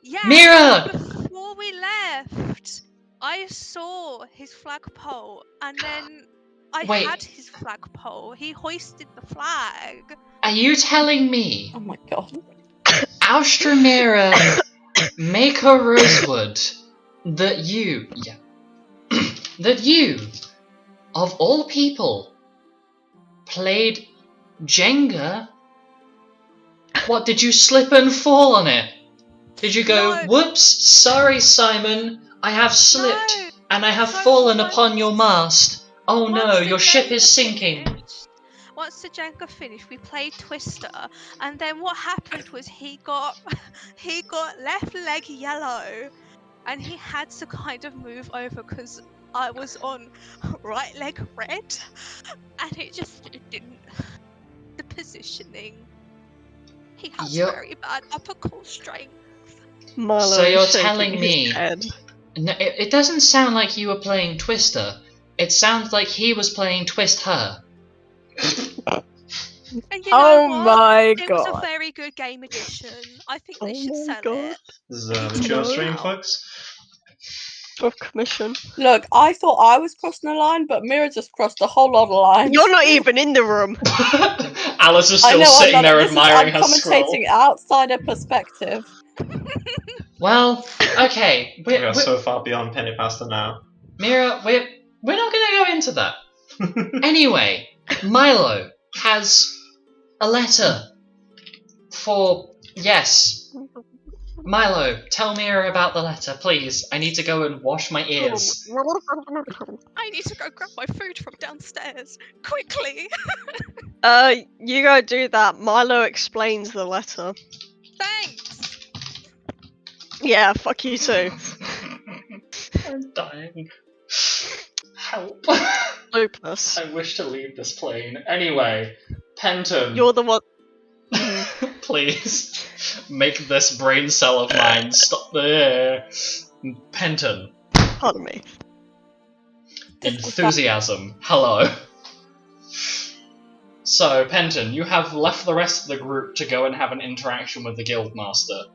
Yeah. Mira! Before we left, I saw his flagpole, and then I Wait. had his flagpole. He hoisted the flag. Are you telling me Oh my god. Austramira make a rosewood that you of all people played Jenga? What, did you slip and fall on it? Did you go, No. whoops, sorry Simon, I have slipped No. and I have So fallen upon your mast. Oh no, Once the your ship is Jenga sinking. finished- Once the Jenga finished, we played Twister, and then what happened was he got left leg yellow, and he had to kind of move over because I was on right leg red, and it didn't. The positioning. He has Yep. very bad upper core strength. Milo So is you're shaking telling his me- head. No, it doesn't sound like you were playing Twister. It sounds like he was playing Twist Her. And you know Oh what? my It was a god. very good game edition. I think they Oh should my sell God. it. This is It's mature not stream, out. folks. For commission. Look, I thought I was crossing the line, but Mira just crossed a whole lot of lines. You're not even in the room. Alice is I still know I'm sitting not. there This is, admiring I'm her scroll. commentating outsider perspective. Well, okay, We are so far beyond penny pasta now. Mira, we're not going to go into that. Anyway, Milo has a letter for, yes, Milo, tell Mira about the letter, please. I need to go and wash my ears. I need to go grab my food from downstairs. Quickly! You go do that. Milo explains the letter. Thanks! Yeah, fuck you too. I'm dying. Help. Lupus. I wish to leave this plane. Anyway, Penton. You're the one. Please make this brain cell of mine stop there. Penton. Pardon me. Enthusiasm. Hello. So, Penton, you have left the rest of the group to go and have an interaction with the Guildmaster.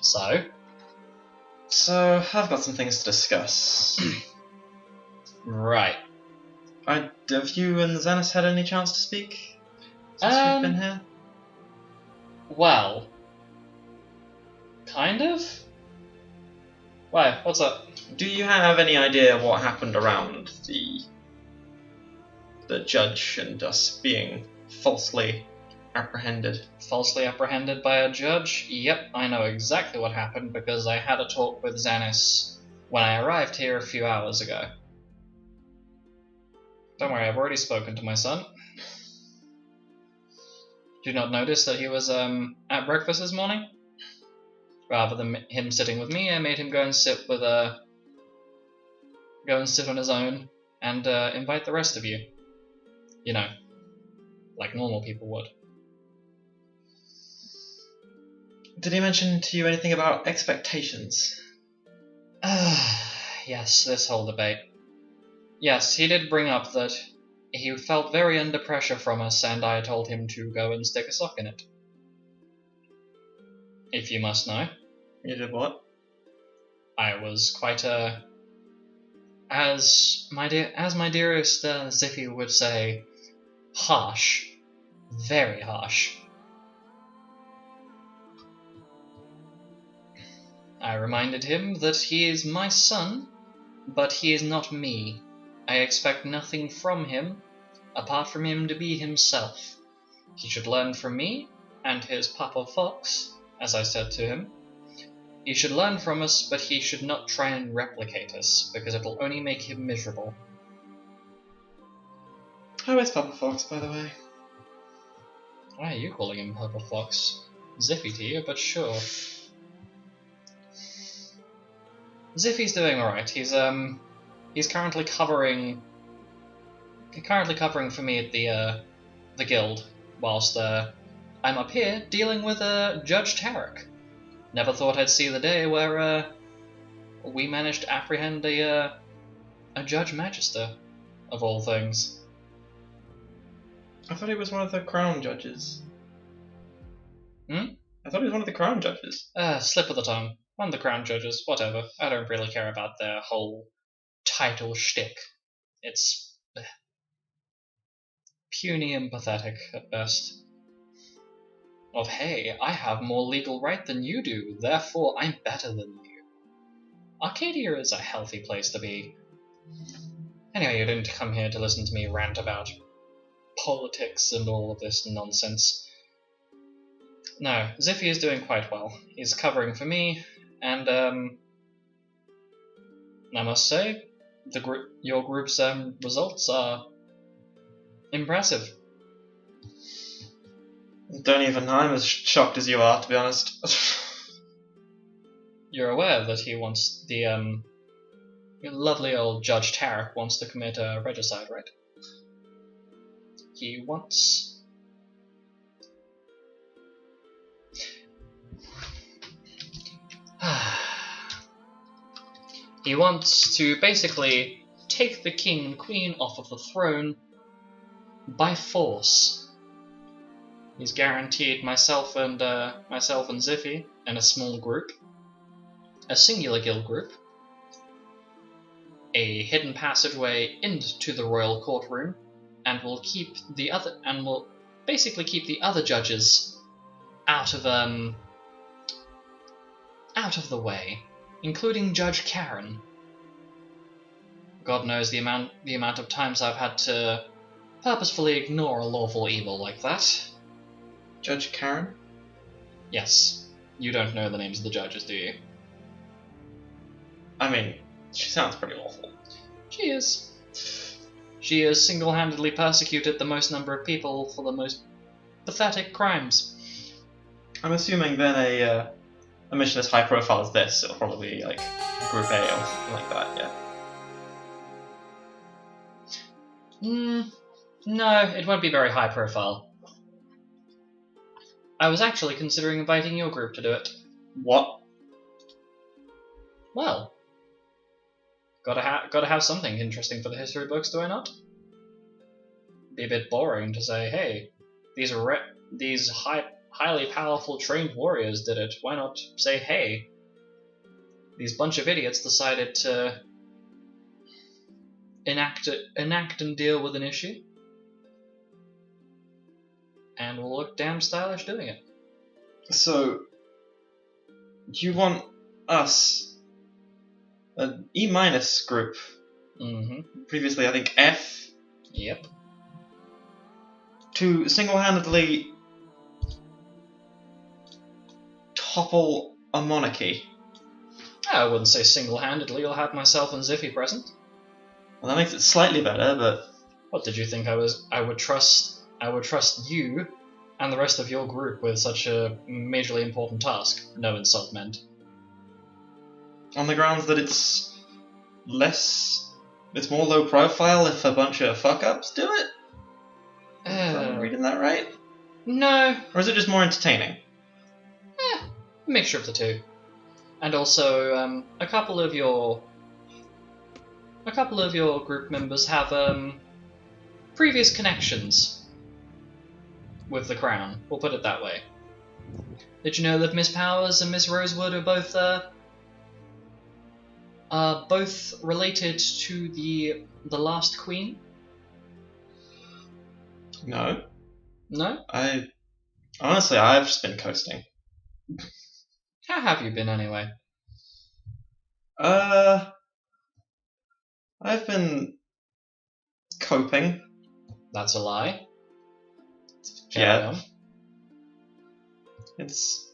So? So, I've got some things to discuss. Right. Have you and Xanis had any chance to speak since we've been here? Well. Kind of? Why? What's up? Do you have any idea what happened around the judge and us being falsely apprehended? Falsely apprehended by a judge? Yep, I know exactly what happened because I had a talk with Xanis when I arrived here a few hours ago. Don't worry, I've already spoken to my son. Did you not notice that he was at breakfast this morning? Rather than him sitting with me, I made him go and sit on his own and invite the rest of you. You know, like normal people would. Did he mention to you anything about expectations? Yes, this whole debate. Yes, he did bring up that he felt very under pressure from us, and I told him to go and stick a sock in it. If you must know. You did what? I was quite as my dearest Ziffy would say, harsh. Very harsh. I reminded him that he is my son, but he is not me. I expect nothing from him, apart from him to be himself. He should learn from me, and his Papa Fox, as I said to him. He should learn from us, but he should not try and replicate us, because it will only make him miserable. How is Papa Fox, by the way? Why are you calling him Papa Fox? Ziffy to you, but sure. Ziffy's doing alright. He's currently covering for me at the guild, whilst I'm up here dealing with Judge Tarek. Never thought I'd see the day where we managed to apprehend a Judge Magister, of all things. I thought he was one of the Crown judges. Hmm? I thought he was one of the Crown judges. Slip of the tongue. One of the Crown Judges, whatever. I don't really care about their whole title shtick. It's puny and pathetic at best. Of hey, I have more legal right than you do, therefore I'm better than you. Arcadia is a healthy place to be. Anyway, you didn't come here to listen to me rant about politics and all of this nonsense. No, Ziffy is doing quite well. He's covering for me, and I must say, your group's results are impressive. Don't even know, I'm as shocked as you are, to be honest. You're aware that he wants the lovely old Judge Tarek wants to commit a regicide, right? He wants... He wants to basically take the king and queen off of the throne by force. He's guaranteed myself and Ziffy and a small group, a singular guild group, a hidden passageway into the royal courtroom, and will basically keep the other judges out of the way, including Judge Karen. God knows the amount of times I've had to purposefully ignore a lawful evil like that. Judge Karen? Yes, you don't know the names of the judges, do you? I mean, she sounds pretty awful. She is. She has single-handedly persecuted the most number of people for the most pathetic crimes. I'm assuming then a mission as high profile as this, it'll probably be like Group A or something like that, yeah. No, it won't be very high profile. I was actually considering inviting your group to do it. What? Well, gotta have something interesting for the history books, do I not? Be a bit boring to say, hey, these highly powerful trained warriors did it. Why not say, hey, these bunch of idiots decided to enact and deal with an issue, and we'll look damn stylish doing it. So, you want us, an E- group, Mm-hmm. previously I think F, Yep. to single-handedly topple a monarchy? I wouldn't say single-handedly. I'll have myself and Ziffy present. Well, that makes it slightly better, but What did you think I would trust you and the rest of your group with such a majorly important task? No insult meant. on the grounds that it's more low profile if a bunch of fuck-ups do it? Am I reading that right? No, Or is it just more entertaining? a mixture of the two. And also, a couple of your group members have previous connections with the crown. We'll put it that way. Did you know that Miss Powers and Miss Rosewood are both related to the last queen? No. No? Honestly, I've just been coasting. How have you been anyway? I've been coping. That's a lie. Yeah. Carry on. It's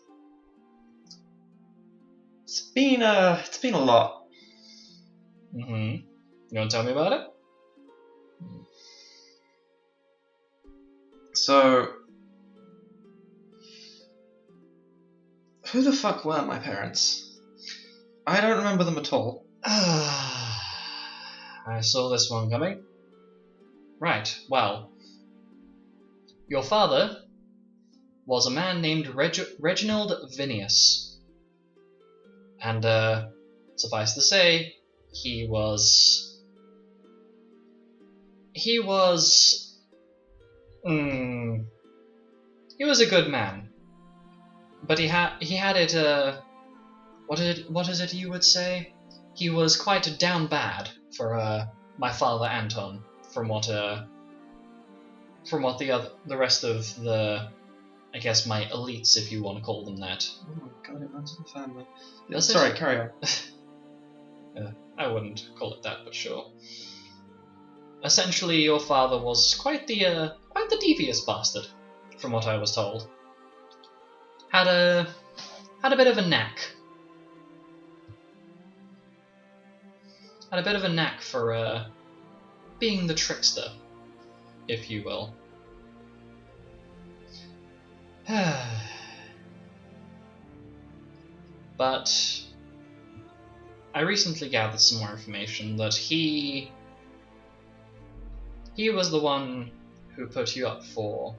been a lot. Mm-hmm. You want to tell me about it? So, who the fuck were my parents? I don't remember them at all. I saw this one coming. Right, well, your father was a man named Reginald Vinius. And, suffice to say, he was a good man. But he had it, what is it you would say? He was quite down bad for, my father Anton, from what the rest of the, I guess, my elites, if you want to call them that. Oh my god, it runs in the family. Does it? Sorry, carry on. I wouldn't call it that, but sure. Essentially, your father was quite the devious bastard, from what I was told. Had a bit of a knack. Had a bit of a knack for being the trickster, if you will. But I recently gathered some more information that he was the one who put you up for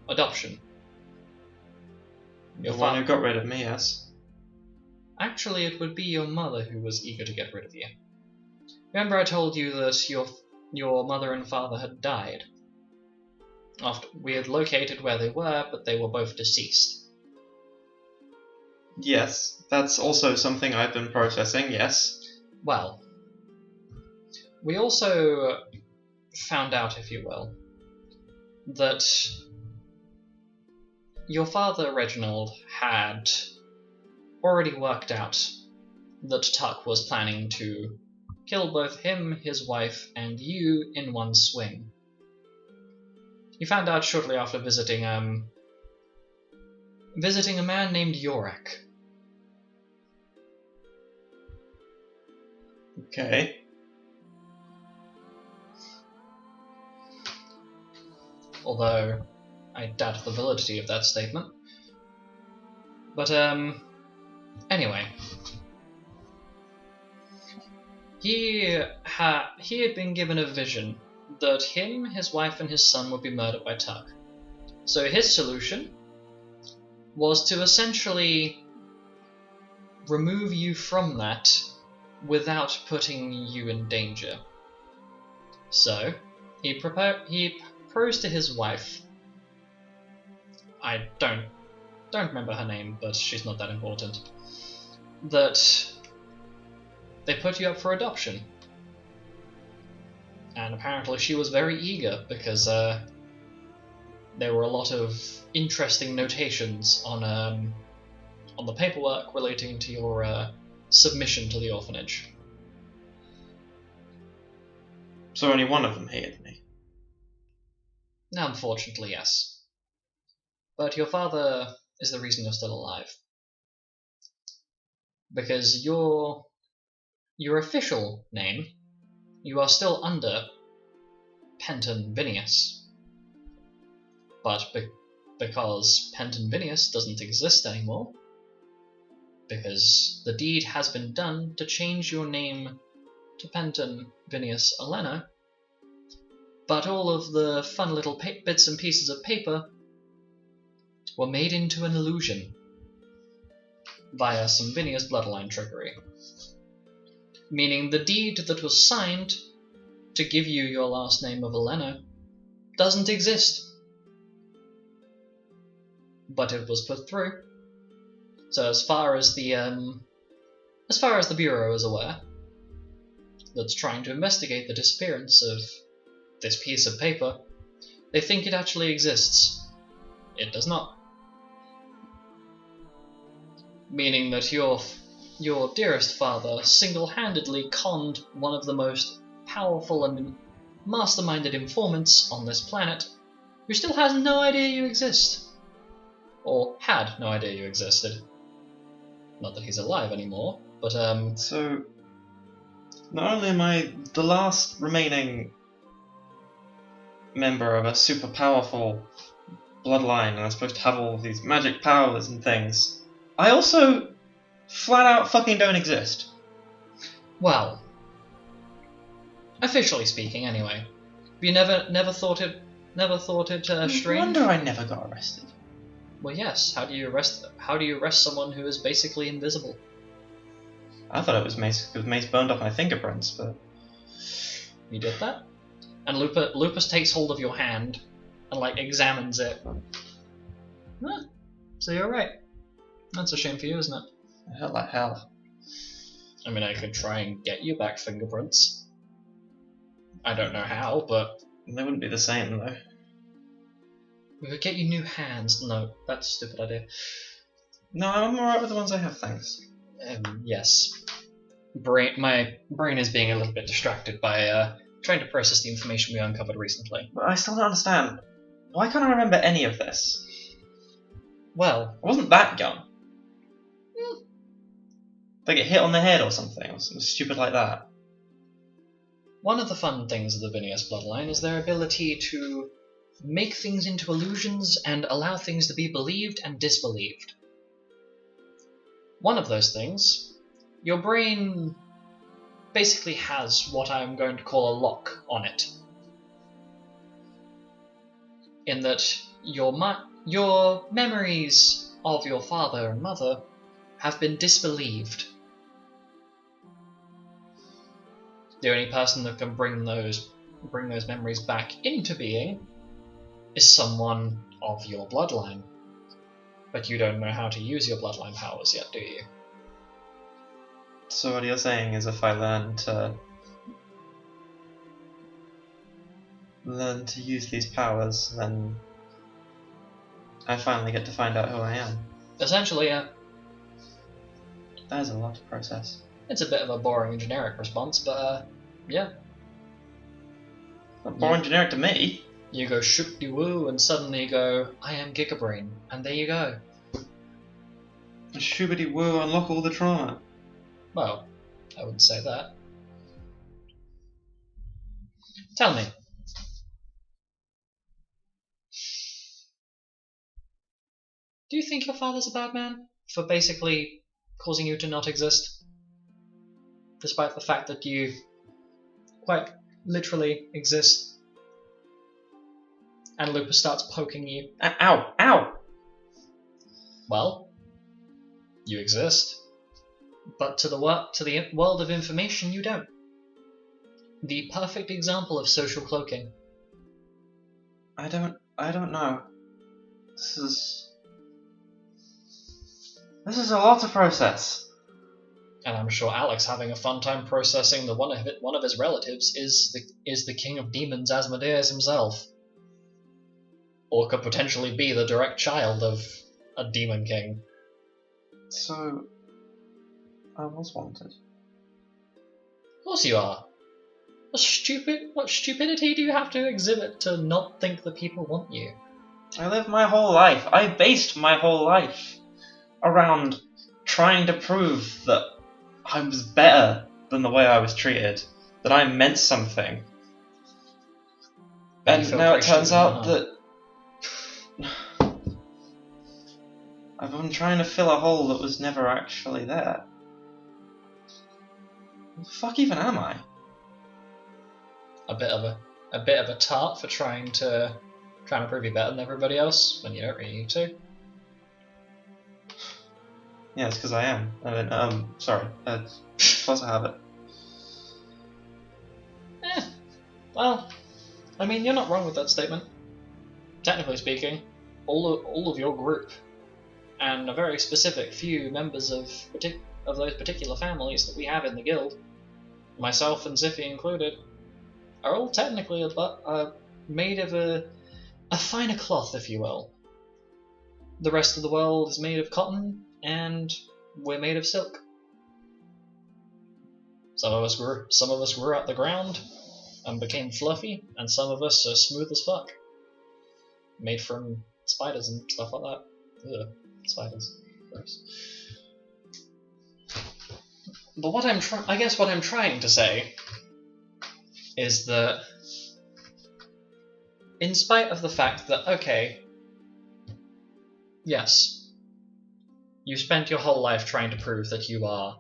adoption. The one who got rid of me, yes. Actually, it would be your mother who was eager to get rid of you. Remember I told you that your mother and father had died? After we had located where they were, but they were both deceased. Yes, that's also something I've been processing, yes. Well, we also found out, if you will, that your father, Reginald, had already worked out that Tuck was planning to kill both him, his wife, and you in one swing. You found out shortly after visiting a man named Yorick. Okay. Although I doubt the validity of that statement. But anyway, he had been given a vision that him, his wife, and his son would be murdered by Tuck. So his solution was to essentially remove you from that without putting you in danger. So he proposed to his wife. I don't remember her name, but she's not that important. That they put you up for adoption. And apparently she was very eager because there were a lot of interesting notations on the paperwork relating to your submission to the orphanage. So only one of them hated me. Unfortunately, yes. But your father is the reason you're still alive. Because your official name, you are still under Penton Vinius. But because Penton Vinius doesn't exist anymore, because the deed has been done to change your name to Penton Vinius Aleno, but all of the fun little bits and pieces of paper were made into an illusion via some Vinius bloodline trickery. Meaning the deed that was signed to give you your last name of Aleno doesn't exist. But it was put through. So as far as the Bureau is aware, that's trying to investigate the disappearance of this piece of paper, they think it actually exists. It does not. Meaning that your dearest father single-handedly conned one of the most powerful and masterminded informants on this planet, who still has no idea you exist. Or had no idea you existed. Not that he's alive anymore, but So, not only am I the last remaining member of a super powerful bloodline and I'm supposed to have all of these magic powers and things, I also flat out fucking don't exist. well, officially speaking, anyway. Have you never thought it No strange? wonder I never got arrested. Well, yes. How do you arrest someone who is basically invisible? I thought it was Mace because Mace burned off my fingerprints, but You did that? And Lupus takes hold of your hand and examines it. Huh. So you're right. That's a shame for you, isn't it? I felt like hell. I mean, I could try and get you back fingerprints. I don't know how, but They wouldn't be the same though. we could get you new hands. No, that's a stupid idea. No, I'm alright with the ones I have, thanks. Yes. My brain is being a little bit distracted by trying to process the information we uncovered recently. But I still don't understand. Why can't I remember any of this? Well, I wasn't that young. They get hit on the head or something stupid like that. one of the fun things of the Vinius bloodline is their ability to make things into illusions and allow things to be believed and disbelieved. One of those things, your brain basically has what I'm going to call a lock on it. In that your memories of your father and mother have been disbelieved. The only person that can bring those memories back into being is someone of your bloodline. But you don't know how to use your bloodline powers yet, do you? So what you're saying is if I learn to use these powers, then I finally get to find out who I am. Essentially, yeah. That is a lot to process. It's a bit of a boring and generic response, but yeah. Not boring generic to me. You go shoop-de-woo, and suddenly you go, I am Gigabrain, and there you go. Shoobity woo, unlock all the trauma. Well, I wouldn't say that. Tell me. Do you think your father's a bad man for basically causing you to not exist? Despite the fact that you quite literally exist. And Lupus starts poking you. Ow! Ow! Well, you exist. But to the world of information, you don't. The perfect example of social cloaking. I don't know. This is a lot to process. And I'm sure Alex having a fun time processing that one of his relatives is the king of demons Asmodeus himself. Or could potentially be the direct child of a demon king. So, I was wanted. Of course you are. What stupidity do you have to exhibit to not think that people want you? I lived my whole life. I based my whole life around trying to prove that I was better than the way I was treated. That I meant something. And And now it turns out that I've been trying to fill a hole that was never actually there. What the fuck even am I? a bit of a tart for trying to prove you're better than everybody else when you don't really need to. Yeah, it's because I am. Sorry. Force a habit. Well, I mean, you're not wrong with that statement. Technically speaking, all of your group and a very specific few members of those particular families that we have in the guild, myself and Ziffy included, are all technically made of a finer cloth, if you will. The rest of the world is made of cotton, and we're made of silk. Some of us grew out the ground and became fluffy, and some of us are smooth as fuck, made from spiders and stuff like that. Ugh, spiders, gross. But what I'm trying to say is that, in spite of the fact that, okay, yes, you spent your whole life trying to prove that you are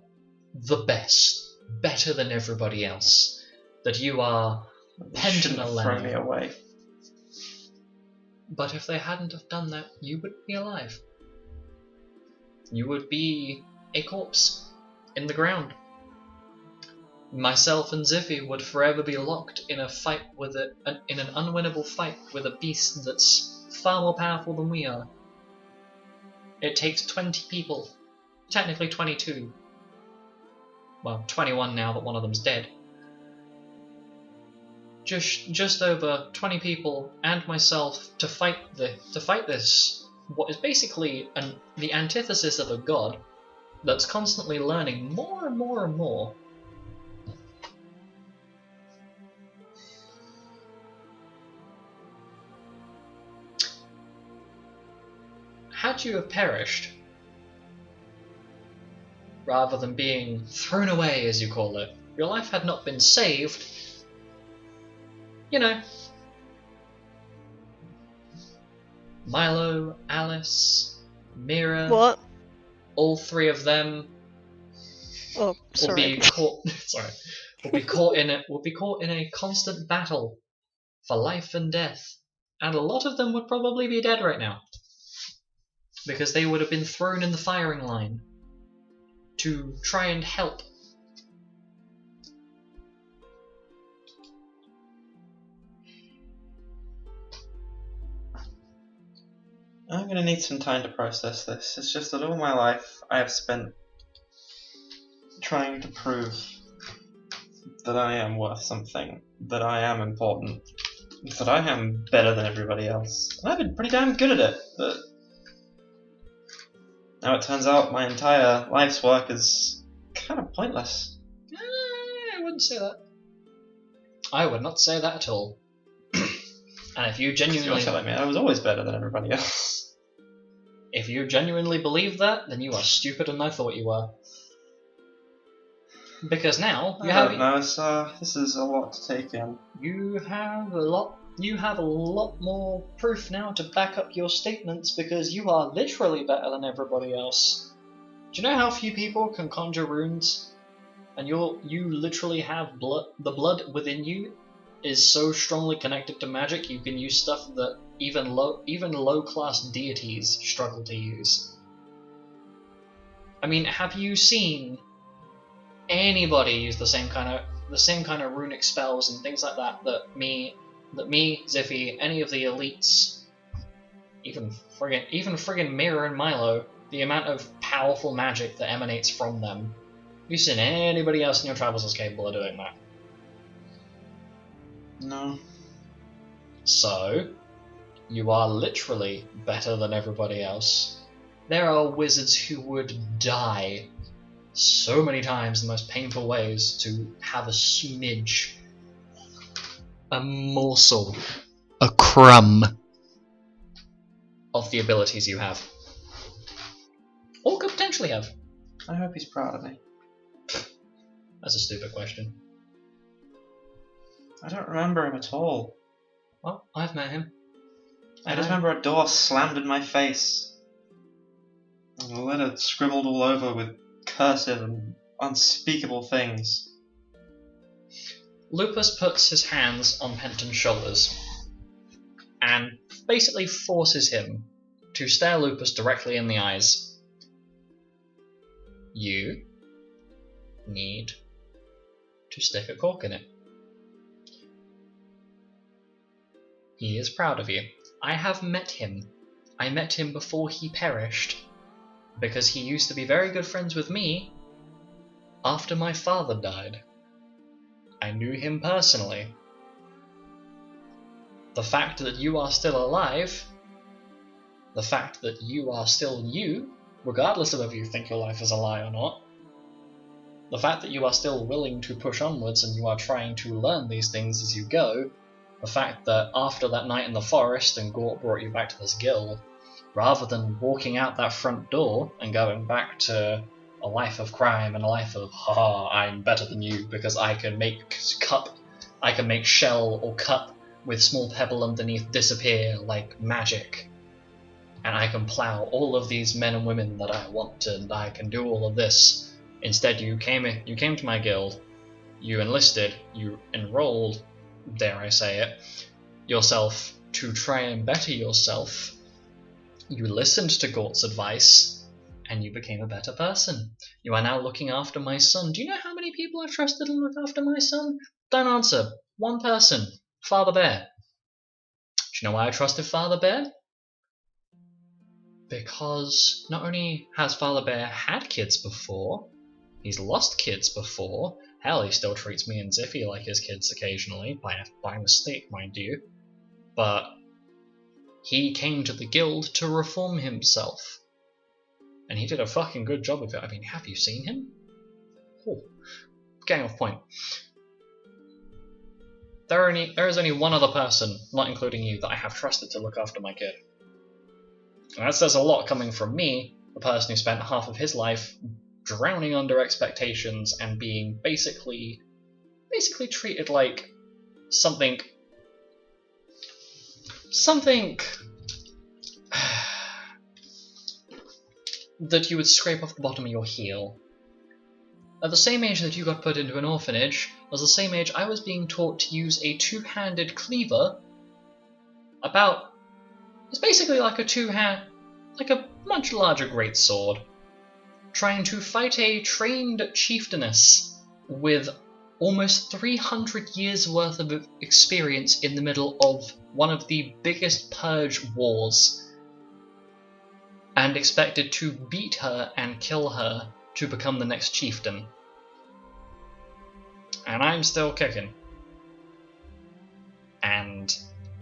the best, better than everybody else, that you are Shouldn't have thrown me away. But if they hadn't have done that, you wouldn't be alive. You would be a corpse in the ground. Myself and Ziffy would forever be locked in a fight in an unwinnable fight with a beast that's far more powerful than we are. It takes 20 people, technically 22. Well, 21 now that one of them's dead. Just over 20 people and myself to fight this, what is basically the antithesis of a god that's constantly learning more and more and more. Had you have perished, rather than being thrown away, as you call it, your life had not been saved, you know, Milo, Alice, Mira, What? all three of them Oh, will sorry. be caught. Will be caught in a constant battle for life and death, and a lot of them would probably be dead right now because they would have been thrown in the firing line to try and help. I'm going to need some time to process this. It's just that all my life I have spent trying to prove that I am worth something, that I am important, that I am better than everybody else. And I've been pretty damn good at it, but now it turns out my entire life's work has kind of pointless. I wouldn't say that. I would not say that at all. And if you You're genuinely, telling me I was always better than everybody else. if you genuinely believe that, then you are stupider than I thought you were. Because now you I have don't know. This is a lot to take in. you have a lot more proof now to back up your statements because you are literally better than everybody else. Do you know how few people can conjure runes? And you literally have blood. The blood within you is so strongly connected to magic. You can use stuff that even low class deities struggle to use. I mean, have you seen anybody use the same kind of runic spells and things like that that me, Ziffy, any of the elites, even friggin' Mira and Milo, the amount of powerful magic that emanates from them. Have you seen anybody else in your travels that's capable of doing that? No. So, you are literally better than everybody else. There are wizards who would die so many times in the most painful ways to have a smidge, a morsel, a crumb of the abilities you have. Or could potentially have. I hope he's proud of me. That's a stupid question. I don't remember him at all. Well, I've met him. I just remember a door slammed in my face. And a letter scribbled all over with cursive and unspeakable things. Lupus puts his hands on Penton's shoulders and basically forces him to stare Lupus directly in the eyes. You need to stick a cork in it. He is proud of you. I have met him. I met him before he perished, because he used to be very good friends with me after my father died. I knew him personally. The fact that you are still alive, the fact that you are still you, regardless of whether you think your life is a lie or not, the fact that you are still willing to push onwards and you are trying to learn these things as you go, the fact that after that night in the forest and Gort brought you back to this guild, rather than walking out that front door and going back to a life of crime and a life of, haha, I'm better than you because I can make shell or cup with small pebble underneath disappear like magic. And I can plow all of these men and women that I want, and I can do all of this. Instead, you came to my guild, you enlisted, you enrolled, dare I say it, yourself to try and better yourself. You listened to Gort's advice, and you became a better person. You are now looking after my son. Do you know how many people I've trusted to look after my son? Don't answer. One person. Father Bear. Do you know why I trusted Father Bear? Because not only has Father Bear had kids before, he's lost kids before. Hell, he still treats me and Ziffy like his kids occasionally, by mistake, mind you. But he came to the guild to reform himself. And he did a fucking good job of it. I mean, have you seen him? Oh, getting off point. There is only one other person, not including you, that I have trusted to look after my kid. And that says a lot coming from me, the person who spent half of his life drowning under expectations and being basically treated like something that you would scrape off the bottom of your heel. At the same age that you got put into an orphanage was the same age I was being taught to use a two-handed cleaver. It's basically like a much larger greatsword, trying to fight a trained chieftainess with almost 300 years worth of experience in the middle of one of the biggest purge wars, and expected to beat her and kill her to become the next chieftain. And I'm still kicking. And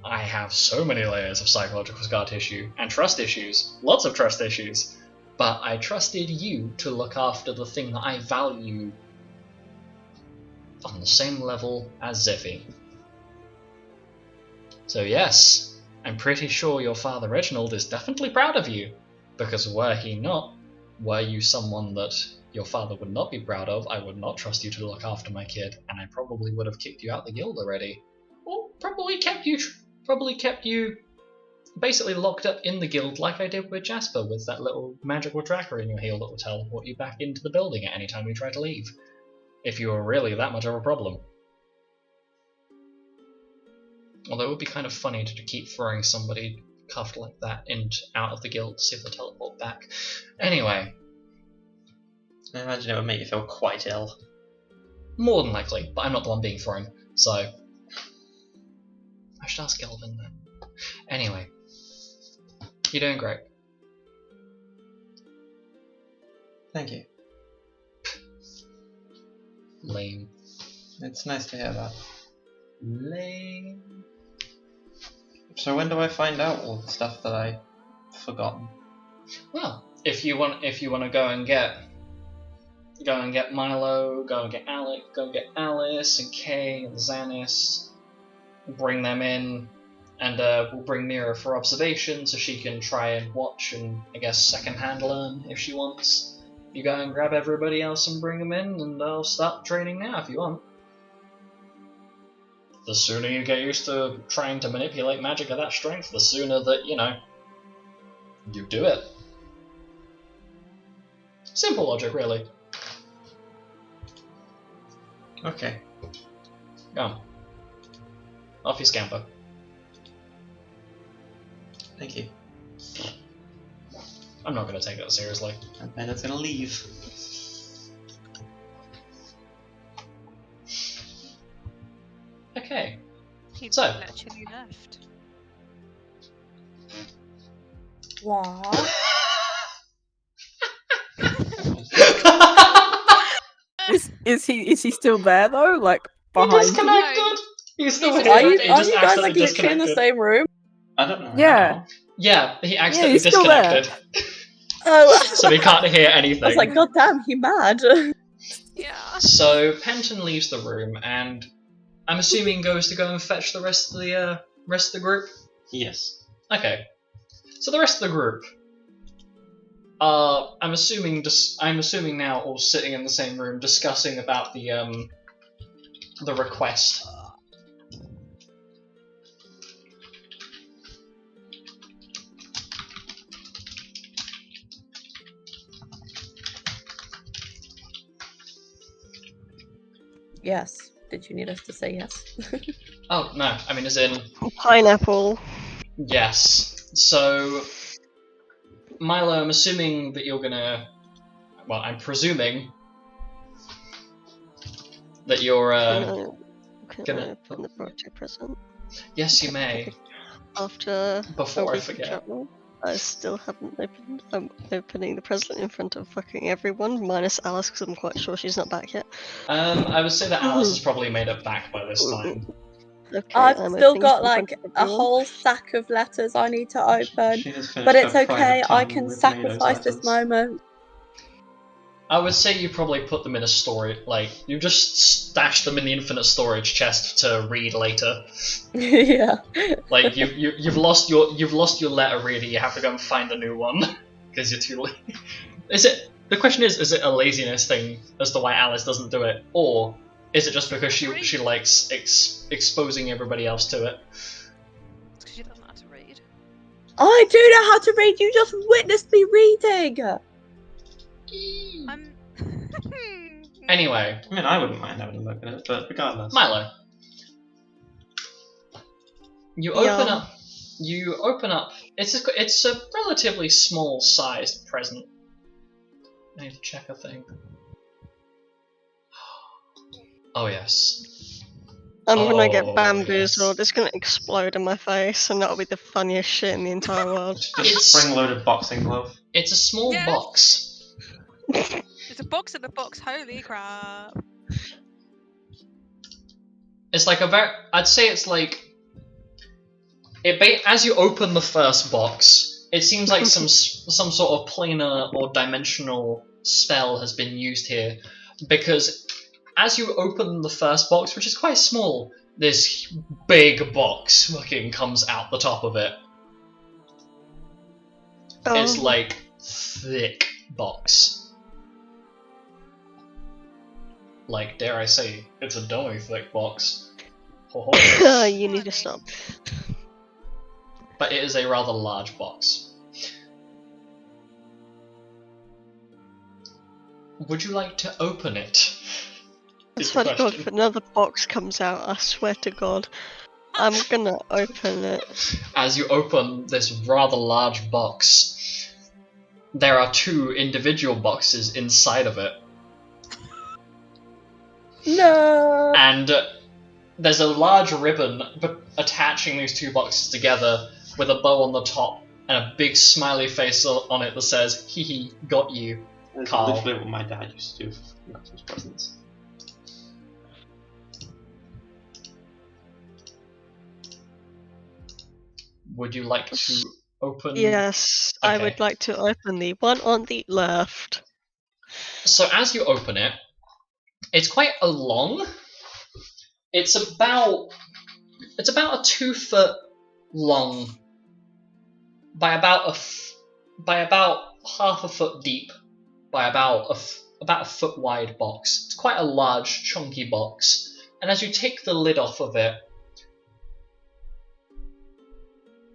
I have so many layers of psychological scar tissue and trust issues. Lots of trust issues. but I trusted you to look after the thing that I value on the same level as Ziffy. So yes, I'm pretty sure your father Reginald is definitely proud of you, because were you someone that your father would not be proud of, I would not trust you to look after my kid, and I probably would have kicked you out the guild already. Or probably kept you basically locked up in the guild like I did with Jasper, with that little magical tracker in your heel that will teleport you back into the building at any time you try to leave, if you were really that much of a problem. Although it would be kind of funny to keep throwing somebody cuffed like that out of the guild to see if they teleport back. Anyway. I imagine it would make you feel quite ill. More than likely, but I'm not the one being thrown, so... I should ask Gelvin then. Anyway. You're doing great. Thank you. Lame. It's nice to hear that. Lame. So when do I find out all the stuff that I've forgotten? Well, if you want to go and get Milo, go and get Alec, go and get Alice and Kay and Xanis, bring them in, and we'll bring Mira for observation so she can try and watch and, I guess, second-hand learn if she wants. You go and grab everybody else and bring them in, and I'll start training now if you want. The sooner you get used to trying to manipulate magic of that strength, the sooner that, you do it. Simple logic, really. Okay. Go. Off you scamper. Thank you. I'm not going to take that seriously. And then it's gonna leave. Okay. He So. literally left. What? Is he still there though? Like He behind you? disconnected! He's still He's here, Are but you, he are just you guys accidentally like literally in the disconnected. same room? I don't know. Yeah. Yeah, he accidentally he's still there. disconnected, Oh, so we can't hear anything. I was like, God damn, he mad. Yeah. So Penton leaves the room, and I'm assuming goes to go and fetch the rest of the group. Yes. Okay. So the rest of the group are, I'm assuming now all sitting in the same room discussing about the request. Yes. Did you need us to say yes? Oh no, I mean as in Pineapple. yes. So Milo, I'm assuming that you're gonna. Well, I'm presuming that you're. Can I open the birthday present? Yes, you may. After Before a I week of forget. travel, I still haven't opened. I'm opening the present in front of fucking everyone, minus Alice, because I'm quite sure she's not back yet. I would say that Alice has probably made it back by this time. Okay, I've I'm still opening got in front like of a everyone. whole stack of letters I need to open. She just finished But it's her private okay, I tunnel can with tomatoes sacrifice this letters. moment. I would say you probably put them in a storage, like you just stashed them in the infinite storage chest to read later. Yeah. Like you've lost your letter reader. You have to go and find a new one because you're too late. The question is it a laziness thing as to why Alice doesn't do it, or is it just because she likes exposing everybody else to it? Because she doesn't know how to read. I do know how to read, you just witnessed me reading! I'm. Anyway, I mean, I wouldn't mind having a look at it, but regardless. Milo, you open up. It's a relatively small sized present. I need to check a thing. Oh yes. I'm gonna Oh, get bamboozled. yes. It's gonna explode in my face, and that'll be the funniest shit in the entire world. Just spring-loaded boxing glove. It's a small Yes. box. It's a box in the box. Holy crap! It's like I'd say it's like as you open the first box, It seems like some sort of planar or dimensional spell has been used here, because as you open the first box, which is quite small, this big box fucking comes out the top of it. It's like thick box. Like, dare I say, it's a dummy thick box. You need to stop. But it is a rather large box. Would you like to open it? I Is the swear to God, question. if another box comes out, I swear to God, I'm gonna open it. As you open this rather large box, there are 2 individual boxes inside of it. No. And there's a large ribbon attaching these 2 boxes together with a bow on the top and a big smiley face on it that says, "Hee hee, got you." That's Carl. literally what my dad used to do for Christmas presents. Would you like to open? Yes, I would Okay. like to open the one on the left. So as you open it, it's quite a long. It's about a 2 foot long by about half a foot deep by about a foot wide box. It's quite a large, chunky box. And as you take the lid off of it,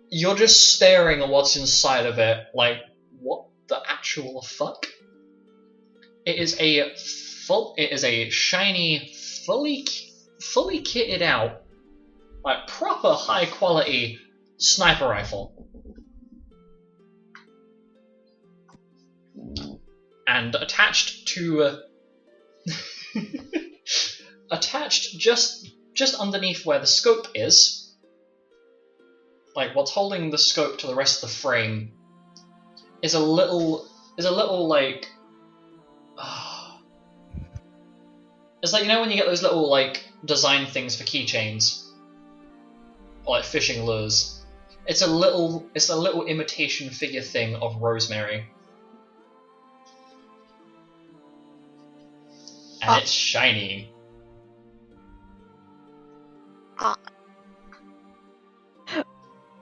you're just staring at what's inside of it, like, what the actual fuck? It is a shiny, fully kitted out, like proper high quality sniper rifle. And attached to attached just underneath where the scope is, like what's holding the scope to the rest of the frame, is a little like it's like, you know when you get those little like design things for keychains or like fishing lures. It's a little imitation figure thing of Rosemary. And it's shiny.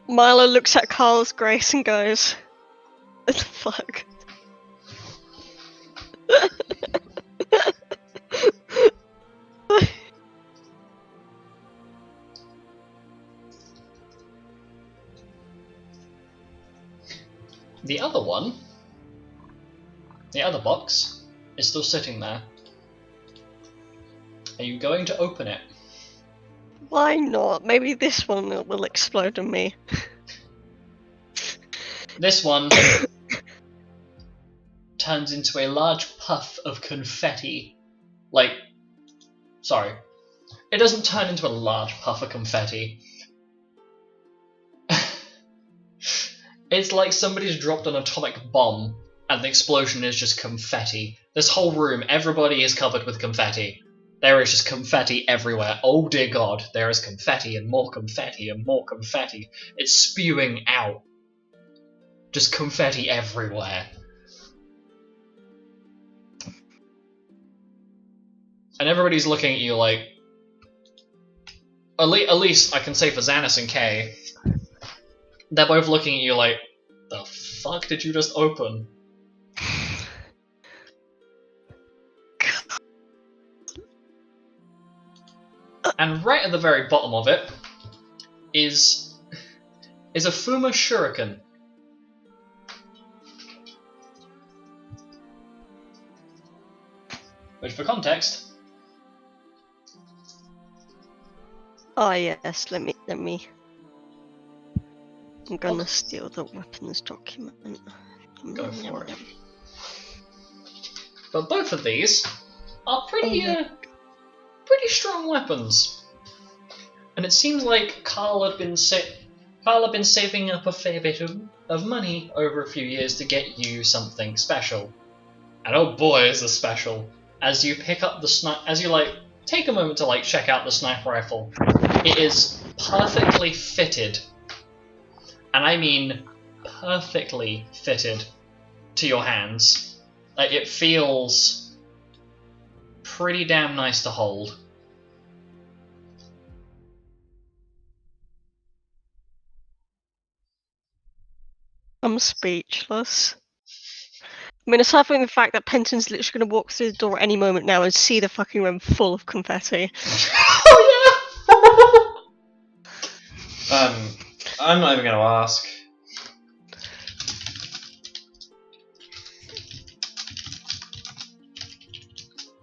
Milo looks at Carl's Grace and goes, "What the fuck?" The other box, is still sitting there. Are you going to open it? Why not? Maybe this one will explode on me. This one turns into a large puff of confetti. Sorry. It doesn't turn into a large puff of confetti. It's like somebody's dropped an atomic bomb and the explosion is just confetti. This whole room, everybody is covered with confetti. There is just confetti everywhere. Oh dear God, there is confetti and more confetti and more confetti. It's spewing out. Just confetti everywhere. And everybody's looking at you like... At least I can say for Xanis and Kay, they're both looking at you like, the fuck did you just open? And right at the very bottom of it is a Fuma Shuriken. Which, for context... Oh yes, let me. I'm gonna steal the weapons document. Go for it. But both of these are pretty strong weapons. And it seems like Carl had been saving up a fair bit of money over a few years to get you something special. And oh boy, is this special! As you pick up the take a moment to check out the sniper rifle, it is perfectly fitted. And I mean perfectly fitted to your hands. Like, it feels pretty damn nice to hold. I'm speechless. I mean, aside from the fact that Penton's literally going to walk through the door at any moment now and see the fucking room full of confetti. Oh I'm not even going to ask.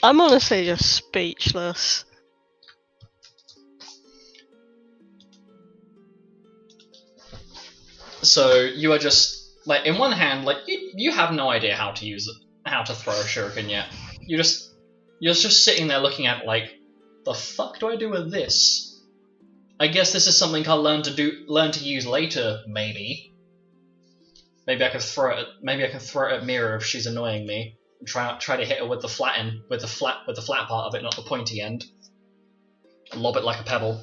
I'm honestly just speechless. So you are just like, in one hand, like you have no idea how to use it, how to throw a shuriken yet. You're just sitting there looking at it like, the fuck do I do with this? I guess this is something I'll learn to use later, maybe. Maybe I can throw it. Maybe I can throw it at Mira if she's annoying me. And try to hit her with the flat end, with the flat part of it, not the pointy end. And lob it like a pebble.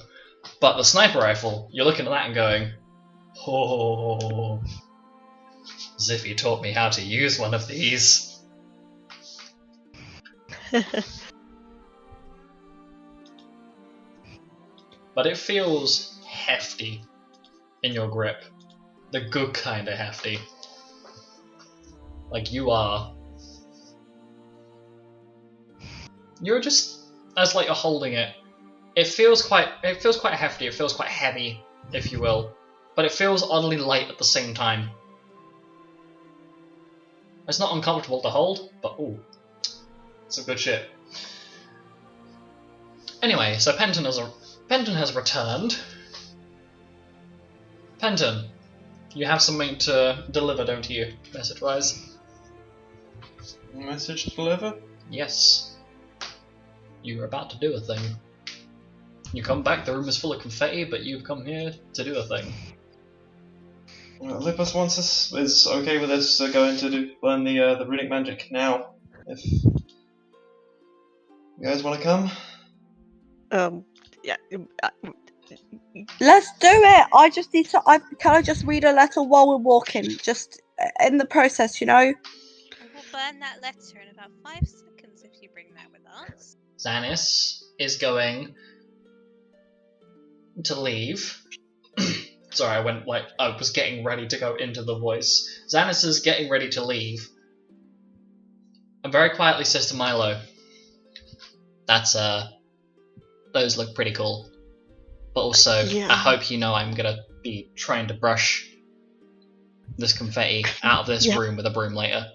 But the sniper rifle, you're looking at that and going, oh, Ziffy taught me how to use one of these. But it feels hefty in your grip. The good kind of hefty. Like you're just, as like you're holding it, it feels quite hefty, it feels quite heavy, if you will. But it feels oddly light at the same time. It's not uncomfortable to hold, but ooh, some good shit. Anyway, so Penton has returned. Penton, you have something to deliver, don't you, message-wise? Message to deliver? Yes. You were about to do a thing. You come back, the room is full of confetti, but you've come here to do a thing. Lupus is okay with us going to learn the runic magic now. If you guys want to come? Yeah. Let's do it. I just need to. Can I just read a letter while we're walking? Just in the process, you know. We'll burn that letter in about 5 seconds if you bring that with us. Xanis is going to leave. Sorry, I was getting ready to go into the voice. Xanis is getting ready to leave. And very quietly says to Milo, those look pretty cool. But also, Yeah. I hope you know I'm gonna be trying to brush this confetti out of this Yeah. room with a broom later.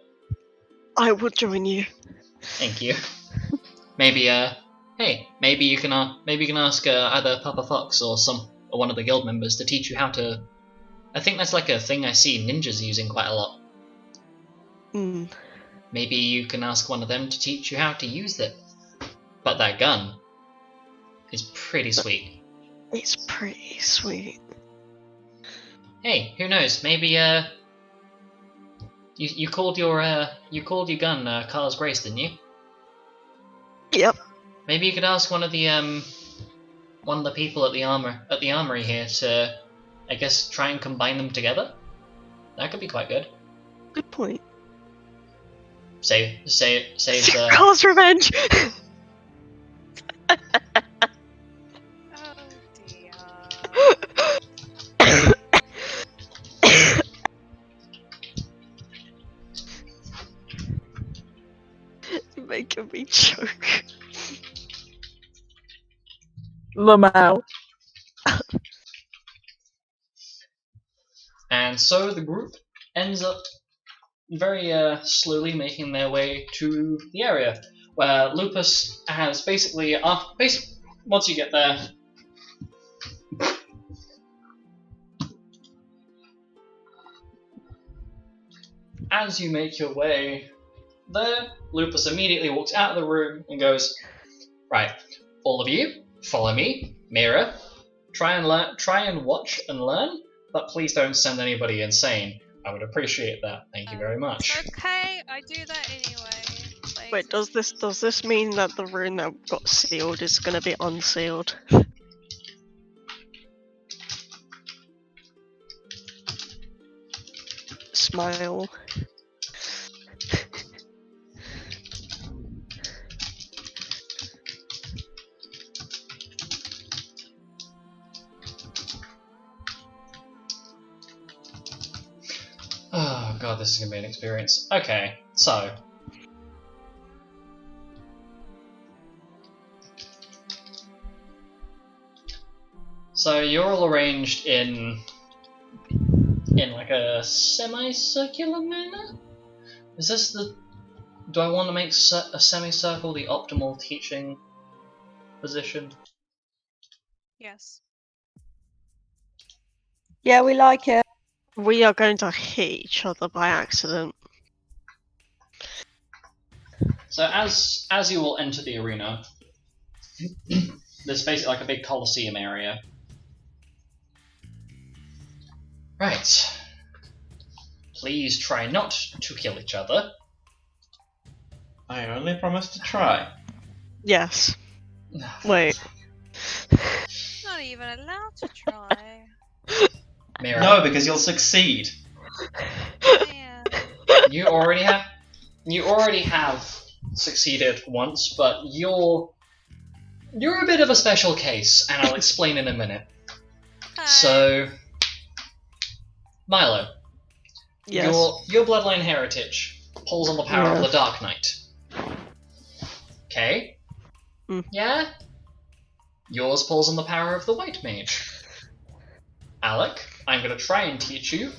I will join you. Thank you. Maybe, maybe you can ask either Papa Fox or one of the guild members to teach you how to. I think that's like a thing I see ninjas using quite a lot. Mm. Maybe you can ask one of them to teach you how to use it. But that gun is pretty sweet. It's pretty sweet. Hey, who knows? Maybe you called your gun Carl's Grace, didn't you? Yep. Maybe you could ask one of the people at the armory here to, I guess, try and combine them together. That could be quite good. Good point. Saves Carl's revenge. Oh dear. Making me choke. Lamau. And so the group ends up very slowly making their way to the area where Lupus has basically once you get there. As you make your way there, Lupus immediately walks out of the room and goes, right, all of you, follow me, Mira, try and watch and learn, but please don't send anybody insane. I would appreciate that. Thank you very much. It's okay, I do that anyway. Like, Wait, does this mean that the rune that got sealed is going to be unsealed? smile. Oh god, this is gonna be an experience. Okay, so. So you're all arranged in like a semicircular manner? Is this the... Do I want to make a semicircle the optimal teaching position? Yes. Yeah, we like it. We are going to hit each other by accident. So as you all enter the arena, there's basically like a big coliseum area. Right. Please try not to kill each other. I only promise to try. Yes. Wait. Not even allowed to try. Mira, No, because you'll succeed. Yeah. you already have succeeded once, but you're a bit of a special case, and I'll explain in a minute. Hi. So, Milo, Yes. your bloodline heritage pulls on the power of Yeah. the Dark Knight. Okay? Mm. Yeah? Yours pulls on the power of the White Mage. Alec, I'm going to try and teach you,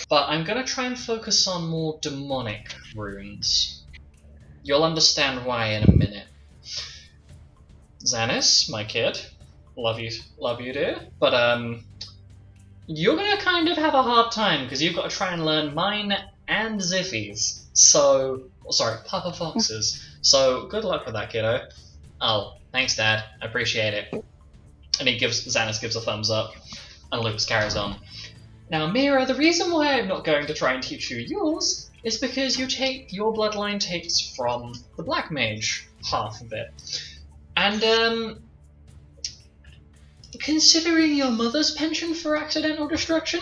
but I'm going to try and focus on more demonic runes. You'll understand why in a minute. Xanis, my kid, love you dear, but you're going to kind of have a hard time because you've got to try and learn mine and Ziffy's. So, sorry, Papa Fox's. So, good luck with that, kiddo. Oh, thanks, Dad. I appreciate it. And Xanis gives a thumbs up, and Lucas carries on. Now, Mira, the reason why I'm not going to try and teach you yours is because your bloodline takes from the Black Mage half of it. And, considering your mother's penchant for accidental destruction,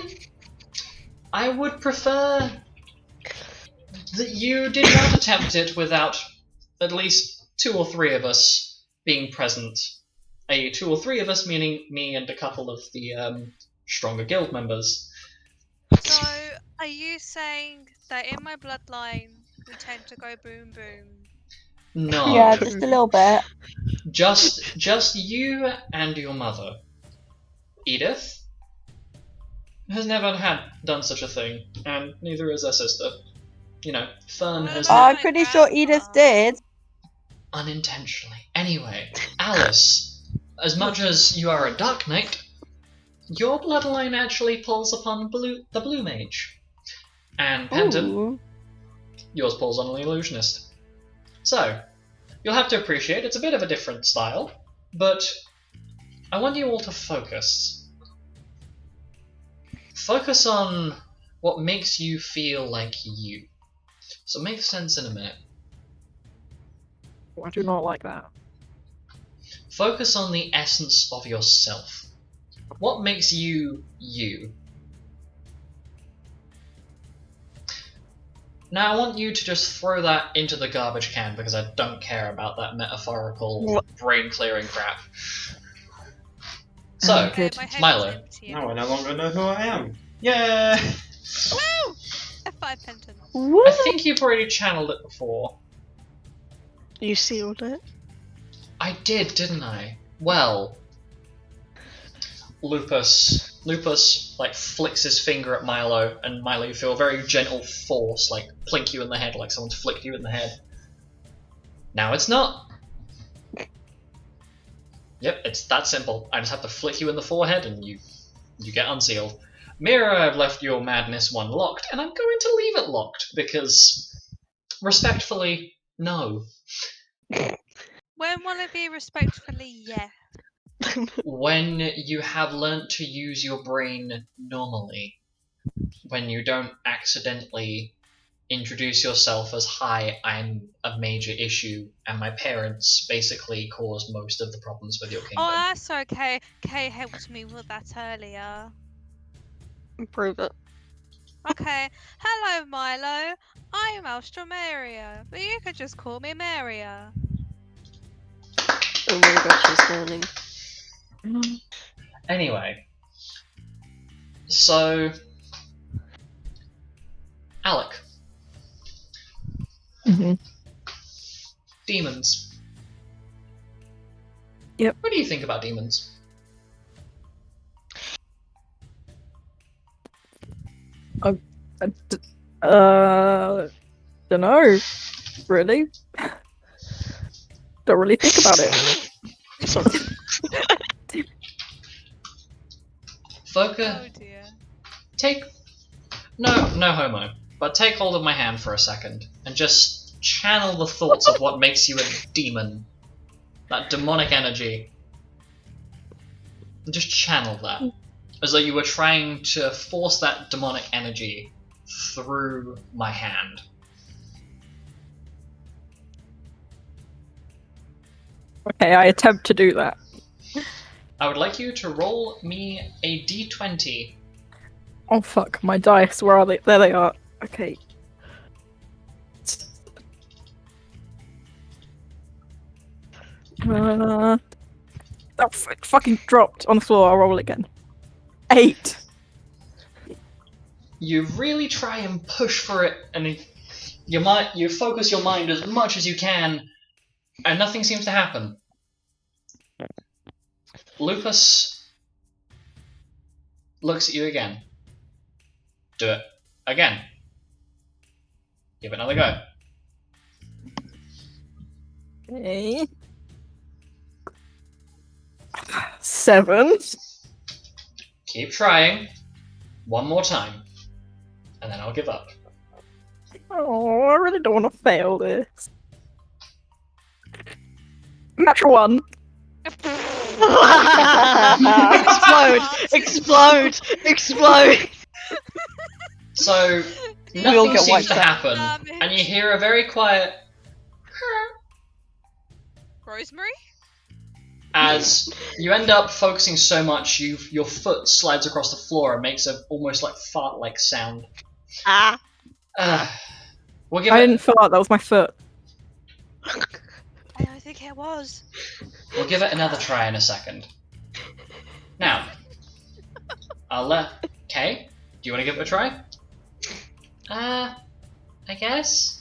I would prefer that you did not attempt it without at least 2 or 3 of us being present. 2 or 3 of us meaning me and a couple of the stronger guild members. So, are you saying that in my bloodline we tend to go boom boom? No, Yeah, just a little bit. just you and your mother. Edith has never done such a thing, and neither has her sister. You know, Fern What has about I'm my pretty sure Edith grandma? did. unintentionally. Anyway, Alice, as much as you are a Dark Knight, your bloodline actually pulls upon the Blue Mage. And Penton, Ooh. yours pulls on an Illusionist. So, you'll have to appreciate it's a bit of a different style, but I want you all to focus. Focus on what makes you feel like you. So make sense in a minute. I do not like that. Focus on the essence of yourself. What makes you you? Now I want you to just throw that into the garbage can because I don't care about that metaphorical brain clearing crap. So, Okay, my head Milo. is empty. Now I no longer know who I am. Yeah. Woo! F5 Penton. Woo! I think you've already channeled it before. You sealed it. I did, didn't I? Well, Lupus like flicks his finger at Milo, and Milo, you feel a very gentle force like plink you in the head, like someone's flicked you in the head. Now it's not. Yep, it's that simple. I just have to flick you in the forehead, and you get unsealed. Mira, I've left your madness one locked, and I'm going to leave it locked because, respectfully, no. When will it be respectfully? Yeah. When you have learnt to use your brain normally, when you don't accidentally introduce yourself as, hi, I'm a major issue, and my parents basically caused most of the problems with your kingdom. Oh, that's okay. Kay helped me with that earlier. Prove it. Okay. Hello, Milo. I'm Austromaria, but you could just call me Maria. Oh my god, she's learning. Anyway, so Alec, Mhm. demons. Yep. What do you think about demons? Dunno. Really? Don't really think about it. Sorry. Focus. Oh dear. Take no homo, but take hold of my hand for a second and just channel the thoughts of what makes you a demon. That demonic energy. And just channel that. As though you were trying to force that demonic energy through my hand. Okay, I attempt to do that. I would like you to roll me a D20. Oh fuck, my dice, where are they? There they are. Okay. Oh, it fucking dropped on the floor. I'll roll again. 8. You really try and push for it, and you focus your mind as much as you can, and nothing seems to happen. Lupus looks at you again. Do it again. Give it another go. Okay. 7. Keep trying. One more time. And then I'll give up. Oh, I really don't want to fail this. Natural 1. Explode! Explode! So, all nothing get seems wiped to out. happen, and you hear a very quiet Rosemary? as you end up focusing so much, your foot slides across the floor and makes a almost like fart-like sound. Ah. We'll give I it. didn't feel like that was my foot. I don't think it was. We'll give it another try in a second. Now, I'll let. Okay, do you want to give it a try? I guess.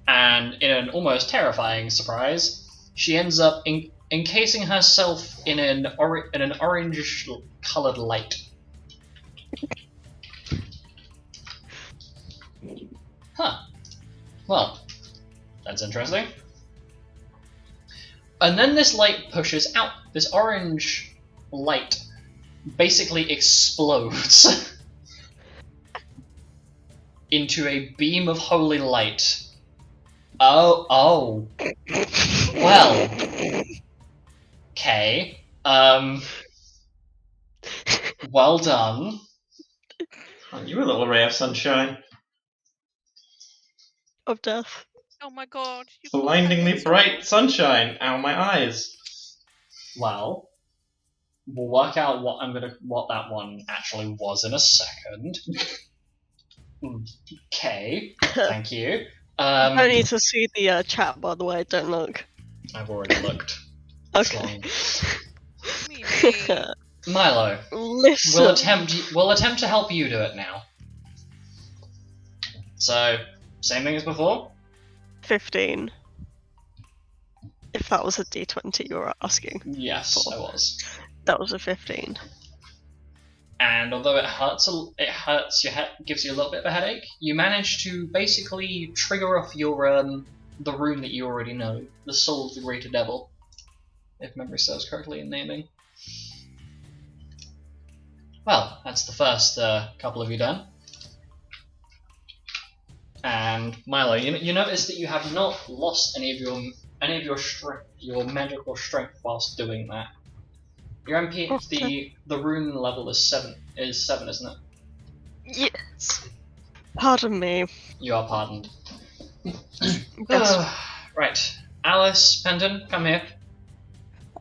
And in an almost terrifying surprise, she ends up encasing herself in an orange-colored light. Huh. Well, that's interesting. And then this light pushes out. This orange light basically explodes into a beam of holy light. Oh. Well. Okay. Well done. Aren't you a little ray of sunshine? Of death. Oh my god. You Blindingly bright sunshine! Ow, my eyes! Well, we'll work out what that one actually was in a second. Okay, thank you. I don't need to see the chat, by the way. Don't look. I've already looked. Okay. Me. Milo, Listen. we'll attempt to help you do it now. So, same thing as before? 15. If that was a D20 you were asking. Yes, I was. That was a 15. And although it hurts your head, gives you a little bit of a headache, you manage to basically trigger off your the rune that you already know, the Soul of the Greater Devil, if memory serves correctly in naming. Well, that's the first couple of you done. And Milo, you notice that you have not lost any of your magical strength whilst doing that. Your MP, the rune level is 7, isn't it? Yes. Pardon me. You are pardoned. Yes. Right, Alice, Pendon, come here.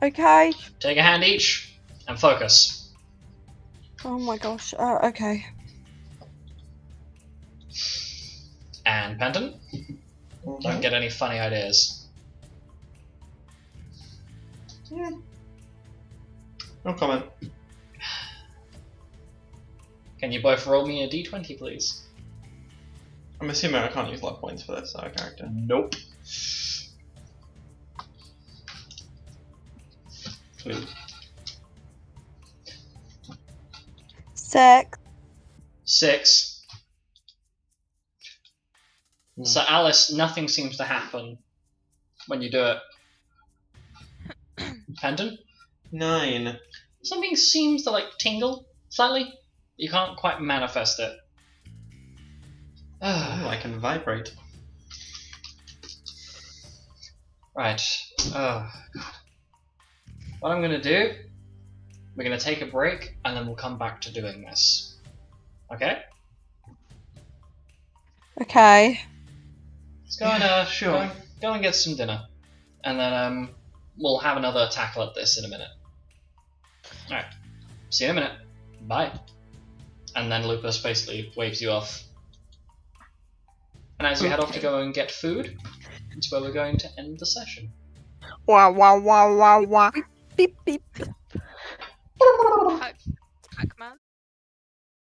Okay. Take a hand each, and focus. Oh my gosh. Okay. And Penton, don't get any funny ideas. No comment. Can you both roll me a d20, please? I'm assuming I can't use luck points for this character. Nope. Please. 6. 6. So Alice, nothing seems to happen when you do it. Penton? 9. Something seems to tingle slightly. You can't quite manifest it. Oh, I can vibrate. Right. Oh, God. What I'm going to do, we're going to take a break and then we'll come back to doing this. Okay? Okay. Let's go and sure. go and get some dinner. And then we'll have another tackle at this in a minute. Alright. See you in a minute. Bye. And then Lupus basically waves you off. And as you head off to go and get food, it's where we're going to end the session. Wow, wow, wow, wow, wow. Beep beep.